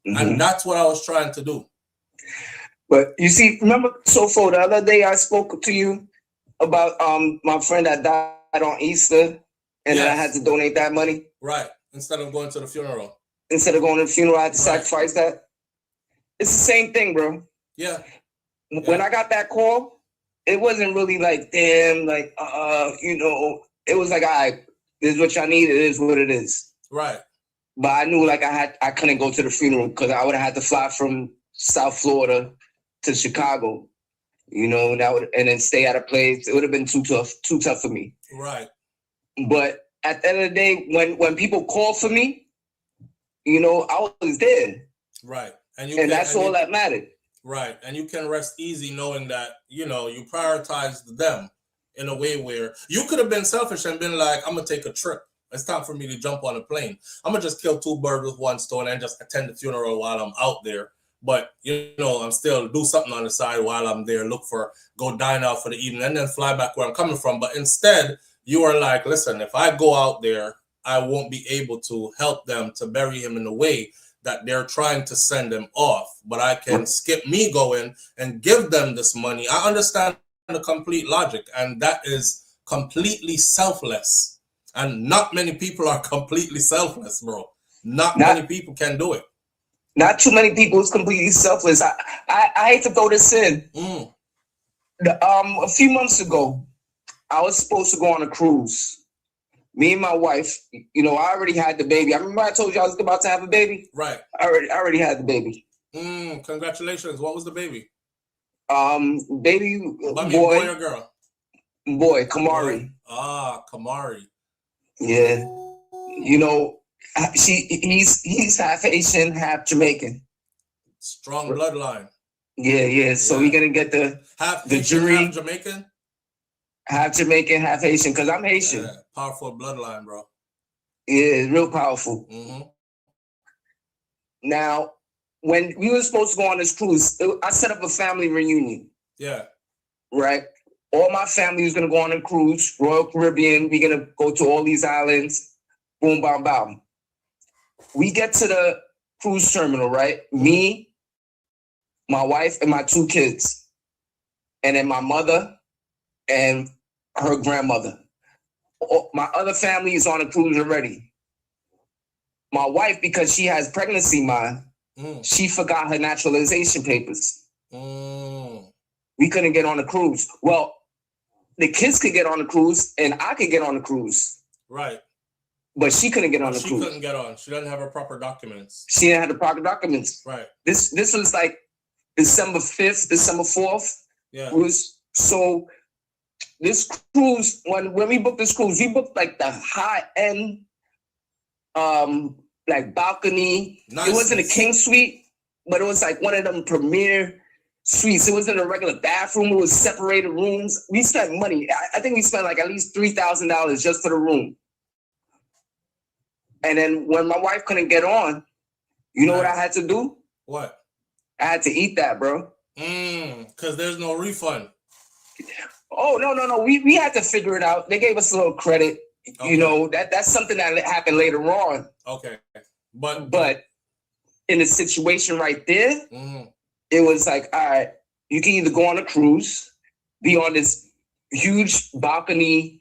Mm-hmm. And that's what I was trying to do. But you see, remember, SouFLo, the other day I spoke to you about my friend that died on Easter. And then I had to donate that money. Right. Instead of going to the funeral. Instead of going to the funeral, I had to sacrifice that. It's the same thing, bro. Yeah. When I got that call, it wasn't really like, damn, like, it was like, all right, this is what y'all need. It is what it is. Right. But I knew, like, I couldn't go to the funeral because I would have had to fly from South Florida to Chicago, and then stay at a place. It would have been too tough for me. Right. But at the end of the day, when people call for me, I was there. Right. And that's all that mattered. Right. And you can rest easy knowing that, you prioritized them in a way where you could have been selfish and been like, I'm going to take a trip. It's time for me to jump on a plane. I'm going to just kill 2 birds with 1 stone and just attend the funeral while I'm out there. But, I'm still do something on the side while I'm there, go dine out for the evening and then fly back where I'm coming from. But instead, you are like, listen, if I go out there, I won't be able to help them to bury him in the way that they're trying to send him off. But I can skip me going and give them this money. I understand the complete logic, and that is completely selfless. And not many people are completely selfless, bro. Not many people can do it. Not too many people is completely selfless. I hate to throw this in. A few months ago, I was supposed to go on a cruise. Me and my wife, I already had the baby. I remember I told you I was about to have a baby. Right. I already had the baby. Congratulations. What was the baby? Baby boy or girl? Boy, Kamari. Kamari. Yeah. He's half Haitian, half Jamaican. Strong bloodline. Yeah. So we're gonna get the jury. Half Jamaican. Half Jamaican, half Haitian, because I'm Haitian. Yeah, powerful bloodline, bro. Yeah, real powerful. Mm-hmm. Now, when we were supposed to go on this cruise, I set up a family reunion. Yeah. Right? All my family was going to go on a cruise, Royal Caribbean. We're going to go to all these islands. Boom, bam, bam. We get to the cruise terminal, right? Me, my wife, and my 2 kids. And then my mother and her grandmother. My other family is on a cruise already. My wife, because she has pregnancy mind, she forgot her naturalization papers. We couldn't get on the cruise. Well, the kids could get on the cruise and I could get on the cruise. Right. But she couldn't get on the cruise. She couldn't get on. She doesn't have her proper documents. She didn't have the proper documents. Right. This was like December 5th, December 4th. Yeah. So this cruise, when we booked this cruise, we booked like the high end, like balcony. Nice. It wasn't a king suite, but it was like one of them premier suites. It wasn't a regular bathroom. It was separated rooms. We spent money. I think we spent like at least $3,000 just for the room. And then when my wife couldn't get on, you know what I had to do? What? I had to eat that, bro. Because there's no refund. Oh, no. We had to figure it out. They gave us a little credit. Okay. You know, that's something that happened later on. Okay. But in the situation right there, it was like, all right, you can either go on a cruise, be on this huge balcony,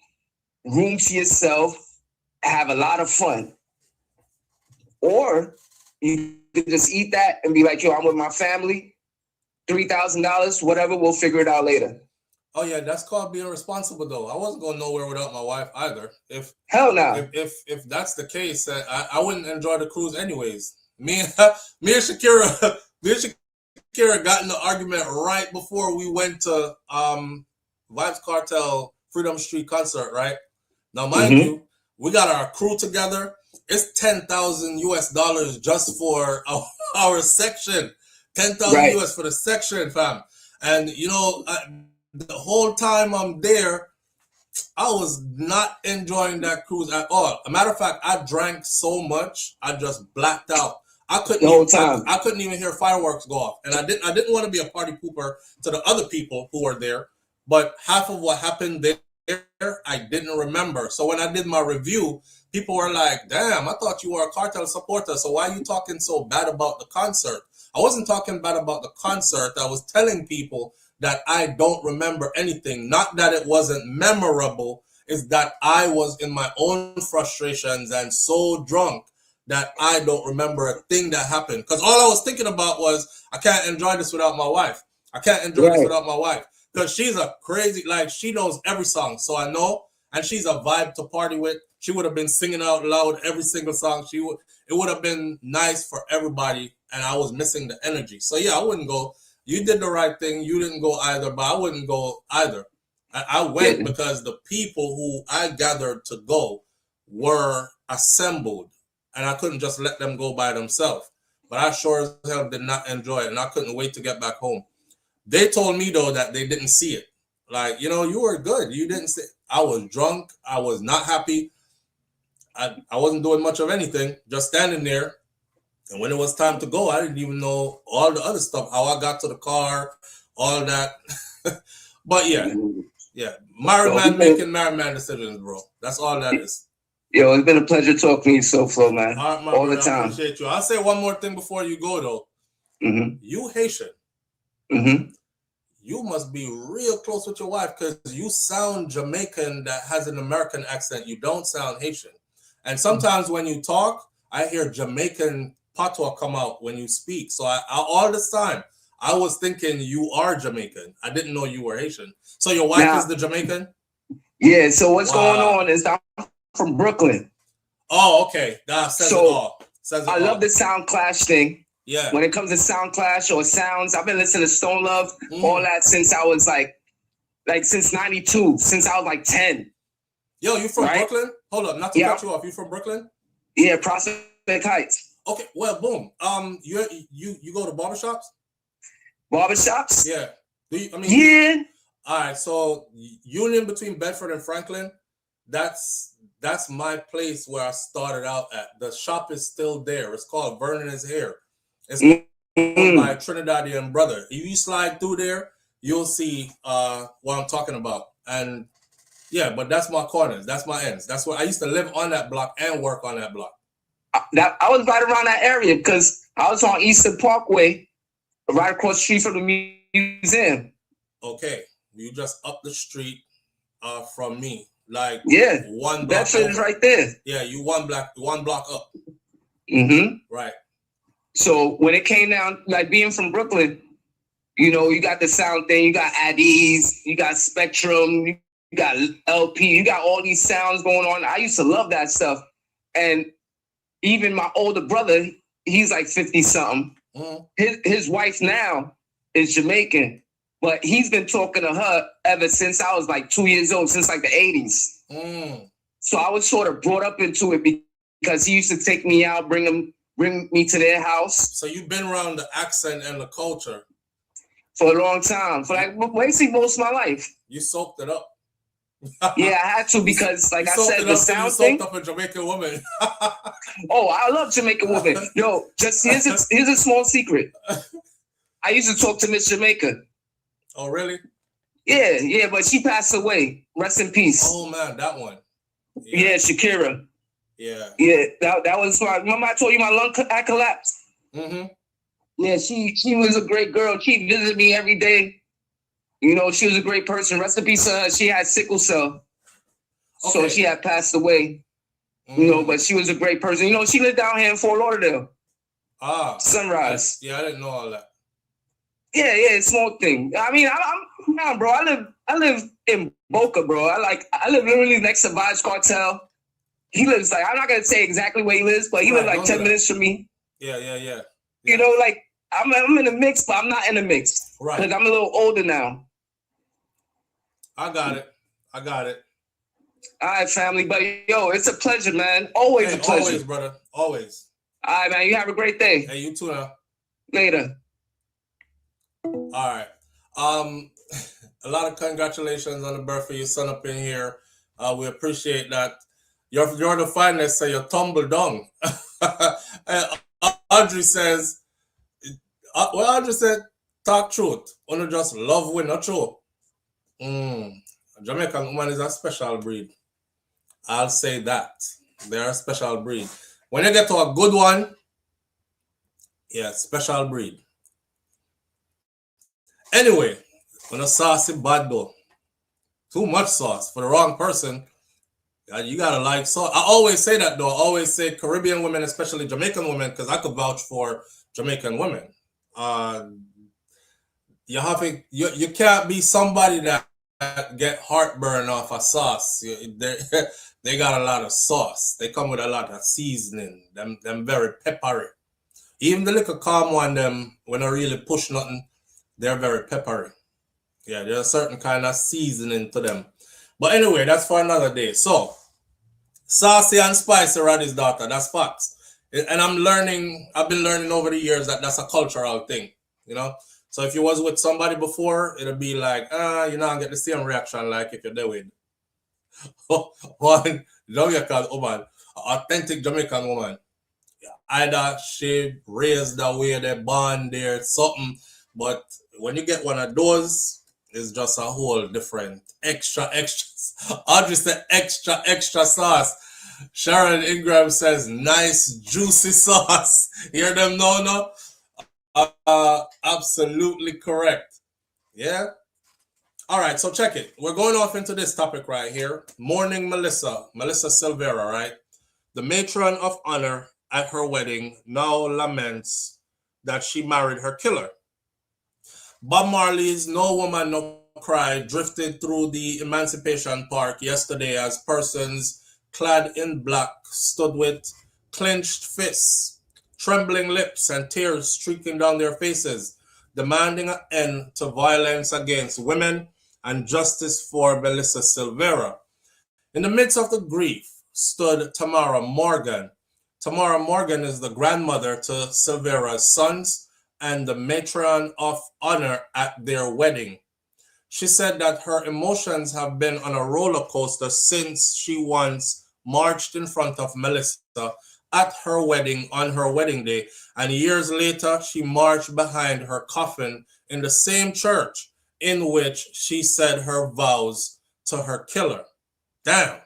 room to yourself, have a lot of fun. Or you could just eat that and be like, yo, I'm with my family, $3,000, whatever, we'll figure it out later. Oh yeah, that's called being responsible though. I wasn't going nowhere without my wife either. Hell no. If that's the case, I wouldn't enjoy the cruise anyways. Me and Shakira got in the argument right before we went to Vibes Kartel Freedom Street concert, right? Now mind you, we got our crew together. It's $10,000 US just for our section. 10,000 US for the section, fam. And you know, the whole time I'm there, I was not enjoying that cruise at all. A matter of fact, I drank so much, I just blacked out. I couldn't even hear fireworks go off, and I didn't want to be a party pooper to the other people who were there. But half of what happened there, I didn't remember. So when I did my review, people were like, "Damn, I thought you were a Kartel supporter. So why are you talking so bad about the concert?" I wasn't talking bad about the concert. I was telling people that I don't remember anything. Not that it wasn't memorable, is that I was in my own frustrations and so drunk that I don't remember a thing that happened. Because all I was thinking about was, I can't enjoy this without my wife. I can't enjoy this without my wife. Because she's a crazy, like, she knows every song. So I know, and she's a vibe to party with. She would have been singing out loud every single song. It would have been nice for everybody, and I was missing the energy. So yeah, I wouldn't go. You did the right thing. You didn't go either, but I wouldn't go either. I went because the people who I gathered to go were assembled, and I couldn't just let them go by themselves. But I sure as hell did not enjoy it, and I couldn't wait to get back home. They told me, though, that they didn't see it. Like, you know, you were good. You didn't see it. I was drunk. I was not happy. I wasn't doing much of anything, just standing there. And when it was time to go, I didn't even know all the other stuff, how I got to the car, all that. But yeah. Married man making married man decisions, bro. That's all that is. Yo, it's been a pleasure talking to you, SouFlo, man. All the time. I appreciate you. I'll say one more thing before you go, though. You Haitian. You must be real close with your wife because you sound Jamaican that has an American accent. You don't sound Haitian. And sometimes when you talk, I hear Jamaican patois come out when you speak. So I all this time, I was thinking you are Jamaican. I didn't know you were Haitian. So your wife is the Jamaican? Yeah, so what's going on is I'm from Brooklyn. Oh, okay. That says it all. I love the sound clash thing. Yeah. When it comes to sound clash or sounds, I've been listening to Stone Love, all that since I was like since 92, since I was like 10. Yo, you from Brooklyn? Hold up, not to cut you off. You from Brooklyn? Yeah, Prospect Heights. Okay, well, boom. You go to barbershops? Barbershops? Yeah. Yeah. All right, so Union between Bedford and Franklin, that's my place where I started out at. The shop is still there. It's called Vernon is Here. It's owned by Trinidadian brother. If you slide through there, you'll see what I'm talking about. And yeah, but that's my corners. That's my ends. That's where I used to live on that block and work on that block. I was right around that area because I was on Eastern Parkway, right across the street from the museum. Okay, you just up the street from me, like one block. Bedford is right there. Yeah, you one block up. Right. So when it came down, like being from Brooklyn, you know, you got the sound thing, you got Addies, you got Spectrum, you got LP, you got all these sounds going on. I used to love that stuff. And even my older brother, he's like 50-something. His wife now is Jamaican, but he's been talking to her ever since I was like 2 years old, since like the 80s. So I was sort of brought up into it because he used to take me out, bring me to their house. So you've been around the accent and the culture for a long time, for like basically most of my life. You soaked it up. Yeah, I had to because, like I said, the sound thing. thing. Up a Jamaican woman. Oh, I love Jamaican women. Yo, just here's a small secret. I used to talk to Miss Jamaica. Oh, really? Yeah, but she passed away. Rest in peace. Oh man, that one. Yeah, Shakira. Yeah. Yeah, that was my. Remember I told you my lung had collapsed. Mm-hmm. Yeah, she was a great girl. She visited me every day. You know, she was a great person. Rest in peace to her. She had sickle cell, so she had passed away. Mm-hmm. You know, but she was a great person. You know, she lived down here in Fort Lauderdale. Sunrise. Yeah, I didn't know all that. Yeah, small thing. I mean, I'm bro. I live in Boca, bro. I live literally next to Kartel. He lives like, I'm not gonna say exactly where he lives, but he lives like 10 minutes from me. Yeah. You know, like I'm in the mix, but I'm not in the mix. Right. Because I'm a little older now. I got it. All right, family. But yo, it's a pleasure, man. Always a pleasure. Always, brother. Always. All right, man. You have a great day. Hey, you too now. Later. All right. A lot of congratulations on the birth of your son up in here. We appreciate that. You're the finest, so you tumble down. Audrey says, Audrey said, talk truth. Only just love win, not true. Jamaican woman is a special breed. I'll say that. They're a special breed. When you get to a good one, yeah, special breed. Anyway, when a saucy bad though. Too much sauce for the wrong person. You gotta like sauce. I always say that though. I always say Caribbean women, especially Jamaican women, because I could vouch for Jamaican women. You can't be somebody that get heartburn off of sauce. They got a lot of sauce. They come with a lot of seasoning. Them very peppery. Even the little calm one, them when I really push nothing, they're very peppery. Yeah, there's a certain kind of seasoning to them. But anyway, that's for another day. So, saucy and spicy Roddy's daughter, that's facts. And I've been learning over the years that that's a cultural thing, you know? So if you was with somebody before, it'll be like, you're not get the same reaction like if you're there with one Jamaican woman, authentic Jamaican woman. Either she raised the way they born there, something, but when you get one of those, it's just a whole different extra. Audrey said extra sauce. Sharon Ingram says nice juicy sauce. Hear them no? Absolutely correct. Yeah. All right, so check it. We're going off into this topic right here. Mourning Melissa Silvera, right? The matron of honor at her wedding now laments that she married her killer. Bob Marley's No Woman No Cry drifted through the Emancipation Park yesterday as persons clad in black stood with clenched fists, trembling lips, and tears streaking down their faces, demanding an end to violence against women and justice for Melissa Silvera. In the midst of the grief stood Tamara Morgan. Tamara Morgan is the grandmother to Silvera's sons and the matron of honor at their wedding. She said that her emotions have been on a roller coaster since she once marched in front of Melissa at her wedding on her wedding day, and years later she marched behind her coffin in the same church in which she said her vows to her killer. Damn.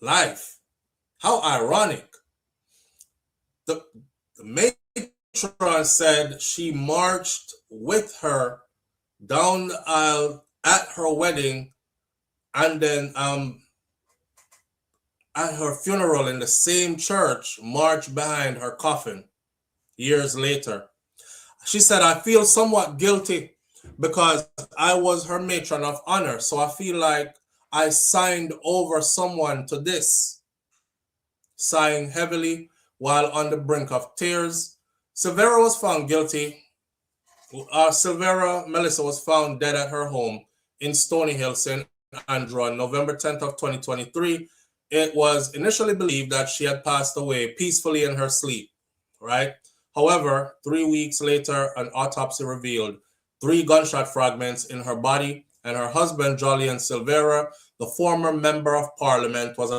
Life. How ironic. The matron said she marched with her down the aisle at her wedding and then at her funeral in the same church marched behind her coffin years later. She said, I feel somewhat guilty because I was her matron of honor, so I feel like I signed over someone to this. Sighing heavily while on the brink of tears, Silvera was found guilty. Melissa was found dead at her home in Stony Hill, St. Andrew on November 10th of 2023. It was initially believed that she had passed away peacefully in her sleep, right? However, 3 weeks later, an autopsy revealed 3 gunshot fragments in her body and her husband, Jolyon Silvera, the former member of parliament, was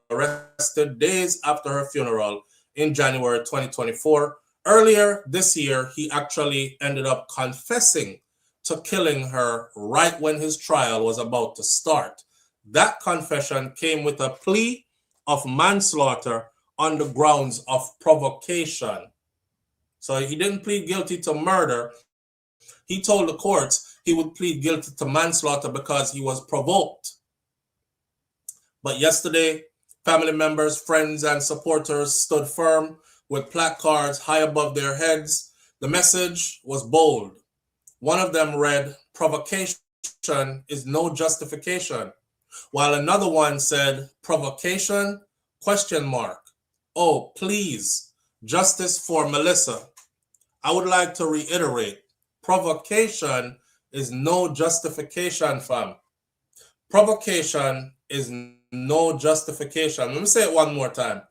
arrested days after her funeral in January 2024. Earlier this year, he actually ended up confessing to killing her right when his trial was about to start. That confession came with a plea of manslaughter on the grounds of provocation. So he didn't plead guilty to murder. He told the courts he would plead guilty to manslaughter because he was provoked. But yesterday, family members, friends, and supporters stood firm with placards high above their heads. The message was bold. One of them read, "Provocation is no justification," while another one said, "Provocation? ? Oh, please, justice for Melissa." I would like to reiterate, provocation is no justification, fam. Provocation is no justification. Let me say it one more time.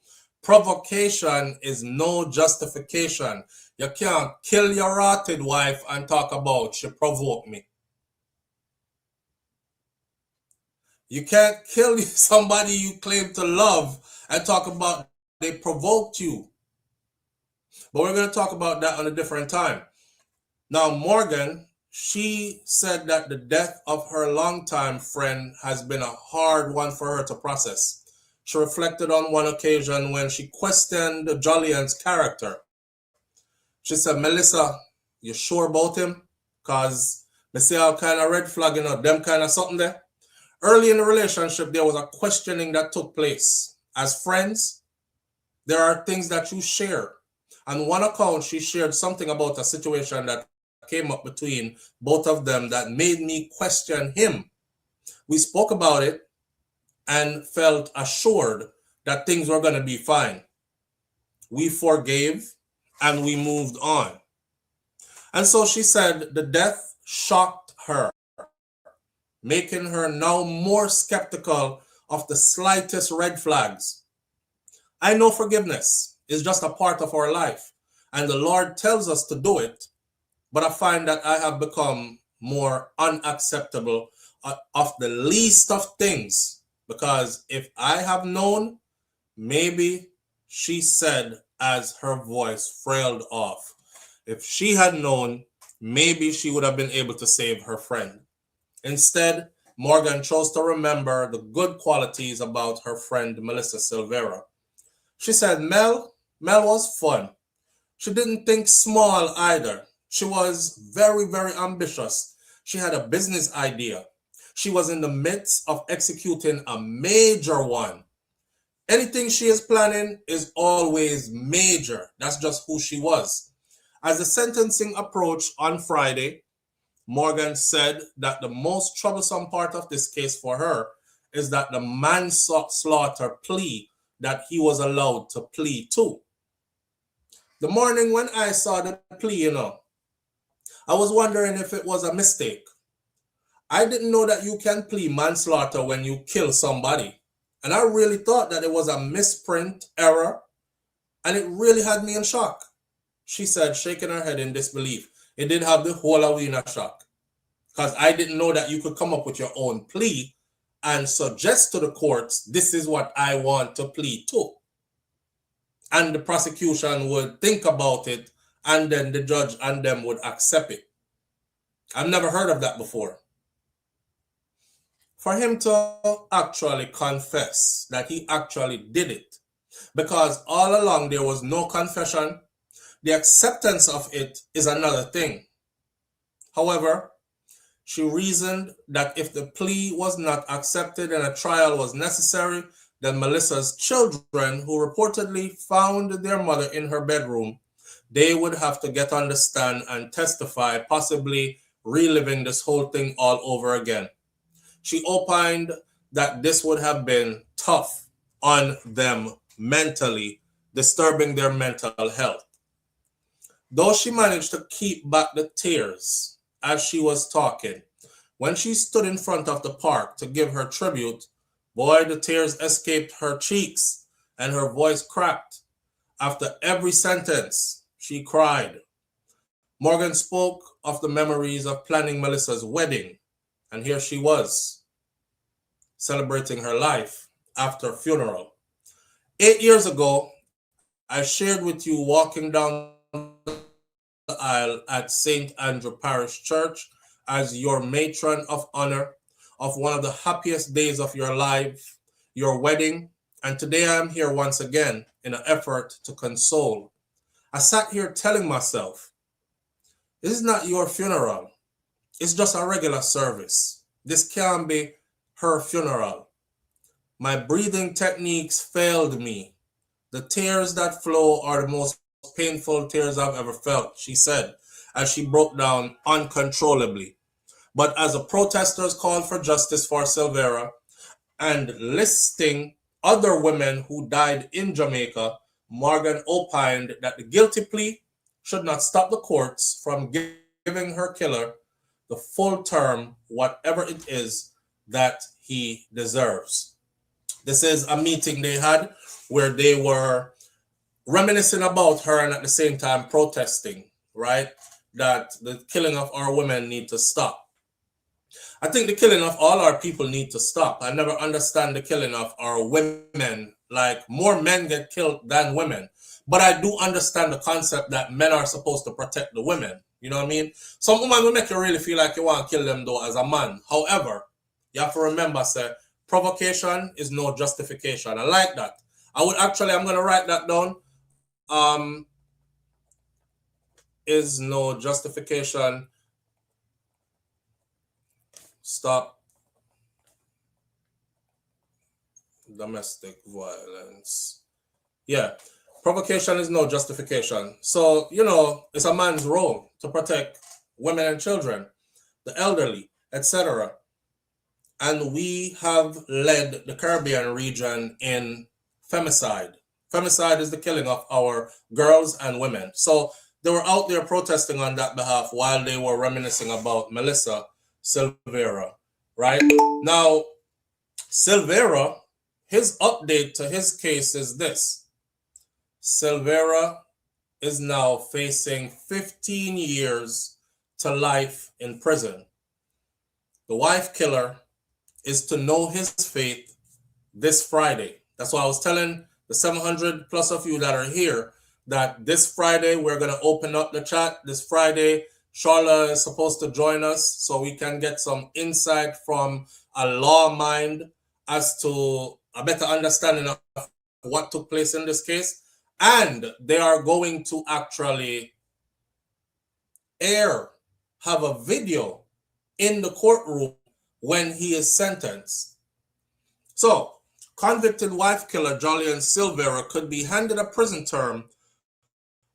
Provocation is no justification. You can't kill your rotted wife and talk about she provoked me. You can't kill somebody you claim to love and talk about they provoked you. But we're going to talk about that on a different time. Now, Morgan, she said that the death of her longtime friend has been a hard one for her to process. She reflected on one occasion when she questioned Jolyon's character. She said, "Melissa, you sure about him? Because they see all kind of red flag, them kind of something there." Early in the relationship, there was a questioning that took place. As friends, there are things that you share. On one account, she shared something about a situation that came up between both of them that made me question him. We spoke about it and felt assured that things were going to be fine. We forgave and we moved on. And so she said the death shocked her, making her now more skeptical of the slightest red flags. I know forgiveness is just a part of our life, and the Lord tells us to do it, but I find that I have become more unacceptable of the least of things, because if I have known, maybe, she said as her voice trailed off, if she had known, maybe she would have been able to save her friend. Instead, Morgan chose to remember the good qualities about her friend Melissa Silvera. She said Mel was fun. She didn't think small either. She was very, very ambitious. She had a business idea. She was in the midst of executing a major one. Anything she is planning is always major. That's just who she was. As the sentencing approached on Friday, Morgan said that the most troublesome part of this case for her is that the manslaughter plea that he was allowed to plead to. The morning when I saw the plea, I was wondering if it was a mistake. I didn't know that you can plead manslaughter when you kill somebody. And I really thought that it was a misprint error, and it really had me in shock, she said, shaking her head in disbelief. It did have the whole of me in a shock, because I didn't know that you could come up with your own plea and suggest to the courts, this is what I want to plead to. And the prosecution would think about it, and then the judge and them would accept it. I've never heard of that before. For him to actually confess that he actually did it, because all along there was no confession, the acceptance of it is another thing. However, she reasoned that if the plea was not accepted and a trial was necessary, then Melissa's children, who reportedly found their mother in her bedroom, they would have to get on the stand and testify, possibly reliving this whole thing all over again. She opined that this would have been tough on them mentally, disturbing their mental health. Though she managed to keep back the tears as she was talking, when she stood in front of the park to give her tribute, boy, the tears escaped her cheeks and her voice cracked. After every sentence, she cried. Morgan spoke of the memories of planning Melissa's wedding And here she was, celebrating her life after a funeral. 8 years ago, I shared with you walking down the aisle at St. Andrew Parish Church as your matron of honor of one of the happiest days of your life, your wedding. And today I am here once again in an effort to console. I sat here telling myself, this is not your funeral. It's just a regular service. This can't be her funeral. My breathing techniques failed me. The tears that flow are the most painful tears I've ever felt, she said, as she broke down uncontrollably. But as the protesters called for justice for Silvera and listing other women who died in Jamaica, Morgan opined that the guilty plea should not stop the courts from giving her killer the full term, whatever it is that he deserves. This is a meeting they had where they were reminiscing about her and at the same time protesting, right? That the killing of our women need to stop. I think the killing of all our people need to stop. I never understand the killing of our women. Like, more men get killed than women. But I do understand the concept that men are supposed to protect the women. You know what I mean? Some women will make you really feel like you want to kill them though as a man. However, you have to remember, sir, provocation is no justification. I like that. I'm going to write that down. Is no justification. Stop domestic violence. Yeah, provocation is no justification. So, you know, it's a man's role to protect women and children, the elderly, etc. And we have led the Caribbean region in femicide. Femicide is the killing of our girls and women. So they were out there protesting on that behalf while they were reminiscing about Melissa Silvera, right? Now, Silvera, his update to his case is this. Silvera is now facing 15 years to life in prison. The wife killer is to know his fate this Friday. That's why I was telling the 700 plus of you that are here that this Friday we're going to open up the chat. This Friday, Charla is supposed to join us so we can get some insight from a law mind as to a better understanding of what took place in this case. And they are going to actually have a video in the courtroom when he is sentenced. So, convicted wife killer Julian Silvera could be handed a prison term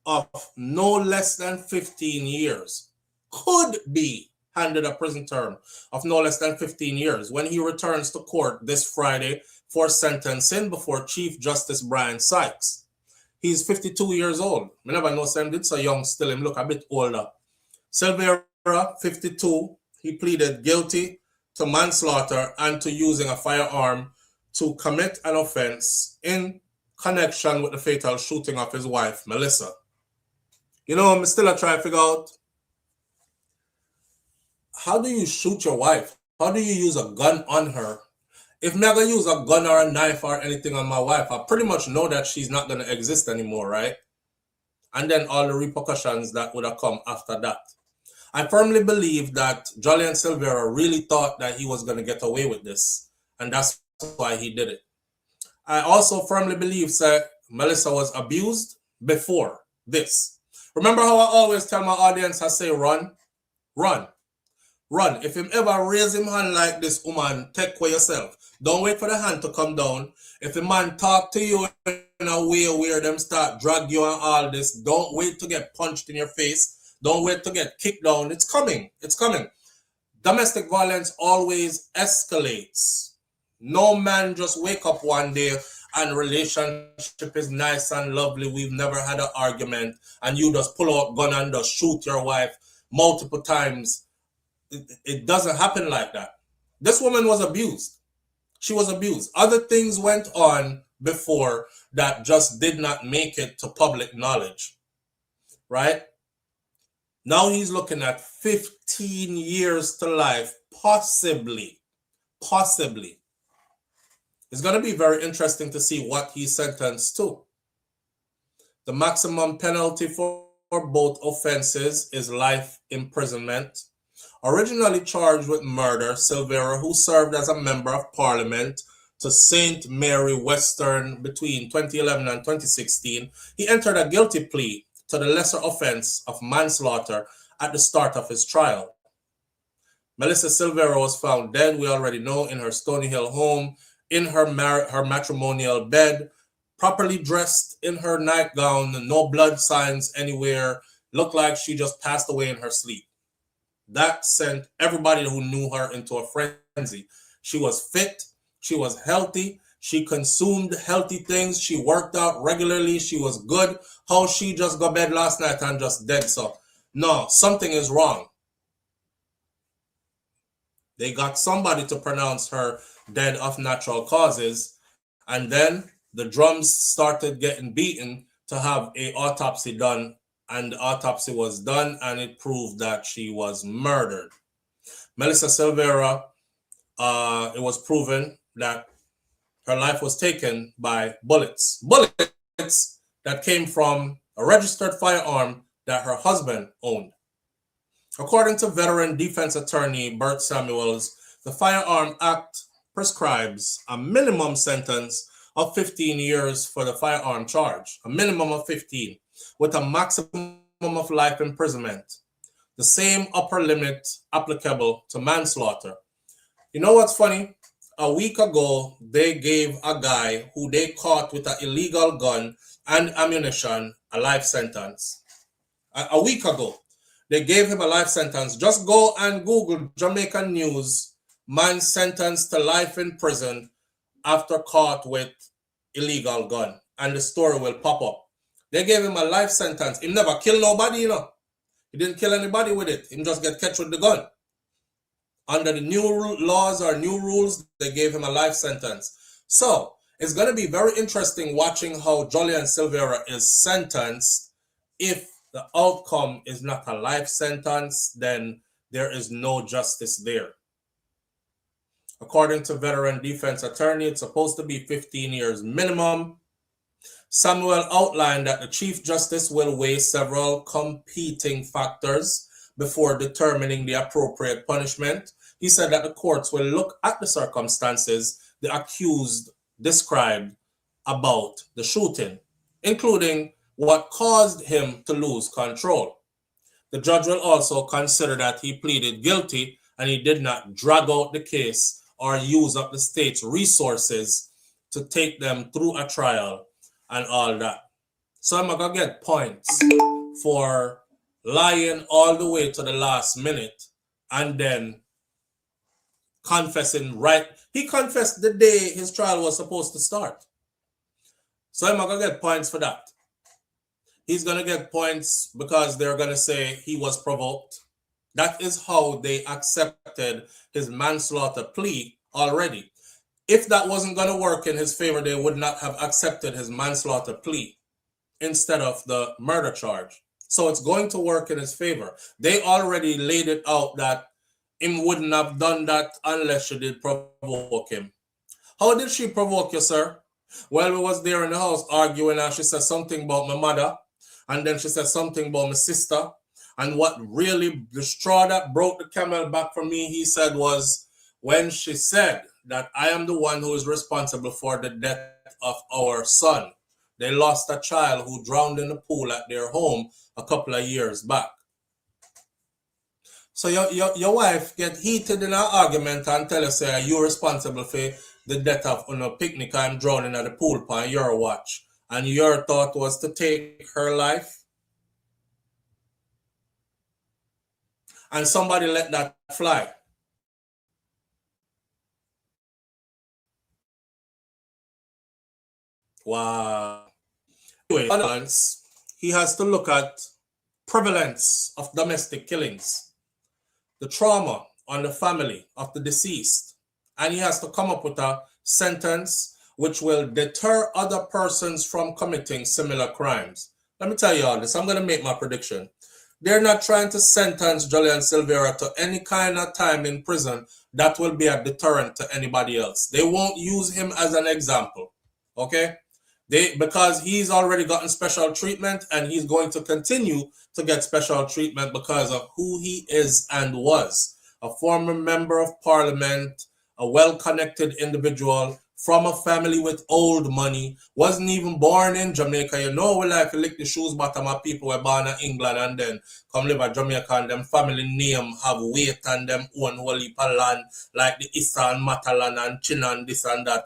of no less than 15 years. Could be handed a prison term of no less than 15 years when he returns to court this Friday for sentencing before Chief Justice Brian Sykes. He's 52 years old. I never know him did so young still. Him look a bit older. Silvera, 52, he pleaded guilty to manslaughter and to using a firearm to commit an offense in connection with the fatal shooting of his wife, Melissa. You know, I'm still trying to figure out, how do you shoot your wife? How do you use a gun on her? If I'm going to use a gun or a knife or anything on my wife, I pretty much know that she's not going to exist anymore, right? And then all the repercussions that would have come after that. I firmly believe that Julian Silvera really thought that he was going to get away with this. And that's why he did it. I also firmly believe that Melissa was abused before this. Remember how I always tell my audience, I say, run, run, run. If him ever raise him hand like this, woman, take care yourself. Don't wait for the hand to come down. If the man talk to you in a way where them start drag you and all this, don't wait to get punched in your face. Don't wait to get kicked down. It's coming. It's coming. Domestic violence always escalates. No man just wake up one day and relationship is nice and lovely. We've never had an argument and you just pull out gun and just shoot your wife multiple times. It doesn't happen like that. This woman was abused. She was abused. Other things went on before that just did not make it to public knowledge. Right? Now he's looking at 15 years to life, possibly. Possibly. It's going to be very interesting to see what he's sentenced to. The maximum penalty for both offenses is life imprisonment. Originally charged with murder, Silvera, who served as a member of parliament to St. Mary Western between 2011 and 2016, he entered a guilty plea to the lesser offense of manslaughter at the start of his trial. Melissa Silvera was found dead, we already know, in her Stony Hill home, in her matrimonial bed, properly dressed in her nightgown, no blood signs anywhere, looked like she just passed away in her sleep. That sent everybody who knew her into a frenzy. She was fit, she was healthy, she consumed healthy things, she worked out regularly, she was good. How she just got bed last night and just dead? So no, something is wrong. They got somebody to pronounce her dead of natural causes, and then the drums started getting beaten to have an autopsy done, and the autopsy was done, and it proved that she was murdered. Melissa Silvera, it was proven that her life was taken by bullets that came from a registered firearm that her husband owned. According to veteran defense attorney Bert Samuels, the Firearm Act prescribes a minimum sentence of 15 years for the firearm charge, a minimum of 15, with a maximum of life imprisonment, the same upper limit applicable to manslaughter. You know what's funny? A week ago, they gave a guy who they caught with an illegal gun and ammunition a life sentence. A week ago, they gave him a life sentence. Just go and Google Jamaican news, man sentenced to life in prison after caught with illegal gun, and the story will pop up. They gave him a life sentence. He never killed nobody, you know. He didn't kill anybody with it. He just get catch with the gun. Under the new laws or new rules, they gave him a life sentence. So it's going to be very interesting watching how Julian Silvera is sentenced. If the outcome is not a life sentence, then there is no justice there. According to veteran defense attorney, it's supposed to be 15 years minimum. Samuel outlined that the Chief Justice will weigh several competing factors before determining the appropriate punishment. He said that the courts will look at the circumstances the accused described about the shooting, including what caused him to lose control. The judge will also consider that he pleaded guilty and he did not drag out the case or use up the state's resources to take them through a trial and all that. So I'm going to get points for lying all the way to the last minute and then confessing right. He confessed the day his trial was supposed to start. So I'm going to get points for that. He's going to get points because they're going to say he was provoked. That is how they accepted his manslaughter plea already. If that wasn't going to work in his favor, they would not have accepted his manslaughter plea instead of the murder charge. So it's going to work in his favor. They already laid it out that him wouldn't have done that unless she did provoke him. How did she provoke you, sir? Well, we was there in the house arguing and she said something about my mother. And then she said something about my sister. And what really, the straw that broke the camel back for me, he said, was when she said that I am the one who is responsible for the death of our son. They lost a child who drowned in the pool at their home a couple of years back. So your wife get heated in an argument and tell you, say, you're responsible for the death of a picnic and drowning at the pool on your watch. And your thought was to take her life. And somebody let that fly. Wow. Anyway, he has to look at prevalence of domestic killings, the trauma on the family of the deceased, and he has to come up with a sentence which will deter other persons from committing similar crimes. Let me tell you all this. I'm going to make my prediction. they're not trying to sentence Julian Silvera to any kind of time in prison that will be a deterrent to anybody else. They won't use him as an example, okay? Because he's already gotten special treatment and he's going to continue to get special treatment because of who he is and was. A former member of parliament, a well-connected individual from a family with old money, wasn't even born in Jamaica. You know, we like to lick the shoes bottom of people who are born in England and then come live in Jamaica and them family name have weight and them own whole heap of land like the Issa and Matalan and China and this and that.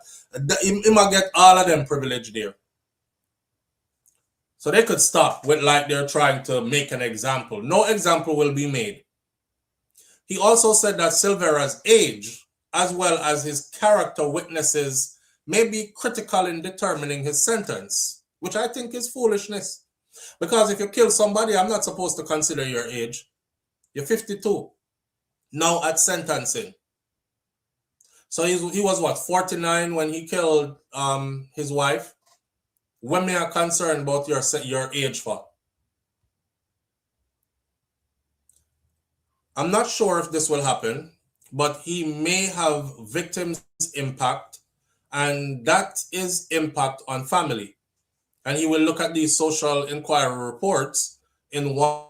He might get all of them privilege there. So they could stop with like they're trying to make an example. No example will be made. He also said that Silvera's age, as well as his character witnesses, may be critical in determining his sentence, which I think is foolishness. Because if you kill somebody, I'm not supposed to consider your age. You're 52 now at sentencing. So he was what, 49 when he killed his wife? When we are concerned about your age for? I'm not sure if this will happen, but he may have victims' impact, and that is impact on family. And he will look at these social inquiry reports. In one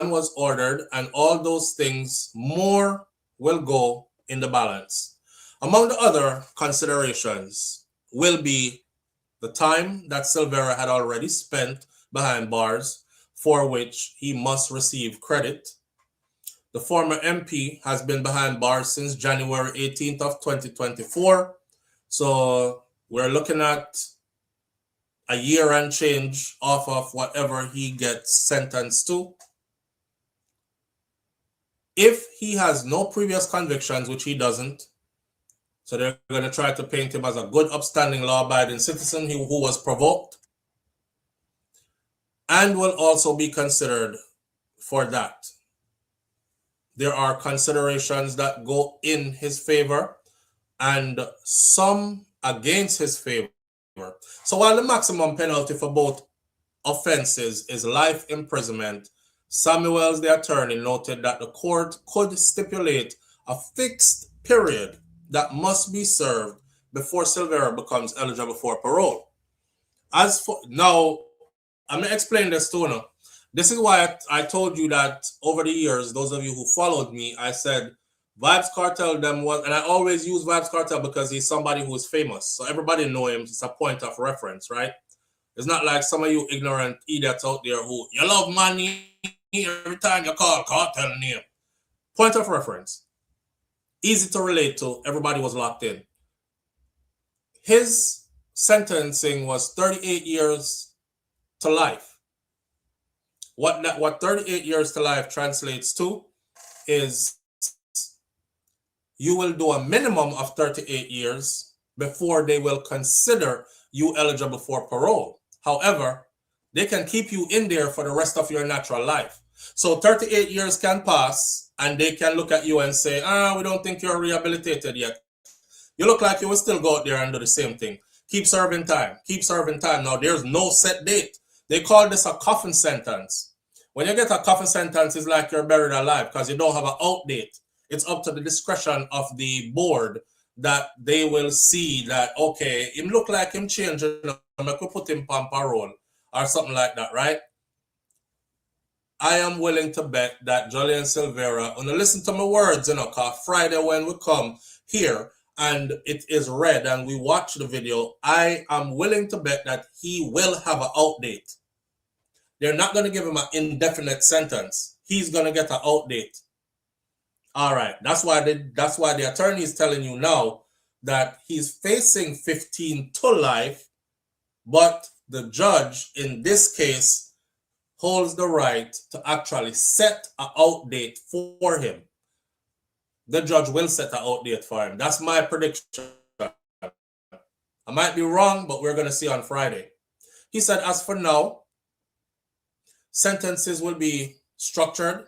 was ordered, and all those things more will go in the balance. Among the other considerations will be the time that Silvera had already spent behind bars, for which he must receive credit. The former MP has been behind bars since January 18th of 2024. So we're looking at a year and change off of whatever he gets sentenced to. If he has no previous convictions, which he doesn't, so they're going to try to paint him as a good, upstanding, law-abiding citizen who was provoked, and will also be considered for that. There are considerations that go in his favor and some against his favor. So while the maximum penalty for both offenses is life imprisonment, Samuels, the attorney, noted that the court could stipulate a fixed period that must be served before Silvera becomes eligible for parole. As for now, I'm going to explain this to you. This is why I told you that over the years, those of you who followed me, I said Vybz Kartel them was, and I always use Vybz Kartel because he's somebody who is famous. So everybody know him. It's a point of reference, right? It's not like some of you ignorant idiots out there who, you love money every time you call Kartel name. Point of reference. Easy to relate to. Everybody was locked in. His sentencing was 38 years to life. What 38 years to life translates to is you will do a minimum of 38 years before they will consider you eligible for parole. However, they can keep you in there for the rest of your natural life. So 38 years can pass and they can look at you and say, we don't think you're rehabilitated yet. You look like you will still go out there and do the same thing. Keep serving time. Keep serving time. Now, there's no set date. They call this a coffin sentence. When you get a coffin sentence, it's like you're buried alive because you don't have an out date. It's up to the discretion of the board that they will see that, okay, him look like him changing, I could put him on parole or something like that, right? I am willing to bet that Julian Silvera, and listen to my words, because Friday when we come here and it is read and we watch the video, I am willing to bet that he will have an out date. They're not going to give him an indefinite sentence. He's going to get an out date. All right. That's why the attorney is telling you now that he's facing 15 to life, but the judge in this case holds the right to actually set an out date for him. The judge will set an out date for him. That's my prediction. I might be wrong, but we're going to see on Friday. He said, as for now, sentences will be structured.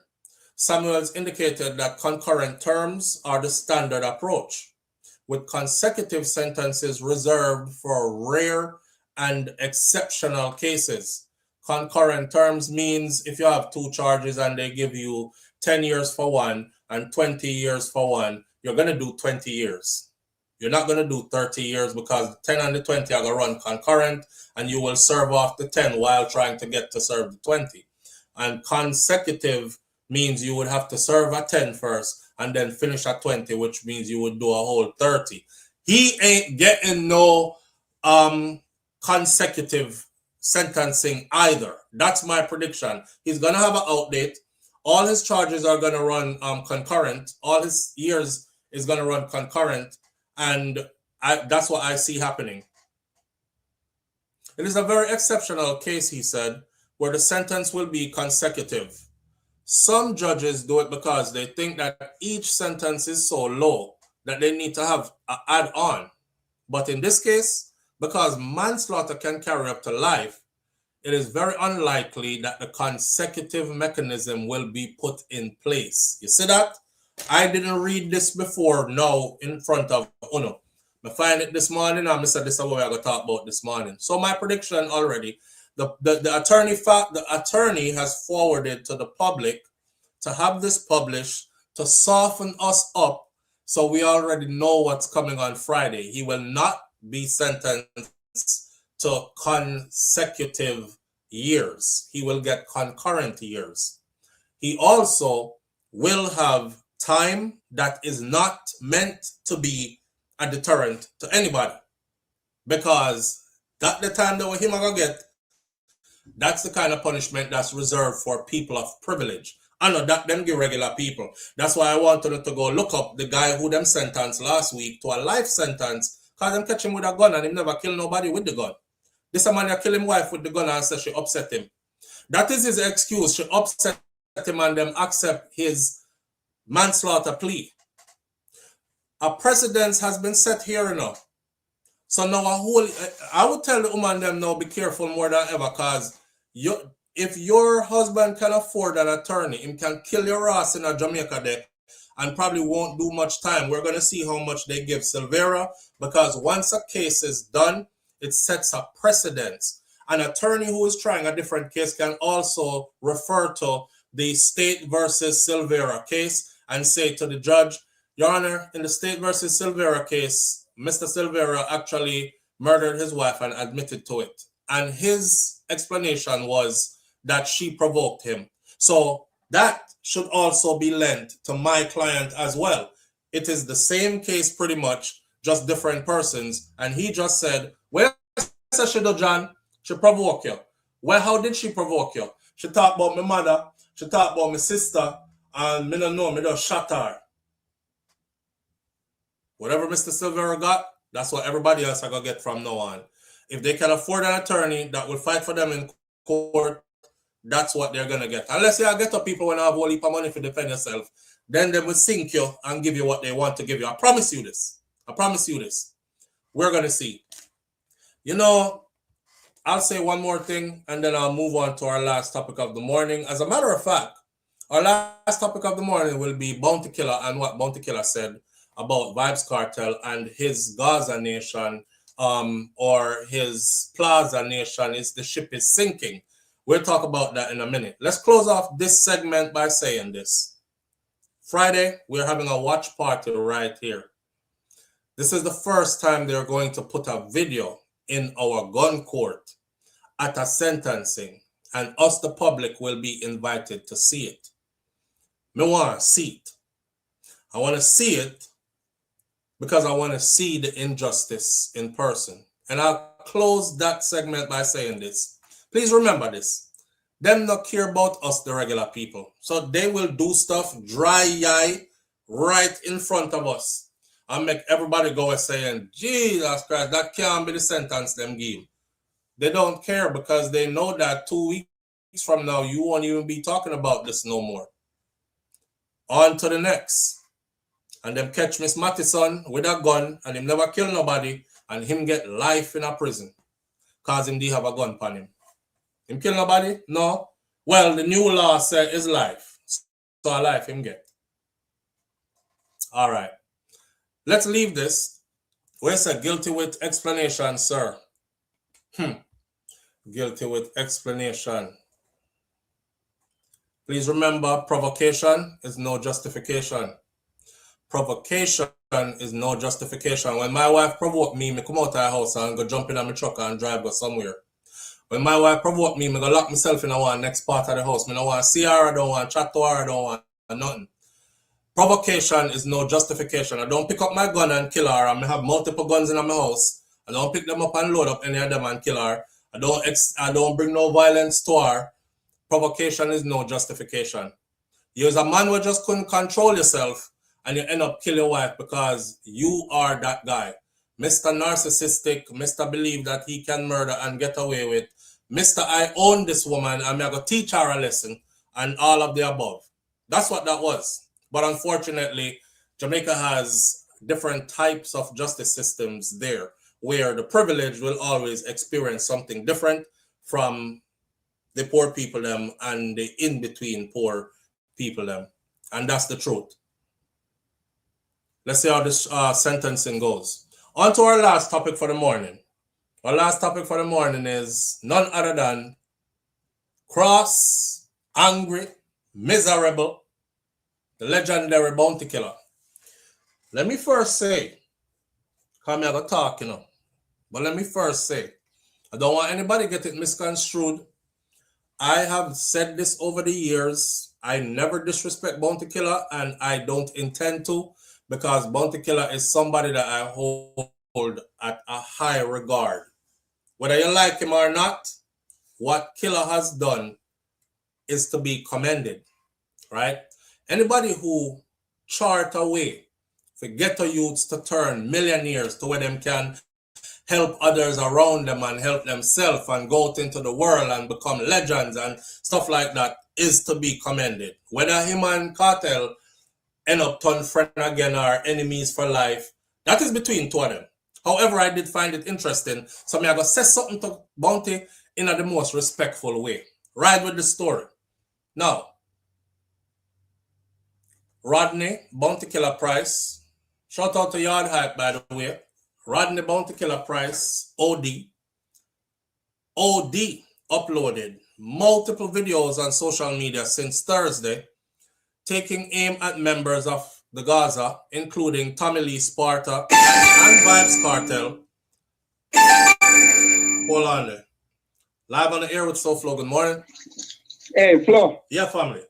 Samuels indicated that concurrent terms are the standard approach, with consecutive sentences reserved for rare and exceptional cases. concurrent terms means if you have 2 charges and they give you 10 years for one and 20 years for one, you're going to do 20 years. You're not going to do 30 years because the 10 and the 20 are going to run concurrent and you will serve off the 10 while trying to get to serve the 20. And consecutive means you would have to serve at 10 first and then finish at 20, which means you would do a whole 30. He ain't getting no consecutive sentencing either. That's my prediction. He's going to have an outdate. All his charges are going to run concurrent. All his years is going to run concurrent. And that's what I see happening. It is a very exceptional case, he said, where the sentence will be consecutive. Some judges do it because they think that each sentence is so low that they need to have an add-on. But in this case, because manslaughter can carry up to life, it is very unlikely that the consecutive mechanism will be put in place. You see that? I didn't read this before now in front of Uno. I find it this morning and I said this is what we're going to talk about this morning. So my prediction already, the attorney has forwarded to the public to have this published to soften us up so we already know what's coming on Friday. He will not be sentenced to consecutive years. He will get concurrent years. He also will have time that is not meant to be a deterrent to anybody, because that the time that him gonna get, that's the kind of punishment that's reserved for people of privilege. I know that them give regular people. That's why I wanted to go look up the guy who them sentenced last week to a life sentence because them catch him with a gun and he never kill nobody with the gun. This man that kill him wife with the gun and say she upset him. That is his excuse. She upset him and them accept his manslaughter plea. A precedent has been set here enough. So now I would tell the woman them now be careful more than ever, because if your husband can afford an attorney, he can kill your ass in a Jamaica there and probably won't do much time. We're going to see how much they give Silvera, because once a case is done, it sets a precedence. An attorney who is trying a different case can also refer to the State versus Silvera case and say to the judge, Your Honor, in the State versus Silvera case, Mr. Silvera actually murdered his wife and admitted to it. And his explanation was that she provoked him. So that should also be lent to my client as well. It is the same case pretty much, just different persons. And he just said, well, she do, John, she provoked you. Well, how did she provoke you? She talked about my mother, she talked about my sister, and me don't know, me just shot her. Whatever Mr. Silvera got, that's what everybody else are going to get from now on. If they can afford an attorney that will fight for them in court, that's what they're going to get. Unless you get up people when I have a whole heap of money to defend yourself, then they will sink you and give you what they want to give you. I promise you this. I promise you this. We're going to see. You know, I'll say one more thing and then I'll move on to our last topic of the morning. As a matter of fact, our last topic of the morning will be Bounty Killer and what Bounty Killer said about Vybz Kartel and his Gaza Nation or his Plaza Nation. The ship is sinking. We'll talk about that in a minute. Let's close off this segment by saying this. Friday, we're having a watch party right here. This is the first time they're going to put a video in our gun court at a sentencing, and us, the public, will be invited to see it. Me want to see it. I want to see it because I want to see the injustice in person. And I'll close that segment by saying this. Please remember this. Them not care about us, the regular people. So they will do stuff dry-eye right in front of us and make everybody go and saying, Jesus Christ, that can't be the sentence them give. They don't care because they know that 2 weeks from now, you won't even be talking about this no more. On to the next. And them catch Miss Mattison with a gun and him never kill nobody and him get life in a prison because him did have a gun on him. Him kill nobody? No. Well, the new law said is life. So a life him get. All right. Let's leave this. Where's a guilty with explanation, sir? Guilty with explanation. Please remember, provocation is no justification. Provocation is no justification. When my wife provoked me come out of the house and go jump in my truck and drive go somewhere. When my wife provoked me go lock myself in the next part of the house. I don't want to see her, I don't want to chat to her, I don't want nothing. Provocation is no justification. I don't pick up my gun and kill her. I have multiple guns in my house. I don't pick them up and load up any of them and kill her. I don't bring no violence to her. Provocation is no justification. You as a man who just couldn't control yourself and you end up killing your wife because you are that guy. Mr. Narcissistic, Mr. Believe that he can murder and get away with. Mr. I own this woman and I'm going to teach her a lesson and all of the above. That's what that was. But unfortunately, Jamaica has different types of justice systems there where the privileged will always experience something different from the poor people them and the in-between poor people them. And that's the truth. Let's see how this sentencing goes. On to our last topic for the morning. Our last topic for the morning is none other than cross, angry, miserable, the legendary bounty killer. Let me first say, come here to talk, but let me first say, I don't want anybody get it misconstrued. I have said this over the years. I never disrespect bounty killer and I don't intend to, because bounty killer is somebody that I hold at a high regard. Whether you like him or not, what Killer has done is to be commended, right? Anybody who chart a way for ghetto youths to turn millionaires to where them can help others around them and help themselves and go out into the world and become legends and stuff like that is to be commended. Whether him and Kartel end up turn friend again or enemies for life, that is between two of them. However, I did find it interesting, so I'm going to say something to Bounty in the most respectful way. Ride with the story. Now, Rodney, Bounty Killer Price, shout out to Yard Hype, by the way. Rodney Bounty Killer Price, OD uploaded multiple videos on social media since Thursday, taking aim at members of the Gaza, including Tommy Lee Sparta and Vibes Kartel. Hold on there. Live on the air with SouFLo. Good morning. Hey, Flo. Yeah, family.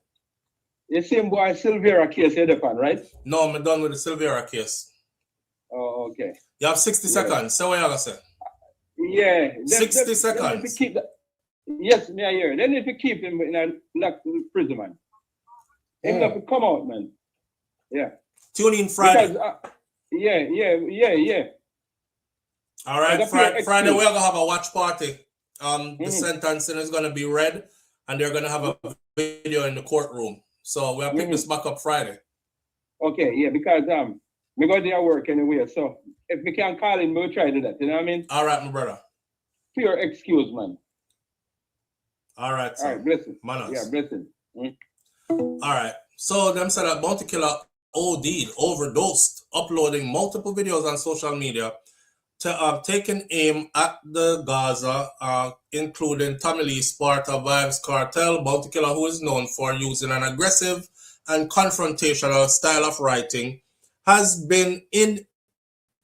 You same boy Silvera case you depend, right? No, I'm done with the Silvera case. Oh, okay. You have 60 seconds. Say what you gotta say. Yeah. 60 seconds. Yes, me I hear. Then if you keep him in a locked prison, man. Him have to come out, man. Yeah. Tune in Friday. Because, yeah. All right, Friday we're gonna have a watch party. The sentencing is gonna be read, and they're gonna have a video in the courtroom. So we'll pick this back up Friday. Okay, yeah, because we got their work anyway. So if we can call in, we'll try to do that. You know what I mean? All right, my brother. Pure excuse, man. All right, sir. All right, blessing. Manners. Yeah, blessing. All right. So them said that Bounty Killer OD'd, overdosed, uploading multiple videos on social media to taking aim at the Gaza, including Tommy Lee Sparta, Vibes Kartel. Bounty Killer, who is known for using an aggressive and confrontational style of writing, has been in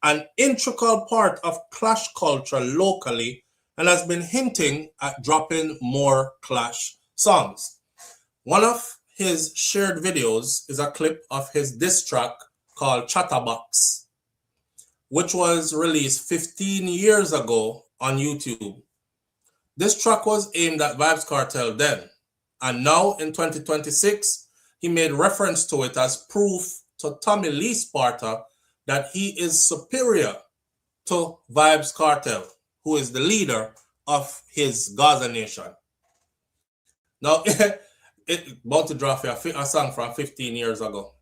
an integral part of clash culture locally and has been hinting at dropping more clash songs. One of his shared videos is a clip of his diss track called Chatterbox, which was released 15 years ago on YouTube. This track was aimed at Vibes Kartel then, and now in 2026, he made reference to it as proof to Tommy Lee Sparta that he is superior to Vibes Kartel, who is the leader of his Gaza nation. Now, it about to drop a song from 15 years ago.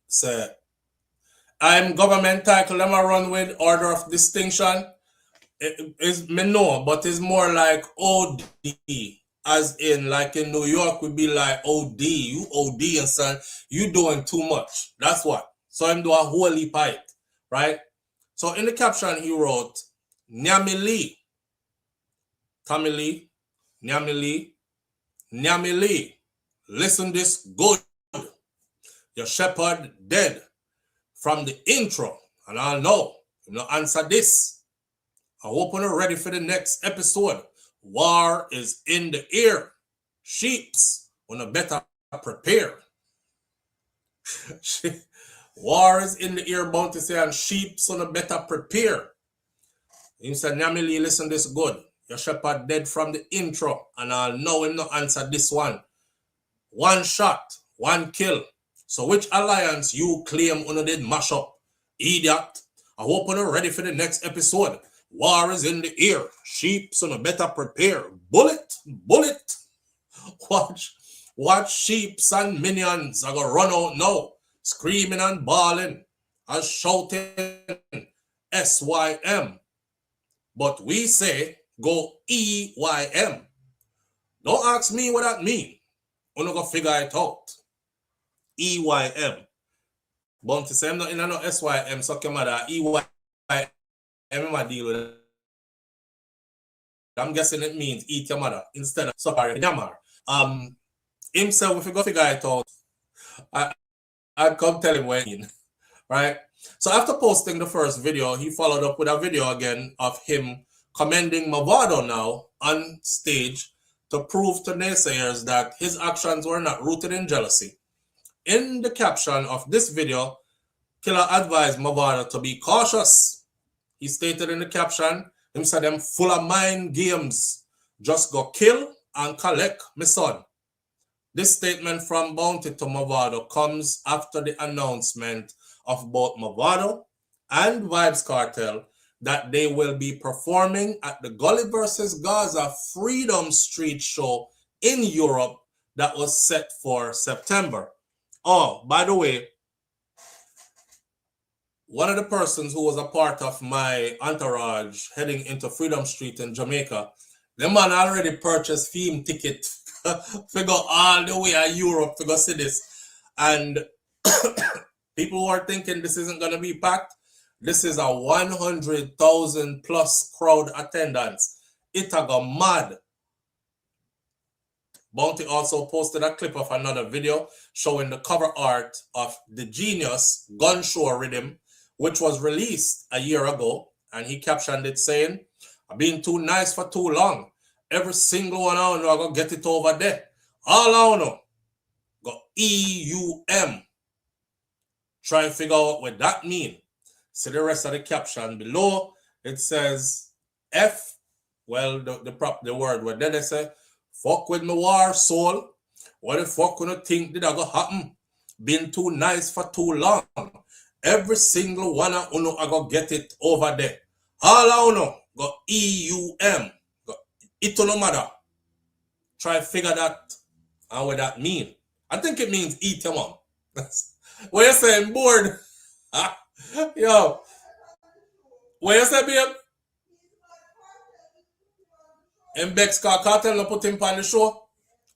So, I'm government title, I'm a run with order of distinction. It is me know, but it's more like OD, as in like in New York would be like OD, you OD and son, you doing too much. That's what. So I'm doing a whole heap of it, right? So in the caption he wrote, Nyami Lee, Tommy Lee, Nyami Lee, Nyami Lee. Listen this good. Your shepherd dead from the intro. And I'll know. You know, answer this. I hope you're ready for the next episode. War is in the air. Sheeps wanna better prepare. War is in the air, bound to say, and sheeps wanna better prepare. Him said, Nyamili, listen this good. Your shepherd dead from the intro, and I'll know him not answer this one. One shot, one kill. So which alliance you claim una did mash up? Idiot. I hope you're ready for the next episode. War is in the air. Sheeps wanna better prepare. Bullet, bullet. Watch sheeps and minions are gonna run out now, screaming and bawling and shouting SYM. But we say go EYM. Don't ask me what that means. I'm not gonna figure it out. EYM. But to say I'm not in no SYM, so come out EYM. I'm deal with it. I'm guessing it means eat your mother instead of sorry, yammer. Himself, if you go figure it out, I'd come tell him when, right? So after posting the first video, he followed up with a video again of him commending Mavado now on stage to prove to naysayers that his actions were not rooted in jealousy. In the caption of this video, Killer advised Mavado to be cautious. He stated in the caption, him said them full of mind games. Just go kill and collect my son. This statement from Bounty to Mavado comes after the announcement of both Mavado and Vybz Kartel that they will be performing at the Gully vs. Gaza Freedom Street show in Europe that was set for September. Oh, by the way, one of the persons who was a part of my entourage heading into Freedom Street in Jamaica, the man already purchased theme ticket to go all the way to Europe to go see this. And people who are thinking this isn't going to be packed, this is a 100,000 plus crowd attendance. It a go mad. Bounty also posted a clip of another video showing the cover art of The Genius Gun Show Rhythm, which was released a year ago. And he captioned it saying, I've been too nice for too long. Every single one I know, I go get it over there. All I know, go EUM. Try and figure out what that means. See the rest of the caption below. It says F. Well, the word where then they say, fuck with my war soul. What the fuck gonna think did I go happen? Been too nice for too long. Every single one I know, I go get it over there. All I know, go EUM. Go it no matter. Try to figure that and what that mean. I think it means eat your mom. What you saying, bored? Yo. What you say, babe? In Bex Kartel no put him on the show.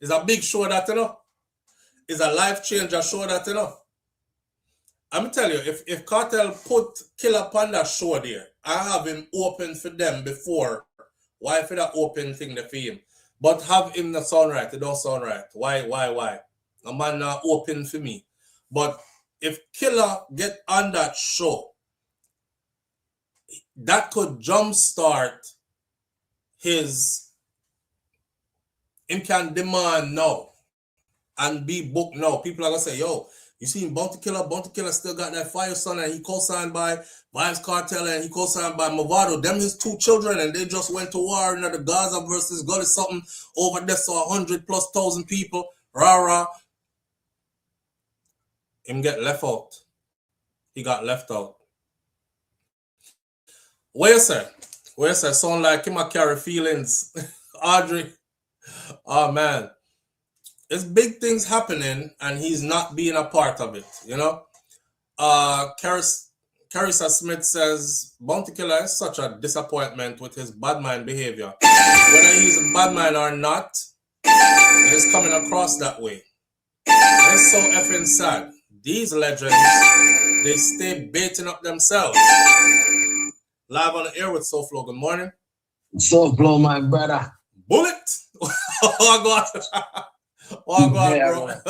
It's a big show that, you know. It's a life changer show that, you know. I'm tell you, if Kartel put Killer on that show there, I have him open for them before. Why for that open thing for him? But have him not sound right. It don't sound right. Why? A man not open for me. But if Killer get on that show, that could jumpstart his, him can demand now and be booked now. People are going to say, yo, you see Bounty Killer still got that fire son and he co-signed by Vybz Kartel and he co-signed by Mavado. Them his two children and they just went to war in the Gaza versus Gully something over there, so 100,000+ people. Rah. Him get left out. He got left out. What you say? Sound like him a carry feelings. Audrey. Oh man. There's big things happening and he's not being a part of it, you know? Carissa Smith says, Bounty Killer is such a disappointment with his bad mind behavior. Whether he's a bad mind or not, it is coming across that way. It's so effing sad. These legends, they stay baiting up themselves. Live on the air with SouFLo. Good morning. SouFLo, my brother. Bullet. Oh God. Oh God,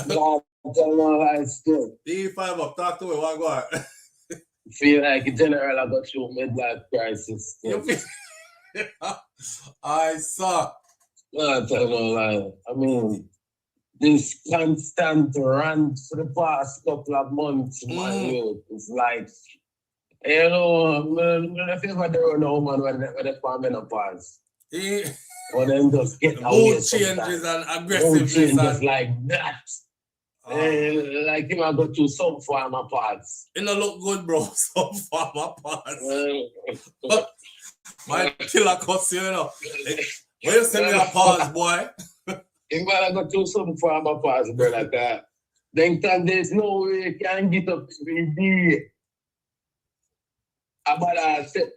bro. E5 up, talk to me, what go on? Feel like in general I got through midlife crisis. You feel I saw. No, tell no lie. I mean, this constant rant for the past couple of months, man, yo, it's like, you know, I feel like there are no man when the farming a pause. Or then just get away. Mood changes and aggressiveness. Just like that. Like him, I go to some farmer parts. It don't look good, bro. Some farmer parts. My killer cuss, you know. When you send me a pause, boy. If I go to some farmer parts, bro, like that. Then there's no way you can get up every day. About a set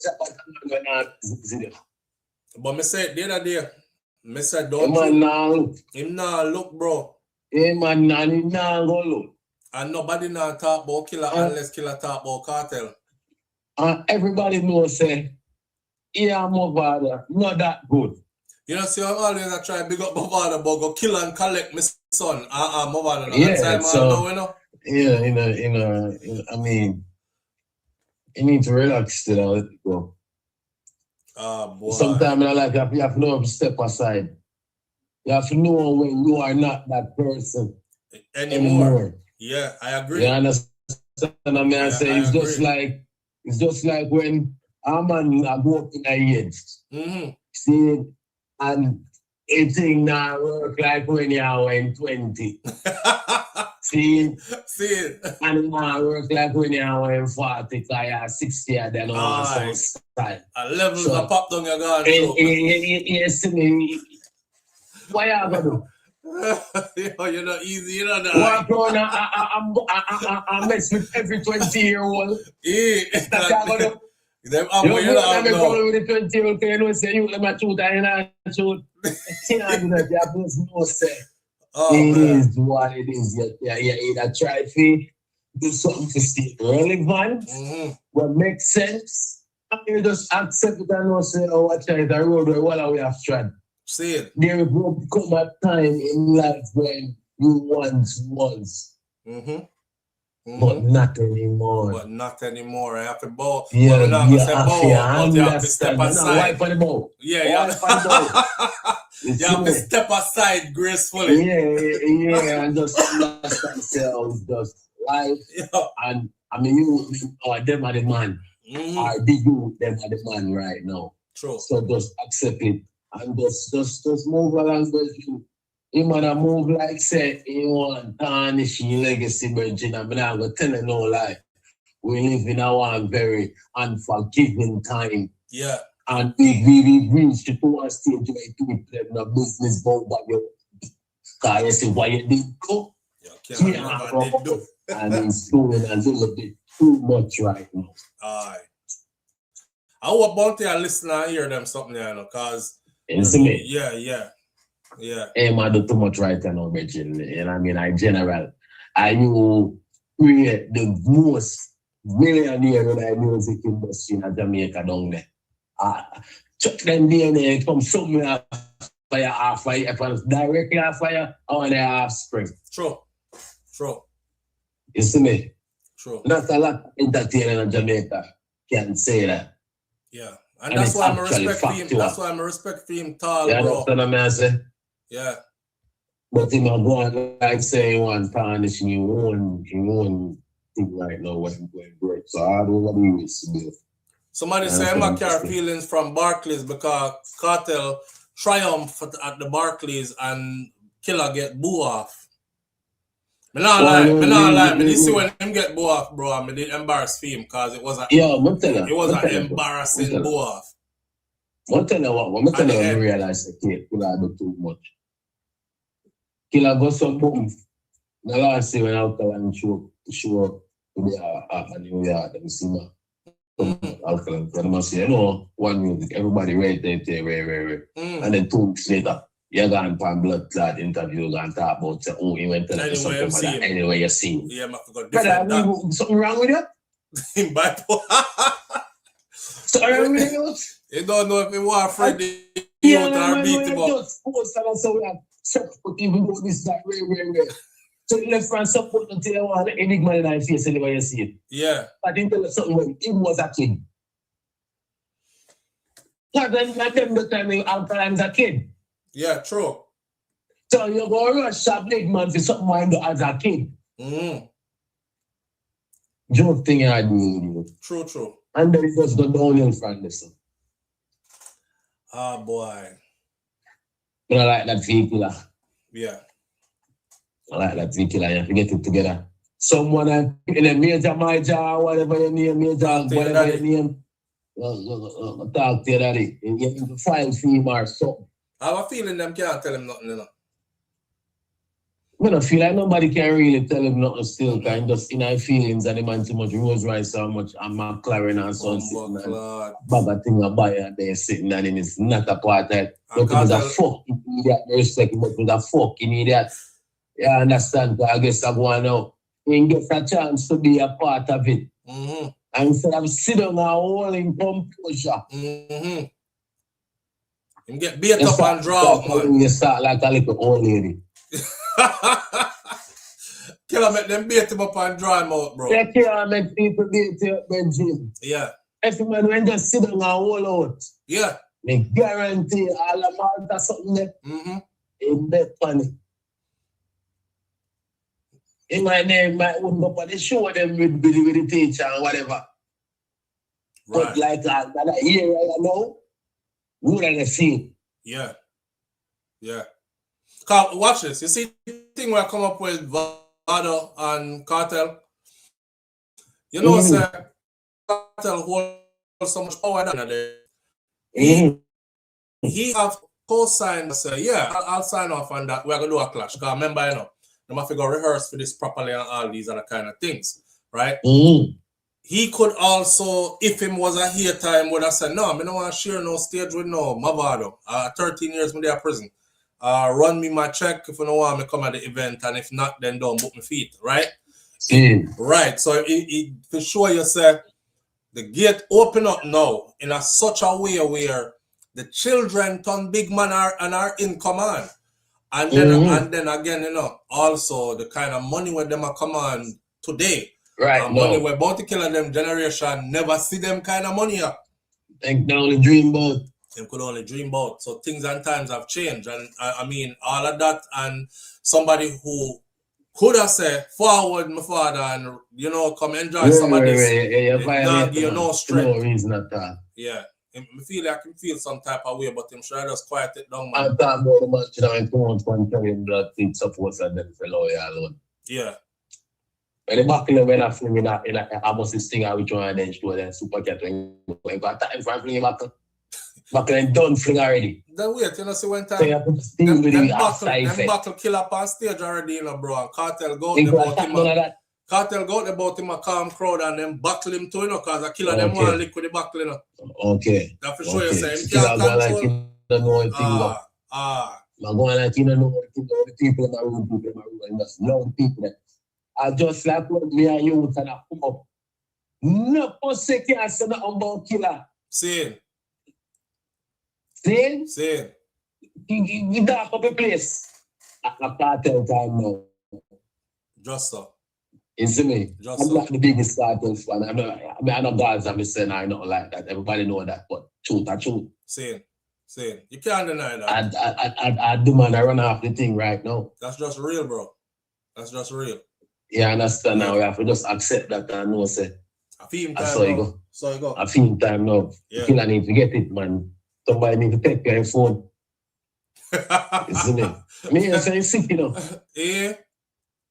but me say the other day, me say don't him nah look, bro. Hey man, him nah go look. And nobody nah talk about killer unless killer talk about cartel. Everybody knows say, yeah, my father, not that good. You know, see, I always I try to big up my father, but go kill and collect my son. My father. Yeah, so, yeah, I mean, you need to relax still and let it go. Boy. Sometimes you have to know how to step aside. You have to know when you are not that person anymore. Yeah, I agree. You understand what I mean? I say it's just like when a man go up in a age. See, and everything now work like when you are in 20. See it. And it now work like when you are in 40, 60, and then all the style. A levels so, of pop down your guard. Yes, me. What you gonna do? You're not easy, you know that. Walk around I mess with every 20-year-old. Yeah. That's what you do. Them you have a problem with the 20-year-old, you know, say you let me shoot and you not shoot. You have no say. It is what it is. You either try to do something to stay relevant, what makes sense, and you just accept it and not say, oh, watch out, the road where all we have tried. See it. There will come a time in life when you once was. But not anymore. But not anymore. I have to bow. Yeah, you have to step aside. Wipe on the bow. Yeah, you have to step aside gracefully. Yeah, and just understand yourselves, just life. Yeah. And I mean, you or them are the man. Or the you, them are the man right now. True. So just accept it and just move along with you. You wanna move like say you want tarnish your legacy, Virgin. I'm not gonna tell you no lie. We live in our very unforgiving time. Yeah. And we reached to a stage where we play the business boat but you can't see why you did go. And it's doing a little bit too much right now. Aye. I hope about your listener hear them something there, you know, cause yeah. Hey, man, do too much right now, Virgin. You know what I mean? In general, you create the most millionaire in the music industry in Jamaica down there. Chuck them DNA from somewhere fire half fire. If it's directly half fire, I want to half spring. True. You see me? True. Not a lot of entertainers in Jamaica can say that. Yeah. And that's why I'm a respect for him. That's why I'm a respect for him tall, bro. That's what I say. Yeah. But him go on like saying one tarnish in your own thing right now when I'm going break. So I don't know what he is to do. Somebody say I'm carry feelings from Barclays because Kartel triumph at the Barclays and Killer get boo off. Me not lie. Me see when him get boo off, bro, I did embarrass for him because it was an embarrassing boo off. I'm telling you what, I realize that Killer do too much. Killer go some boom. The last year when I was on show up to be a New York, them see me. Alkaline, I must say, one music, everybody right there. And then 2 weeks later, you're going to blood clot interview and talk about he went to like something like that. Anyway, you see him. Yeah, I forgot. Something wrong with you? In bipolar. So I remember the youth. You don't know if you want Freddie Yeah, or man, beat him up. just post and so we have support even though this that rare. So the left front support until you want the enigma in our face anyway you see it. Yeah. I didn't tell you something when he was a kid. But then at the time you as a kid. Yeah, true. So you go rush a big man for something I do as a kid. Joke thing I do. True. And then it just go downhill from this. Ah, boy. I like that vehicle. Yeah. I like that vehicle. You have to get it together. Someone in a major, whatever your name, whatever your name. Talk to your daddy. You file fee or something. I have a feeling them can't tell him nothing, you know. I don't feel like nobody can really tell him nothing still, kind of just in our feelings and the man too much Rolls Royce, so much and McLaren and so on. Bag of thing about it there sitting and it's not a part of it. But it was a fucking idiot, respect, but it was a fucking idiot. You understand? I guess I go now. He gets a chance to be a part of it. And instead of sitting down and holding composure. And get beat up and draw, man. You start like a little old lady. Can't make them beat him up and draw him out, bro. You can't make people beat you up, Benjamin. Yeah. Every man when just sit down and hold out. Yeah. I guarantee all the amount of something there. In that funny. In my name, might wouldn't go for the show them with the teacher and whatever. Right. But like that here I know, would have seen. Yeah. Carl, watch this. You see the thing where I come up with Vado and Kartel? You know, sir, Kartel holds so much power down there. He have co-signed, say, yeah, I'll sign off on that. We're going to do a clash. Because remember, you know, I'm have to go rehearse for this properly and all these other kind of things, right? He could also, if him was a here time, would have said, no, I don't want to share no stage with no Mavado. 13 years in their prison. Run me my check if you don't want me to come at the event, and if not, then don't book my feet, right? Right. So it for sure you say the gate open up now in such a way where the children turn big man and are in command. And then again, you know, also the kind of money where them are command today. Right. Money we're about to kill them generation never see them kind of money up. They can only dream about. Them could only dream about. So things and times have changed. And I mean all of that, and somebody who could have said forward my father and you know come enjoy some of this. Not give you no strength. No reason at all. Yeah. I feel like I can feel some type of way, but him should just quiet it down, man. I'm talking about the match that I don't want to tell him that it supports and then fellow alone. Yeah. When the back when I feel in I must sting out with one and then show them super cat when I got time for fling back. Back then done fling already. Then wait, you know, see one time. So you have to deal with them battle kill up on stage already, you know, bro. And Kartel go out about him a calm crowd and then battle him too, you know, because the killer them want to lick with the battle, you know. Okay. That for sure you say him can't control. I'm going like you don't know what the people in my room, and just love people that. I just like when me and you and I come up. No person can say nothing about killer. Same. You dark up a place. I can't tell time now. Just so. You see me? Just I'm so. not the biggest Kartel fan. I know guys I'm saying I not like that. Everybody know that, but truth. Same. You can't deny that. I do man, I run off the thing right now. That's just real, bro. That's just real. Yeah, I understand now. We have to just accept that and know say. I feel time. So you go. So you go. I feel time now. Yeah. Killer need to get it, man. Somebody need to take your phone. Isn't it? Me and say sick, you know. Yeah.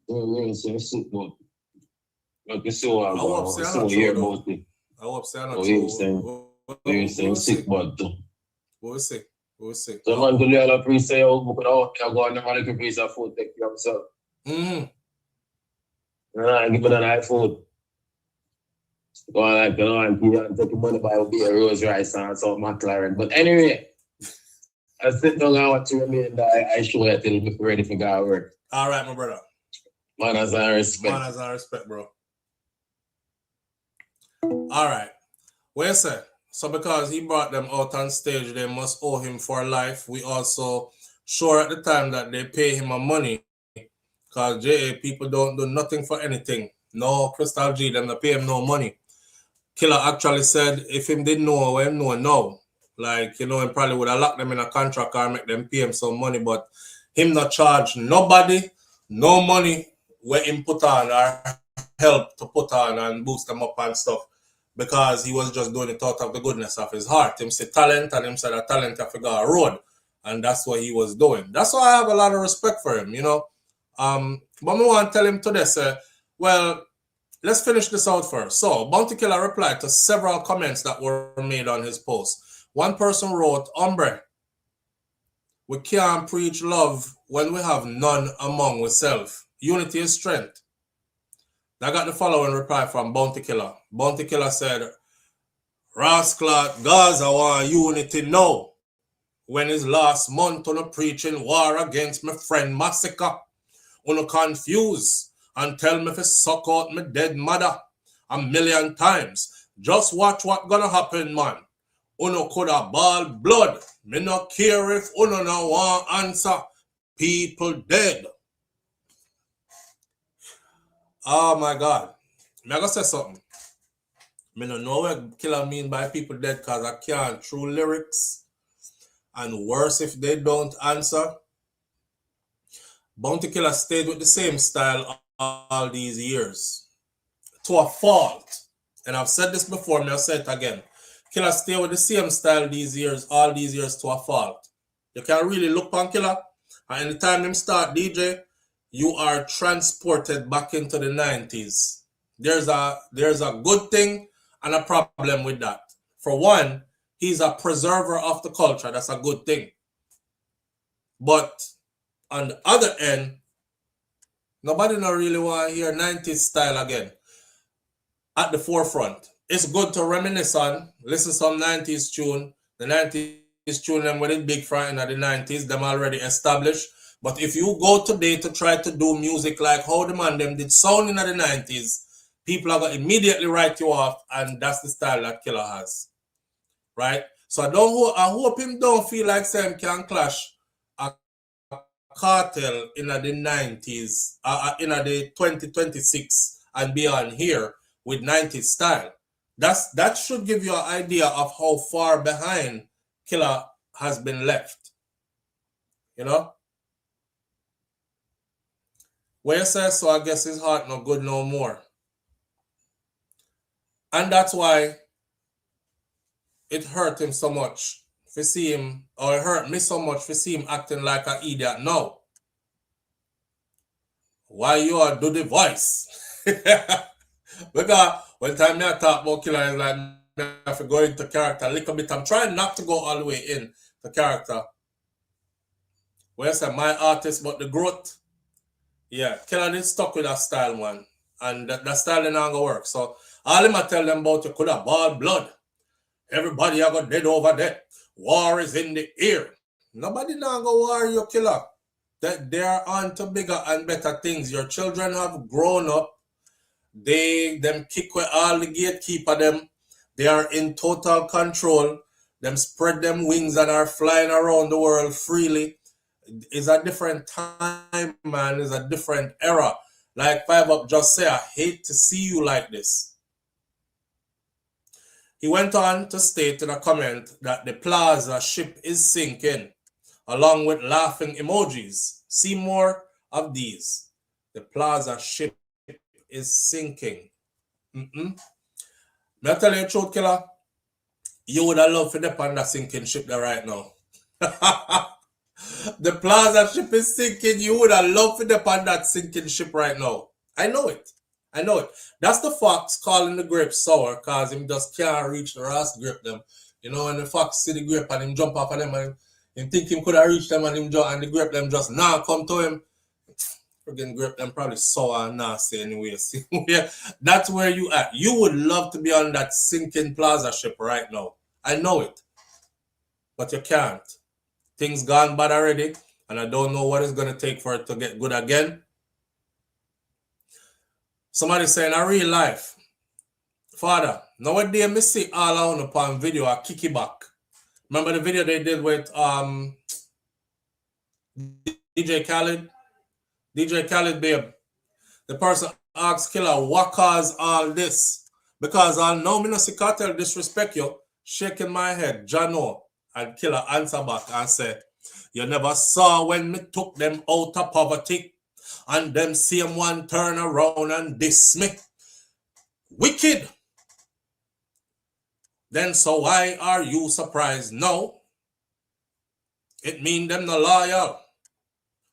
Me and say sick, but you see I hope so hear about it. I hope say I'm not you saying sick, but we'll see. So man, to the other priest say, oh, look at how you go on the man, priest of food, take care of himself. Give it an iPhone. Go on like, you know, and take the money by a Rolls Royce and some McLaren. But anyway, I sit down and watch you and I show you till we're ready for go work. All right, my brother. Manners and respect. Bro. All right. Well, sir, So because he brought them out on stage, they must owe him for life. We also sure at the time that they pay him a money, because JA people don't do nothing for anything. No Crystal G, them not pay him no money. Killer actually said if him didn't know him know now. Like, you know, him probably would have locked them in a contract or make them pay him some money, but him not charge nobody no money where him put on or help to put on and boost them up and stuff, because he was just doing it out of the goodness of his heart. Him say talent, and him said a talent have to go a road, and that's what he was doing. That's why I have a lot of respect for him, you know. But I want to tell him today, sir, well, let's finish this out first. So Bounty Killer replied to several comments that were made on his post. One person wrote, "Hombre, we can't preach love when we have none among ourselves. Unity is strength." I got the following reply from Bounty Killer. Bounty Killer said, "Rascal, Gaza want unity now. When is last month on a preaching war against my friend Massacre? Uno confused and tell me to suck out my dead mother 1,000,000 times. Just watch what gonna happen, man. Uno coulda ball blood. Me no care if uno no want answer. People dead." Oh my God. Me gonna say something. Me no know what Killer mean by people dead, because I can't through lyrics. And worse if they don't answer. Bounty Killer stayed with the same style all these years. To a fault. And I've said this before, I'll say it again. Killer stay with the same style all these years to a fault. You can really look on Killer, and anytime him start DJ, you are transported back into the 90s. There's a good thing and a problem with that. For one, he's a preserver of the culture. That's a good thing. But on the other end, nobody not really want to hear 90s style again at the forefront. It's good to reminisce on, listen to some 90s tune. The 90s tune, them with it big front in the 90s, them already established. But if you go today to try to do music like how the man them did sound in the 90s, people are going to immediately write you off, and that's the style that Killer has. Right? So I hope him don't feel like Sam can clash a Kartel in the 90s, in the 2026 and beyond here with 90s style. That should give you an idea of how far behind Killer has been left. You know? Where you say so, I guess his heart no good no more. And that's why it hurt him so much to see him, or it hurt me so much to see him acting like an idiot now. Why you are do the voice? Because when time I talk about Killer, it's like I have to go into character a little bit. I'm trying not to go all the way in the character. Where I say my artist, but the growth. Yeah, Killer did stuck with that style, man. And that style ain't gonna work. So all him I tell them about, you could have ball blood. Everybody I got dead over there. War is in the air. Nobody now go war you, Killer. That they are on to bigger and better things. Your children have grown up. Them kick with all the gatekeeper them. They are in total control. Them spread them wings and are flying around the world freely. It's a different time, man. It's a different era. Like Five Up just say, I hate to see you like this. He went on to state in a comment that the Plaza ship is sinking, along with laughing emojis. See more of these. The Plaza ship is sinking. May I tell you the truth, Killer? You would have loved to dip on that sinking ship there right now. The Plaza ship is sinking. You would have loved to dip on that sinking ship right now. I know it. I know it. That's the fox calling the grape sour, because him just can't reach the rest grip them. You know, when the fox see the grape and him jump off of them and him think him could have reached them and him jump and the grape them just now come to him. Friggin' grape them probably sour and nasty anyway. That's where you at. You would love to be on that sinking Plaza ship right now. I know it. But you can't. Things gone bad already, and I don't know what it's going to take for it to get good again. Somebody saying, in real life, Father, nowadays I see all on upon video a kicky back. Remember the video they did with DJ Khaled? DJ Khaled, babe. The person asked Killer, what caused all this? Because I know me no see Kartel disrespect you, shaking my head, Jano. And Killer answer back and say, you never saw when me took them out of poverty and them same one turn around and diss me. Wicked. Then so why are you surprised? No. It mean them no loyal.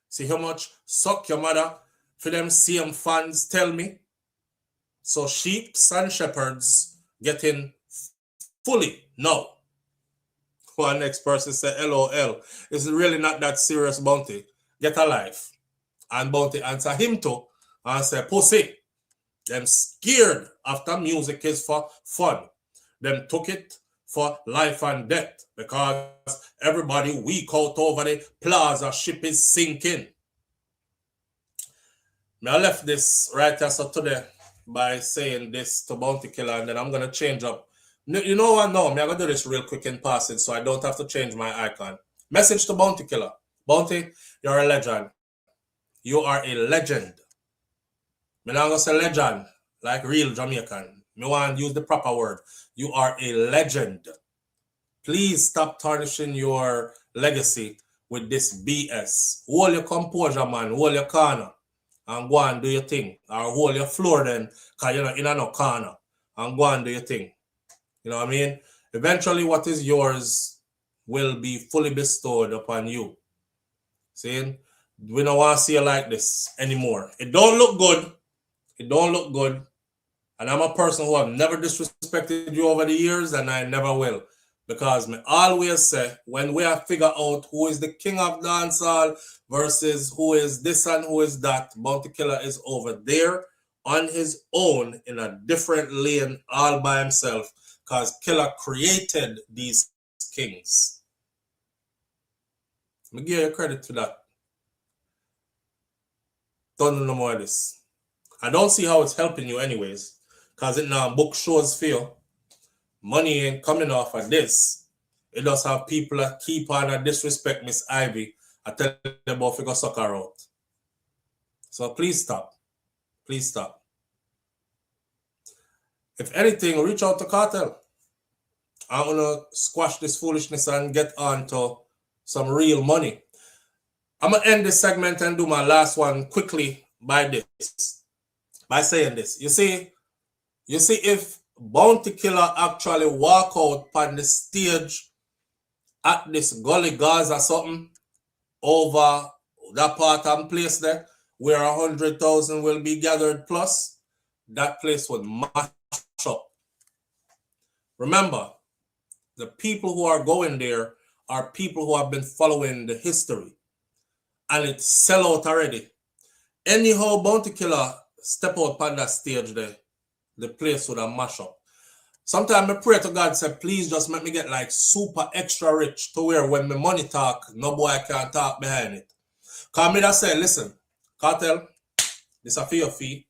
See how much suck your mother for them same fans tell me. So sheep and shepherds getting fully no. One next person said, LOL. It's really not that serious, Bounty. Get a life. And Bounty answer him too and say, pussy. Them scared after music is for fun. Them took it for life and death because everybody weak out over the plaza ship is sinking. I left this right here so today by saying this to Bounty Killer, and then I'm going to change up. You know what? No, I'm going to do this real quick in passing so I don't have to change my icon. Message to Bounty Killer. Bounty, you're a legend. You are a legend. I'm not going to say legend like real Jamaican. I want to use the proper word. You are a legend. Please stop tarnishing your legacy with this BS. Hold your composure, man. Hold your corner. And go and do your thing. Or hold your floor then, because you're not in no corner. And go and do your thing. You know what I mean? Eventually what is yours will be fully bestowed upon you. See? We don't want to see you like this anymore. It don't look good. It don't look good. And I'm a person who have never disrespected you over the years, and I never will. Because me always say, when we have figure out who is the king of dancehall versus who is this and who is that, Bounty Killer is over there on his own in a different lane all by himself. Because Killer created these kings. Let me give you credit to that. Don't know no more of this. I don't see how it's helping you anyways. Because it now book shows for you. Money ain't coming off of this. It does have people that keep on and disrespect Miss Ivy. I tell them about figure suck her out. So please stop. Please stop. If anything, reach out to Kartel. I want to squash this foolishness and get on to some real money. I'm going to end this segment and do my last one quickly by saying this. You see if Bounty Killer actually walk out on the stage at this Gully Gaza or something over that part and place there where 100,000 will be gathered plus, that place would mash up. Remember, the people who are going there are people who have been following the history. And it's sell out already. Anyhow, Bounty Killer step out on that stage there, the place would have mash up. Sometimes I pray to God, say, please just make me get like super extra rich to where when my money talk, no boy can talk behind it. Because me that say, listen, Kartel, this is for your fee.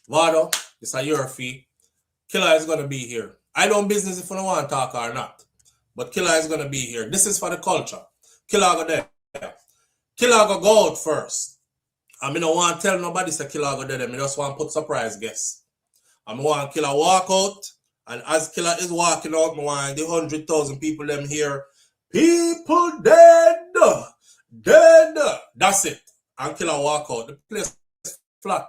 Vado, this is your fee. Killer is going to be here. I don't business if you don't want to talk or not. But Killer is going to be here. This is for the culture. Killer go there. Killer go out first. I mean, I don't want to tell nobody say Killer go there. I just want to put surprise guests. I want Killer walk out. And as Killer is walking out, I want the 100,000 people them here. People dead. Dead. That's it. And Killer walk out. The place is flat.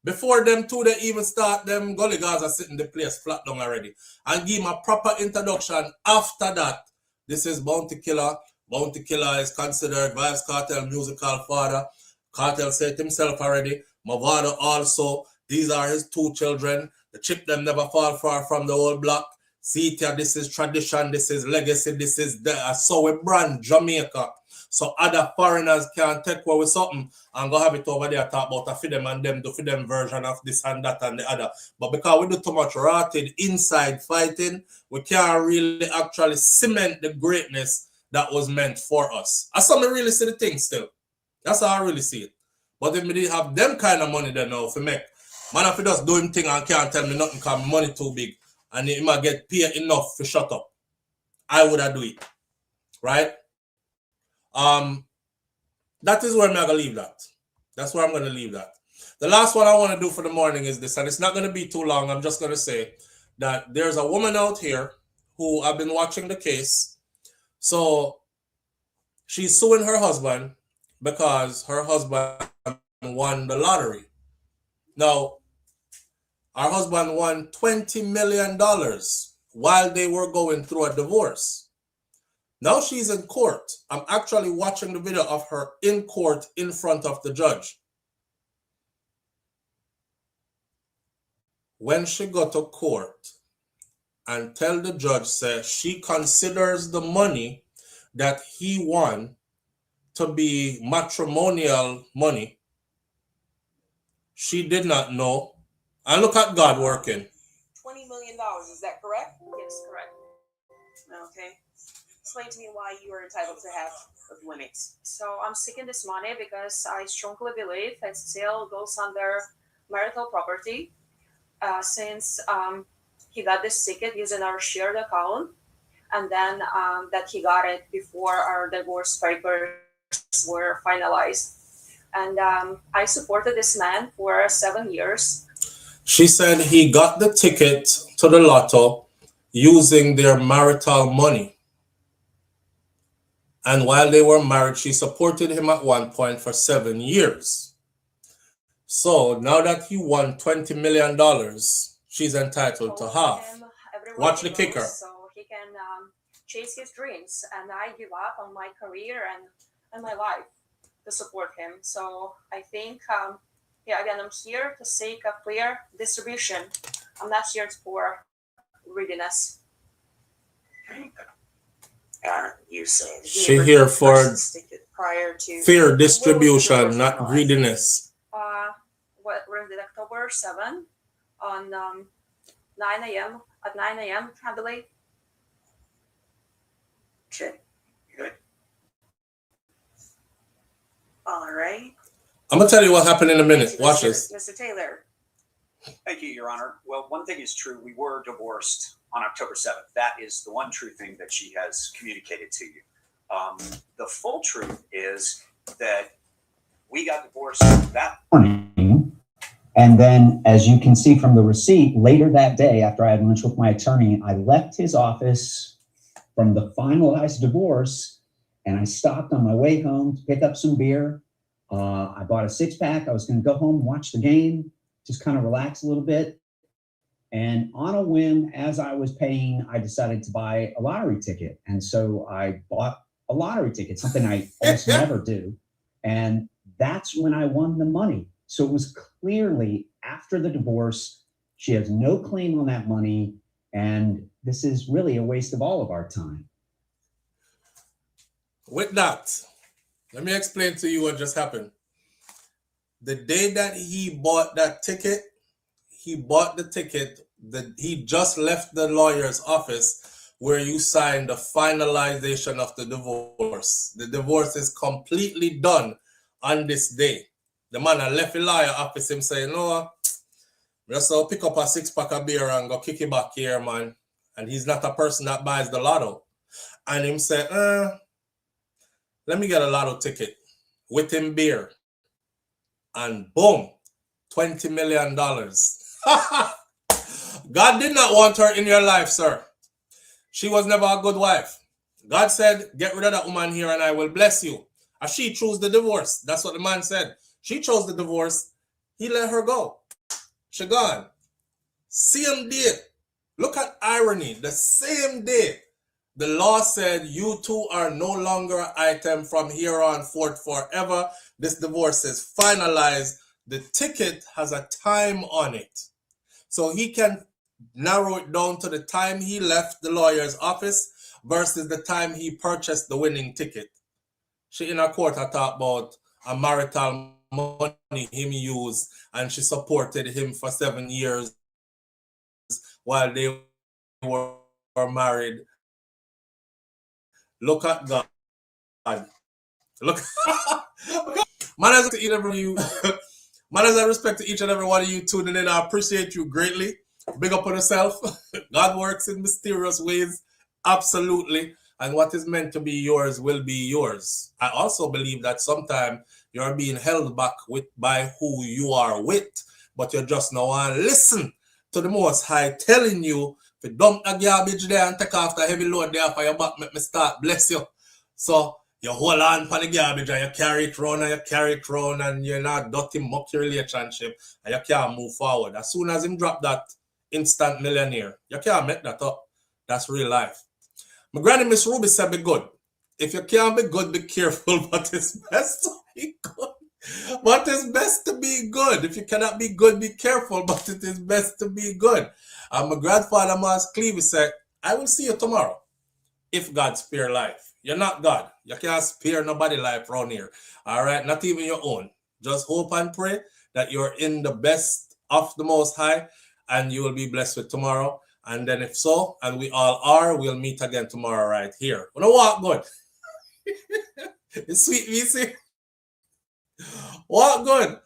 Before them two, they even start, them Gully guys are sitting the place flat down already. And give him a proper introduction. After that, this is Bounty Killer. Bounty Killer is considered Vybz Kartel musical father. Kartel said himself already. Mavado also. These are his two children. The chip them never fall far from the old block. See it here, this is tradition, this is legacy, this is the so we brand Jamaica. So other foreigners can take away with something and go have it over there, talk about a for them and them, do for them version of this and that and the other. But because we do too much rotted inside fighting, we can't really actually cement the greatness that was meant for us. That's how I really see the thing still. That's how I really see it. But if we didn't have them kind of money then now to make Man, if he just do him thing and can't tell me nothing because money too big and he might get paid enough to shut up, I would have do it. Right? That is where I'm gonna leave that. That's where I'm gonna leave that. The last one I want to do for the morning is this, and it's not gonna be too long. I'm just gonna say that there's a woman out here who I've been watching the case. So she's suing her husband because her husband won the lottery. Now, her husband won $20 million while they were going through a divorce. Now she's in court. I'm actually watching the video of her in court in front of the judge. When she got to court and tell the judge, say she considers the money that he won to be matrimonial money, she did not know. And look at God working. $20 million, is that correct? Yes, correct. Okay. Explain to me why you are entitled to half of limits. So I'm seeking this money because I strongly believe it still goes under marital property. Since he got this ticket using our shared account, and then that he got it before our divorce papers were finalized. And I supported this man for 7 years. She said he got the ticket to the lotto using their marital money. And while they were married, she supported him at one point for 7 years. So now that he won $20 million, she's entitled to half. Watch the kicker. So he can chase his dreams. And I give up on my career and my life to support him. So I think, again, I'm here to seek a fair distribution. I'm not here for greediness. You said she here for prior to fair distribution, not greediness. What was it, October 7 on 9 a.m. at 9 a.m. I believe. Okay, good. All right. I'm gonna tell you what happened in a minute. Watch this. Mr. Taylor. Thank you, Your Honor. Well, one thing is true. We were divorced on October 7th. That is the one true thing that she has communicated to you. The full truth is that we got divorced that morning. And then, as you can see from the receipt, later that day, after I had lunch with my attorney, I left his office from the finalized divorce, and I stopped on my way home to pick up some beer. I bought a 6-pack. I was going to go home, watch the game, just kind of relax a little bit. And on a whim, as I was paying, I decided to buy a lottery ticket. And so I bought a lottery ticket, something I almost never do. And that's when I won the money. So it was clearly after the divorce. She has no claim on that money. And this is really a waste of all of our time. With that, let me explain to you what just happened. The day that he bought that ticket, he bought the ticket that he just left the lawyer's office where you signed the finalization of the divorce. The divorce is completely done on this day. The man had left the lawyer office him saying, no, just pick up a 6-pack of beer and go kick it back here, man. And he's not a person that buys the lotto. And him said, let me get a lotto ticket with him beer. And boom, $20 million. God did not want her in your life, sir. She was never a good wife. God said, get rid of that woman here and I will bless you. And she chose the divorce. That's what the man said. She chose the divorce. He let her go. She gone. Same day. Look at irony. The same day. The law said you two are no longer an item from here on forth forever. This divorce is finalized. The ticket has a time on it. So he can narrow it down to the time he left the lawyer's office versus the time he purchased the winning ticket. She in a court I talk about a marital money him used, and she supported him for 7 years while they were married. Look at God. Look. Man has to eat every you. Manners and respect to each and every one of you tuning in. I appreciate you greatly. Big up on yourself. God works in mysterious ways. Absolutely. And what is meant to be yours will be yours. I also believe that sometimes you're being held back by who you are with, but you just now want to listen to the Most High telling you to dump the garbage there and take off the heavy load there for your back, make me start, bless you. So you hold on for the garbage and you carry it round and you carry it round and you're not dirty muck your relationship and you can't move forward. As soon as him drop that instant millionaire, you can't make that up. That's real life. My granny Miss Ruby said be good. If you can't be good, be careful, but it's best to be good. But it's best to be good. If you cannot be good, be careful, but it is best to be good. And my grandfather, Mas Cleavy, said, I will see you tomorrow if God spare life. You're not God. You can't spare nobody life around here. All right? Not even your own. Just hope and pray that you're in the best of the Most High and you will be blessed with tomorrow. And then if so, and we all are, we'll meet again tomorrow right here. You know what? Good. It's sweet, VC. What good?